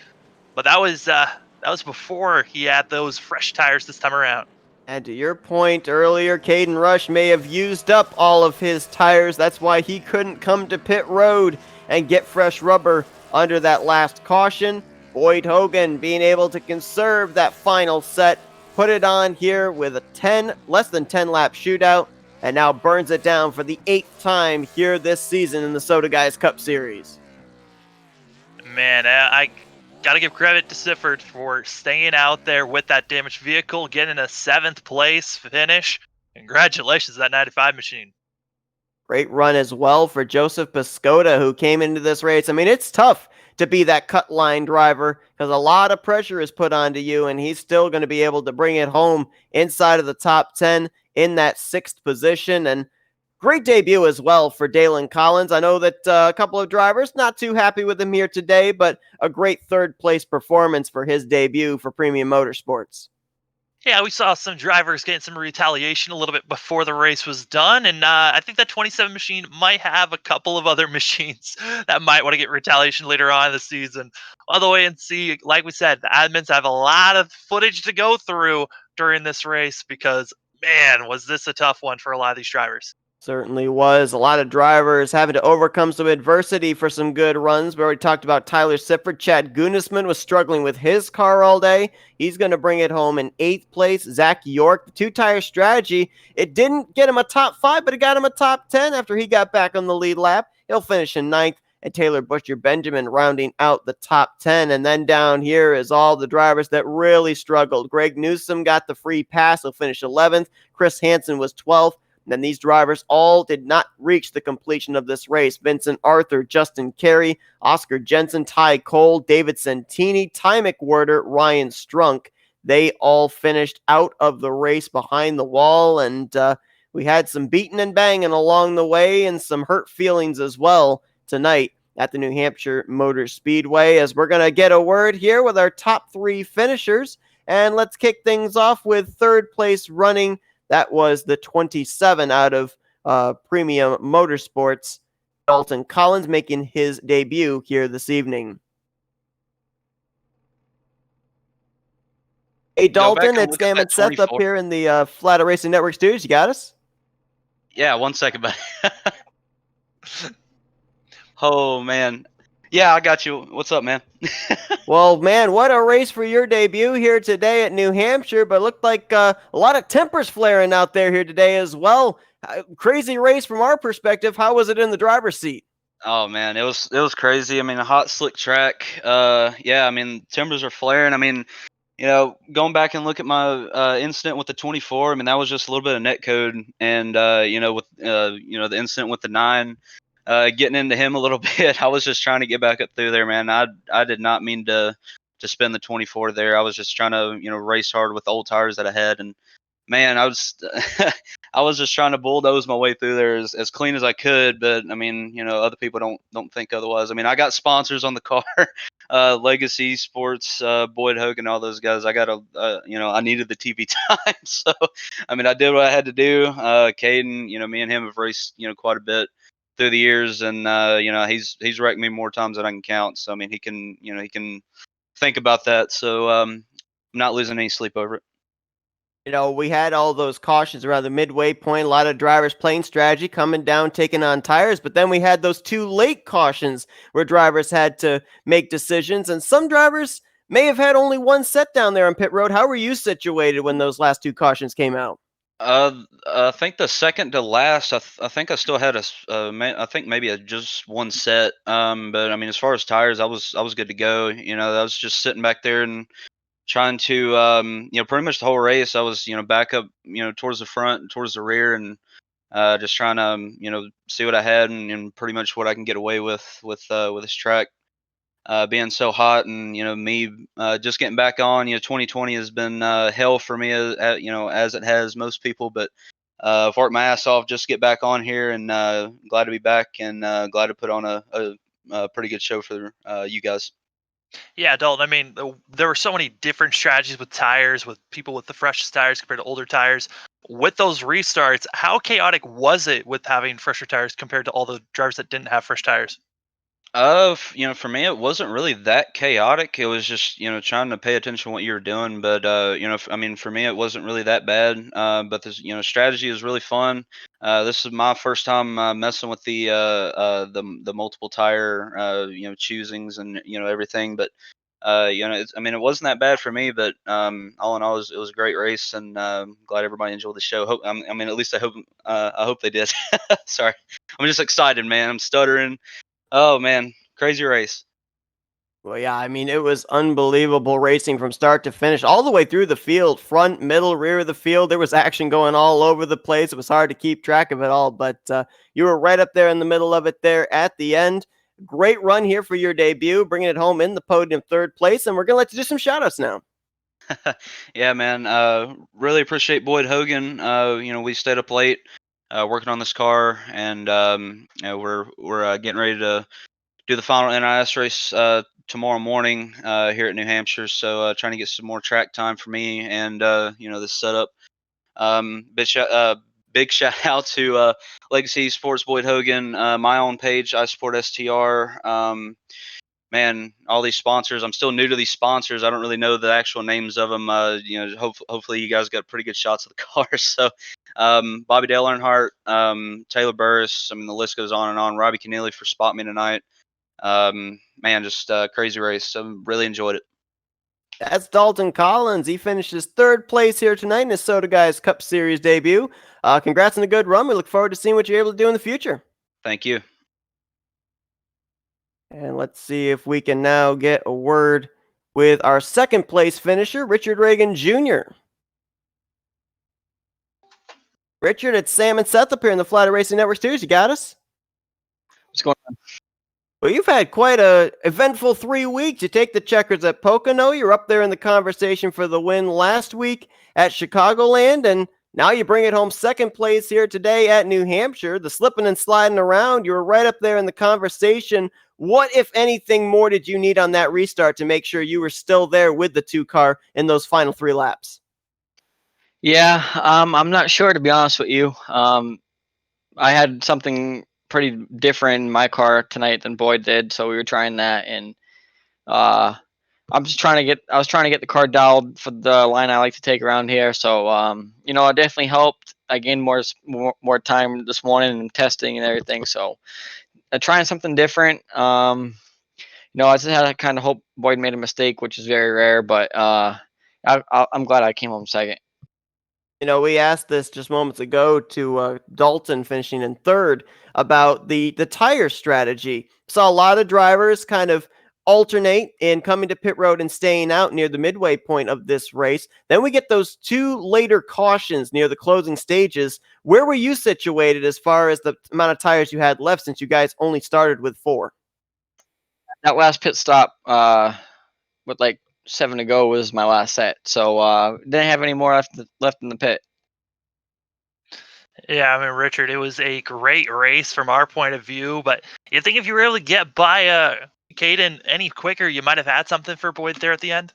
but that was before he had those fresh tires this time around. And to your point earlier, Caden Rush may have used up all of his tires. That's why he couldn't come to pit road and get fresh rubber under that last caution. Boyd Hogan being able to conserve that final set, put it on here with a less than 10 lap shootout, and now burns it down for the 8th time here this season in the Soda Guys Cup Series. Man, I gotta give credit to Sifford for staying out there with that damaged vehicle, getting a 7th place finish. Congratulations to that 95 machine. Great run as well for Joseph Piscota, who came into this race. I mean, it's tough to be that cut line driver because a lot of pressure is put onto you, and he's still going to be able to bring it home inside of the top 10 in that 6th position. And great debut as well for Dalen Collins. I know that a couple of drivers not too happy with him here today, but a great 3rd place performance for his debut for Premium Motorsports. Yeah, we saw some drivers getting some retaliation a little bit before the race was done, and I think that 27 machine might have a couple of other machines that might want to get retaliation later on in the season. All the way and see, like we said, the admins have a lot of footage to go through during this race because, man, was this a tough one for a lot of these drivers. Certainly was. A lot of drivers having to overcome some adversity for some good runs. We already talked about Tyler Sifford. Chad Gunisman was struggling with his car all day. He's going to bring it home in 8th place. Zach York, the 2-tire strategy. It didn't get him a top 5, but it got him a top 10 after he got back on the lead lap. He'll finish in 9th. And Taylor Butcher Benjamin rounding out the top 10. And then down here is all the drivers that really struggled. Greg Newsom got the free pass. He'll finish 11th. Chris Hansen was 12th. And then these drivers all did not reach the completion of this race. Vincent Arthur, Justin Carey, Oscar Jensen, Ty Cole, David Santini, Ty McWhirter, Ryan Strunk. they all finished out of the race behind the wall, and we had some beating and banging along the way and some hurt feelings as well tonight at the New Hampshire Motor Speedway, as we're going to get a word here with our top three finishers. And let's kick things off with third place running. That was the 27 out of Premium Motorsports, Dalton Collins, making his debut here this evening. Hey, Go back Dalton, and it's look at Sam that and Seth up 24. here in the Flatout Racing Network studios. You got us? Yeah, 1 second, buddy. Oh, man. Yeah, I got you. What's up, man? Well, man, what a race for your debut here today at New Hampshire, but looked like a lot of tempers flaring out there here today as well. Crazy race from our perspective. How was it in the driver's seat? Oh, man, it was crazy. I mean, a hot, slick track. Yeah, I mean, timbers are flaring. I mean, going back and look at my incident with the 24. I mean, that was just a little bit of net code, and with the incident with the 9, getting into him a little bit. I was just trying to get back up through there, man. I did not mean to spin the 24 there. I was just trying to race hard with the old tires that I had, and man, I was I was just trying to bulldoze my way through there as clean as I could. But I mean, other people don't think otherwise. I mean, I got sponsors on the car, Legacy Sports, Boyd Hogan, all those guys. I got I needed the TV time, so I mean, I did what I had to do. Caden, me and him have raced, quite a bit through the years, and he's wrecked me more times than I can count. So I mean, he can think about that. So I'm not losing any sleep over it. We had all those cautions around the midway point, a lot of drivers playing strategy, coming down, taking on tires, but then we had those 2 late cautions where drivers had to make decisions, and some drivers may have had only one set down there on pit road. How were you situated when those last 2 cautions came out? I think the second to last, I think I still had I think maybe just one set. But I mean, as far as tires, I was good to go. I was just sitting back there and trying to, pretty much the whole race. I was, back up, towards the front and towards the rear, and just trying to, see what I had, and pretty much what I can get away with this track. Being so hot, and me just getting back on. 2020 has been hell for me, as it has most people. But I've worked my ass off just to get back on here, and glad to be back, and glad to put on a pretty good show for you guys. Yeah, Dalton. I mean, there were so many different strategies with tires, with people with the freshest tires compared to older tires. With those restarts, how chaotic was it with having fresher tires compared to all the drivers that didn't have fresh tires? For me, it wasn't really that chaotic. It was just, trying to pay attention to what you were doing. But, I mean, for me, it wasn't really that bad. But this, strategy is really fun. This is my first time messing with the multiple tire, choosings and everything. But, I mean, it wasn't that bad for me. But all in all, it was a great race, and glad everybody enjoyed the show. I mean, at least I hope they did. Sorry, I'm just excited, man. I'm stuttering. Oh man, crazy race. Well, yeah, I mean, it was unbelievable racing from start to finish, all the way through the field, front, middle, rear of the field. There was action going all over the place. It was hard to keep track of it all, but you were right up there in the middle of it there at the end. Great run here for your debut, bringing it home in the podium third place, and we're going to let you do some shout-outs now. Yeah, man. Really appreciate Boyd Hogan. We stayed up late working on this car, and we're getting ready to do the final NIS race tomorrow morning here at New Hampshire. So trying to get some more track time for me, and this setup. Big shout out to Legacy Sports, Boyd Hogan, my own page, I Support STR. Man, all these sponsors. I'm still new to these sponsors. I don't really know the actual names of them. Hopefully you guys got pretty good shots of the cars. So, Bobby Dale Earnhardt, Taylor Burris. I mean, the list goes on and on. Robbie Keneally for spot me tonight. Man, just crazy race. So really enjoyed it. That's Dalton Collins. He finishes third place here tonight in his Soda Guys Cup Series debut. Congrats on a good run. We look forward to seeing what you're able to do in the future. Thank you. And let's see if we can now get a word with our second place finisher, Richard Reagan Jr. Richard, it's Sam and Seth up here in the Flatout Racing Network studios. You got us? What's going on? Well, you've had quite a eventful 3 weeks. You take the checkers at Pocono. You're up there in the conversation for the win last week at Chicagoland, and now you bring it home second place here today at New Hampshire. The slipping and sliding around, you were right up there in the conversation. What, if anything, more did you need on that restart to make sure you were still there with the two car in those final 3 laps? Yeah, I'm not sure to be honest with you. I had something pretty different in my car tonight than Boyd did, so we were trying that, and uh, I was trying to get the car dialed for the line I like to take around here. So, it definitely helped. I gained more time this morning and testing and everything. So, trying something different. I just had to kind of hope Boyd made a mistake, which is very rare, but I'm glad I came home second. We asked this just moments ago to Dalton finishing in third about the tire strategy. Saw a lot of drivers kind of alternate in coming to pit road and staying out near the midway point of this race. Then we get those two later cautions near the closing stages. Where were you situated as far as the amount of tires you had left since you guys only started with 4? That last pit stop, with like 7 to go, was my last set. So didn't have any more left in the pit. Yeah, I mean, Richard, it was a great race from our point of view, but you think if you were able to get by Caden any quicker, you might have had something for Boyd there at the end?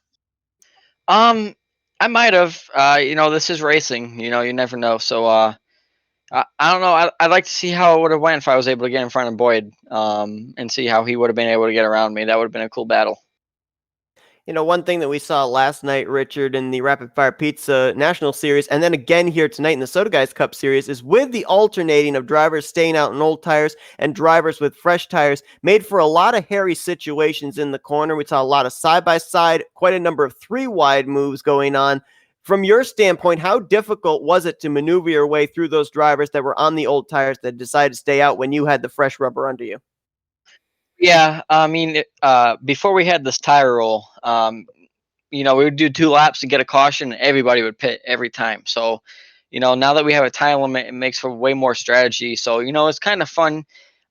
I might have. This is racing. You never know. So I don't know. I'd like to see how it would have went if I was able to get in front of Boyd, and see how he would have been able to get around me. That would have been a cool battle. One thing that we saw last night, Richard, in the Rapid Fire Pizza National Series, and then again here tonight in the Soda Guys Cup Series, is with the alternating of drivers staying out in old tires and drivers with fresh tires, made for a lot of hairy situations in the corner. We saw a lot of side-by-side, quite a number of 3-wide moves going on. From your standpoint, how difficult was it to maneuver your way through those drivers that were on the old tires that decided to stay out when you had the fresh rubber under you? Yeah, I mean, before we had this tire roll, we would do 2 laps and get a caution, and everybody would pit every time. So, now that we have a time limit, it makes for way more strategy. So, it's kind of fun.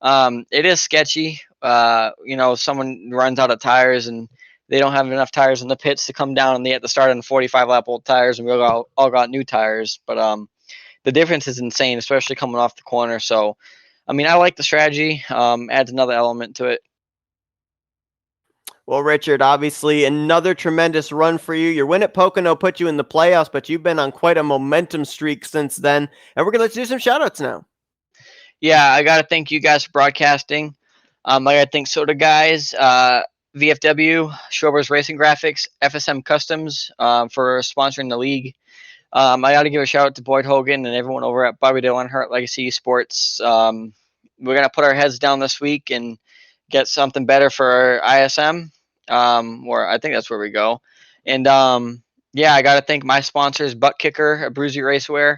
It is sketchy. Someone runs out of tires and they don't have enough tires in the pits to come down, and they have to start on 45-lap old tires, and we all got new tires. But the difference is insane, especially coming off the corner. So, I mean, I like the strategy. Adds another element to it. Well, Richard, obviously another tremendous run for you. Your win at Pocono put you in the playoffs, but you've been on quite a momentum streak since then. And we're going to let you do some shout-outs now. Yeah, I got to thank you guys for broadcasting. I got to thank Soda Guys, VFW, Schrober's Racing Graphics, FSM Customs, for sponsoring the league. I got to give a shout out to Boyd Hogan and everyone over at Bobby Dale Earnhardt Legacy Sports. We're going to put our heads down this week and get something better for ISM, or I think that's where we go. And yeah, I got to thank my sponsors, Butt Kicker, Bruzy Racewear,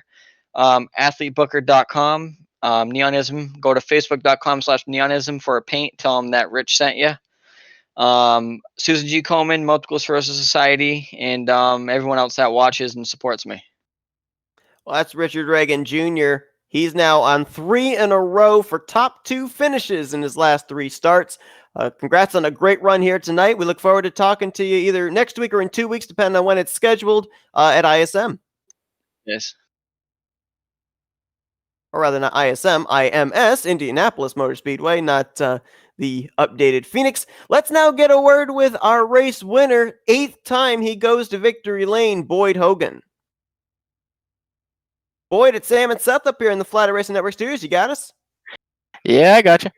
AthleteBooker.com, Neonism. Go to Facebook.com/Neonism for a paint. Tell them that Rich sent you. Susan G. Komen, Multiple Sclerosis Society, and everyone else that watches and supports me. Well, that's Richard Reagan Jr. He's now on 3 in a row for top 2 finishes in his last 3 starts. Congrats on a great run here tonight. We look forward to talking to you either next week or in 2 weeks, depending on when it's scheduled, at ISM. Yes. Or rather, not ISM, IMS, Indianapolis Motor Speedway, not the updated Phoenix. Let's now get a word with our race winner. 8th time he goes to victory lane, Boyd Hogan. Boyd, it's Sam and Seth up here in the Flatout Racing Network studios. You got us? Yeah, I gotcha.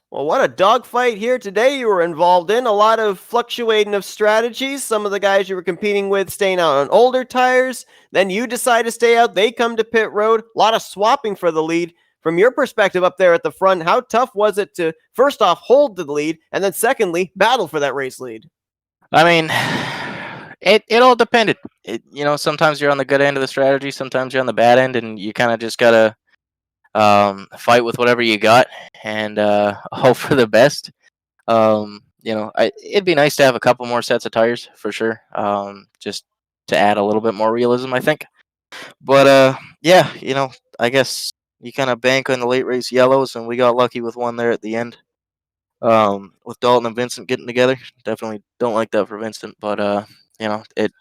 Well, what a dogfight here today you were involved in. A lot of fluctuating of strategies. Some of the guys you were competing with staying out on older tires. Then you decide to stay out. They come to pit road. A lot of swapping for the lead. From your perspective up there at the front, how tough was it to, first off, hold the lead, and then secondly, battle for that race lead? I mean, it all depended. Sometimes you're on the good end of the strategy, sometimes you're on the bad end, and you kind of just gotta fight with whatever you got and hope for the best. It'd be nice to have a couple more sets of tires for sure, just to add a little bit more realism, I think. But yeah, I guess you kind of bank on the late race yellows, and we got lucky with one there at the end. with Dalton and Vincent getting together. Definitely don't like that for Vincent, but it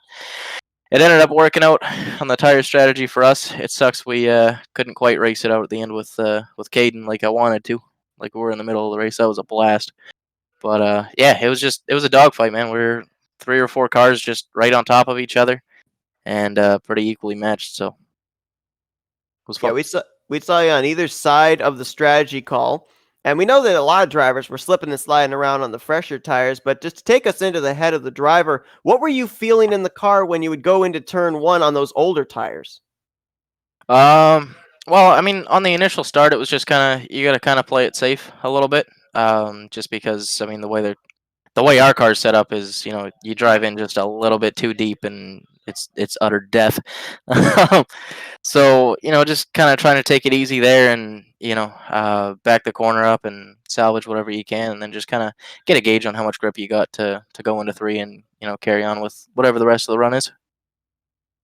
ended up working out on the tire strategy for us. It sucks we couldn't quite race it out at the end with Caden like I wanted to. Like we were in the middle of the race. That was a blast. But yeah, it was a dogfight, man. We were 3 or 4 cars just right on top of each other, and pretty equally matched. So it was Yeah, fun. we saw you on either side of the strategy call, and we know that a lot of drivers were slipping and sliding around on the fresher tires. But just to take us into the head of the driver, what were you feeling in the car when you would go into turn one on those older tires? Um, well, I mean, on the initial start, it was just kind of you got to kind of play it safe a little bit. Just because I mean the way our car's set up is, you drive in just a little bit too deep and it's utter death. So, just kind of trying to take it easy there and, back the corner up and salvage whatever you can, and then just kind of get a gauge on how much grip you got to go into three and, carry on with whatever the rest of the run is.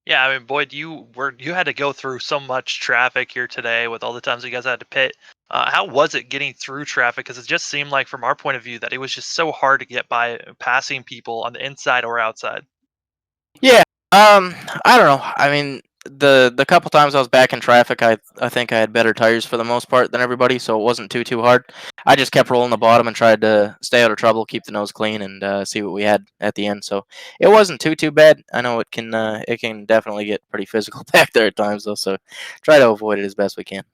Yeah, I mean, Boyd, you had to go through so much traffic here today with all the times you guys had to pit. How was it getting through traffic? Because it just seemed like, from our point of view, that it was just so hard to get by passing people on the inside or outside. Yeah. I don't know. I mean, the couple times I was back in traffic, I think I had better tires for the most part than everybody, so it wasn't too hard. I just kept rolling the bottom and tried to stay out of trouble, keep the nose clean, and see what we had at the end. So it wasn't too bad. I know it can definitely get pretty physical back there at times though, so try to avoid it as best we can.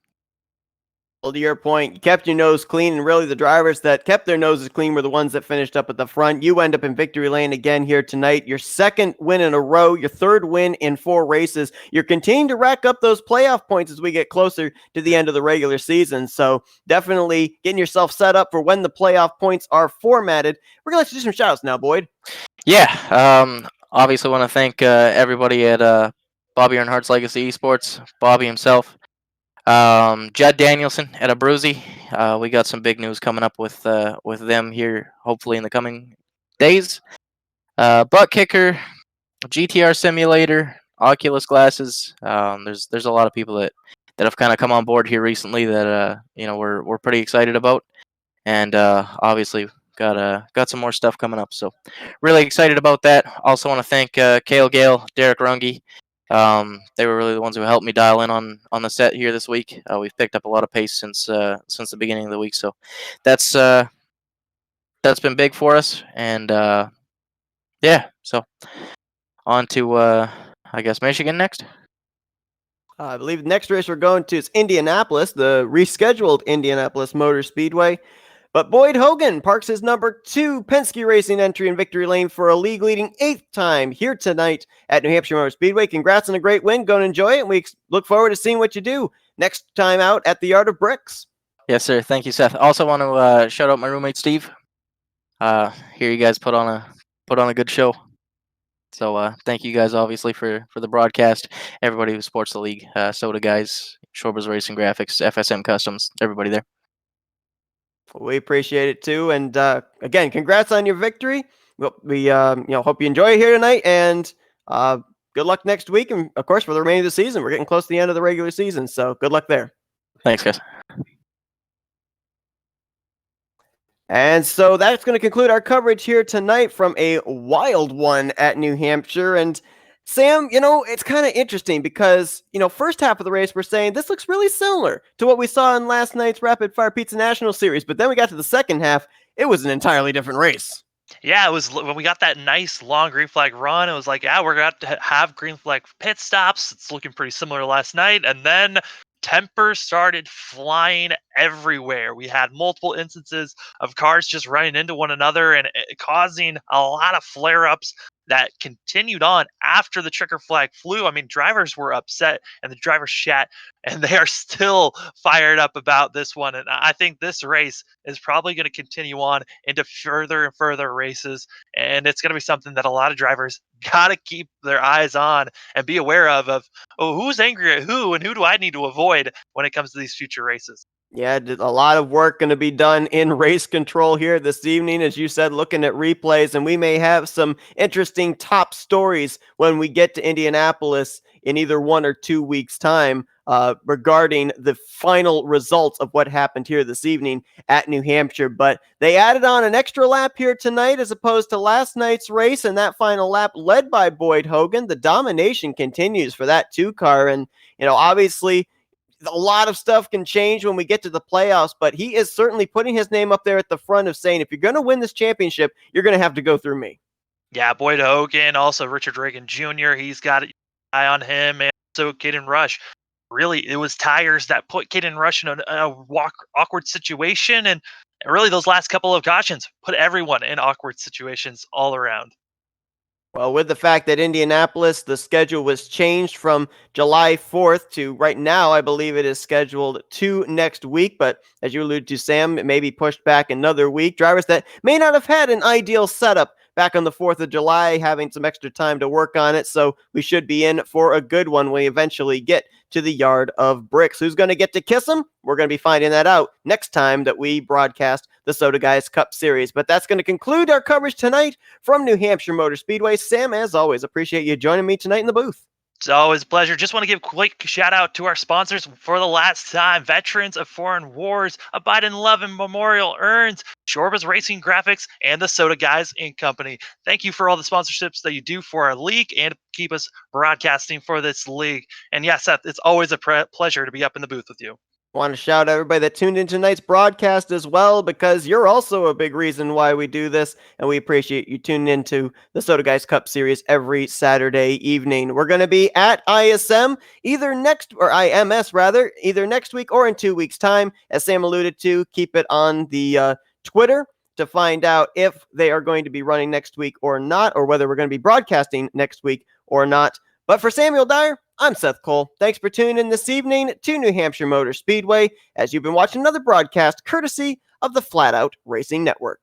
Well, to your point, you kept your nose clean, and really the drivers that kept their noses clean were the ones that finished up at the front. You end up in victory lane again here tonight. Your second win in a row, your third win in 4 races. You're continuing to rack up those playoff points as we get closer to the end of the regular season. So definitely getting yourself set up for when the playoff points are formatted. We're going to let you do some shout outs now, Boyd. Yeah. Obviously want to thank everybody at Bobby Earnhardt's Legacy Esports, Bobby himself. Judd Danielson at Abruzzi. We got some big news coming up with them here, hopefully in the coming days. Butt Kicker, GTR Simulator, Oculus glasses. There's a lot of people that have kind of come on board here recently that we're pretty excited about, and obviously got some more stuff coming up. So really excited about that. Also want to thank Kale Gale, Derek Runge. They were really the ones who helped me dial in on the set here this week. We've picked up a lot of pace since the beginning of the week, so that's been big for us. And yeah, so on to I guess Michigan next. I believe the next race we're going to is Indianapolis, the rescheduled Indianapolis Motor Speedway. But Boyd Hogan parks his number 2 Penske Racing entry in victory lane for a league-leading 8th time here tonight at New Hampshire Motor Speedway. Congrats on a great win. Go and enjoy it. And we look forward to seeing what you do next time out at the Yard of Bricks. Yes, sir. Thank you, Seth. Also want to shout out my roommate Steve. Here you guys put on a good show. So thank you guys obviously for the broadcast. Everybody who supports the league, Soda guys, Shorbers Racing Graphics, FSM Customs, everybody there. We appreciate it too. And again, congrats on your victory. We hope you enjoy it here tonight, and good luck next week. And of course, for the remainder of the season, we're getting close to the end of the regular season. So good luck there. Thanks, guys. And so that's going to conclude our coverage here tonight from a wild one at New Hampshire. And Sam, it's kind of interesting because, first half of the race, we're saying this looks really similar to what we saw in last night's Rapid Fire Pizza National Series. But then we got to the second half, it was an entirely different race. Yeah, it was when we got that nice long green flag run. It was like, yeah, we're going to have green flag pit stops. It's looking pretty similar to last night. And then tempers started flying everywhere. We had multiple instances of cars just running into one another and causing a lot of flare ups that continued on after the checker flag flew. I mean, drivers were upset and the drivers chat, and they are still fired up about this one. And I think this race is probably going to continue on into further and further races. And it's going to be something that a lot of drivers got to keep their eyes on and be aware of, oh, who's angry at who and who do I need to avoid when it comes to these future races. Yeah, a lot of work going to be done in race control here this evening, as you said, looking at replays, and we may have some interesting top stories when we get to Indianapolis in either 1 or 2 weeks' time regarding the final results of what happened here this evening at New Hampshire. But they added on an extra lap here tonight as opposed to last night's race, and that final lap led by Boyd Hogan. The domination continues for that 2-car, and obviously a lot of stuff can change when we get to the playoffs, but he is certainly putting his name up there at the front of saying, if you're going to win this championship, you're going to have to go through me. Yeah, Boyd Hogan, also Richard Reagan Jr., he's got an eye on him, and so Caden Rush. Really, it was tires that put Caden Rush in a awkward situation, and really those last couple of cautions put everyone in awkward situations all around. Well, with the fact that Indianapolis, the schedule was changed from July 4th to right now, I believe it is scheduled to next week. But as you alluded to, Sam, it may be pushed back another week. Drivers that may not have had an ideal setup back on the 4th of July, having some extra time to work on it. So we should be in for a good one when we eventually get to the Yard of Bricks. Who's going to get to kiss him? We're going to be finding that out next time that we broadcast the Soda Guys Cup Series. But that's going to conclude our coverage tonight from New Hampshire Motor Speedway. Sam, as always, appreciate you joining me tonight in the booth. It's always a pleasure. Just want to give a quick shout out to our sponsors for the last time: Veterans of Foreign Wars, a Biden Lovin' Memorial Urns, Shorba's Racing Graphics, and the Soda Guys Inc. Company. Thank you for all the sponsorships that you do for our league and keep us broadcasting for this league. And yes, Seth, it's always a pleasure to be up in the booth with you. Want to shout out everybody that tuned in tonight's broadcast as well, because you're also a big reason why we do this, and we appreciate you tuning into the Soda Guys Cup Series every Saturday evening. We're going to be at IMS either next week or in 2 weeks' time. As Sam alluded to, keep it on the Twitter to find out if they are going to be running next week or not, or whether we're going to be broadcasting next week or not. But for Samuel Dyer, I'm Seth Cole. Thanks for tuning in this evening to New Hampshire Motor Speedway as you've been watching another broadcast courtesy of the Flatout Racing Network.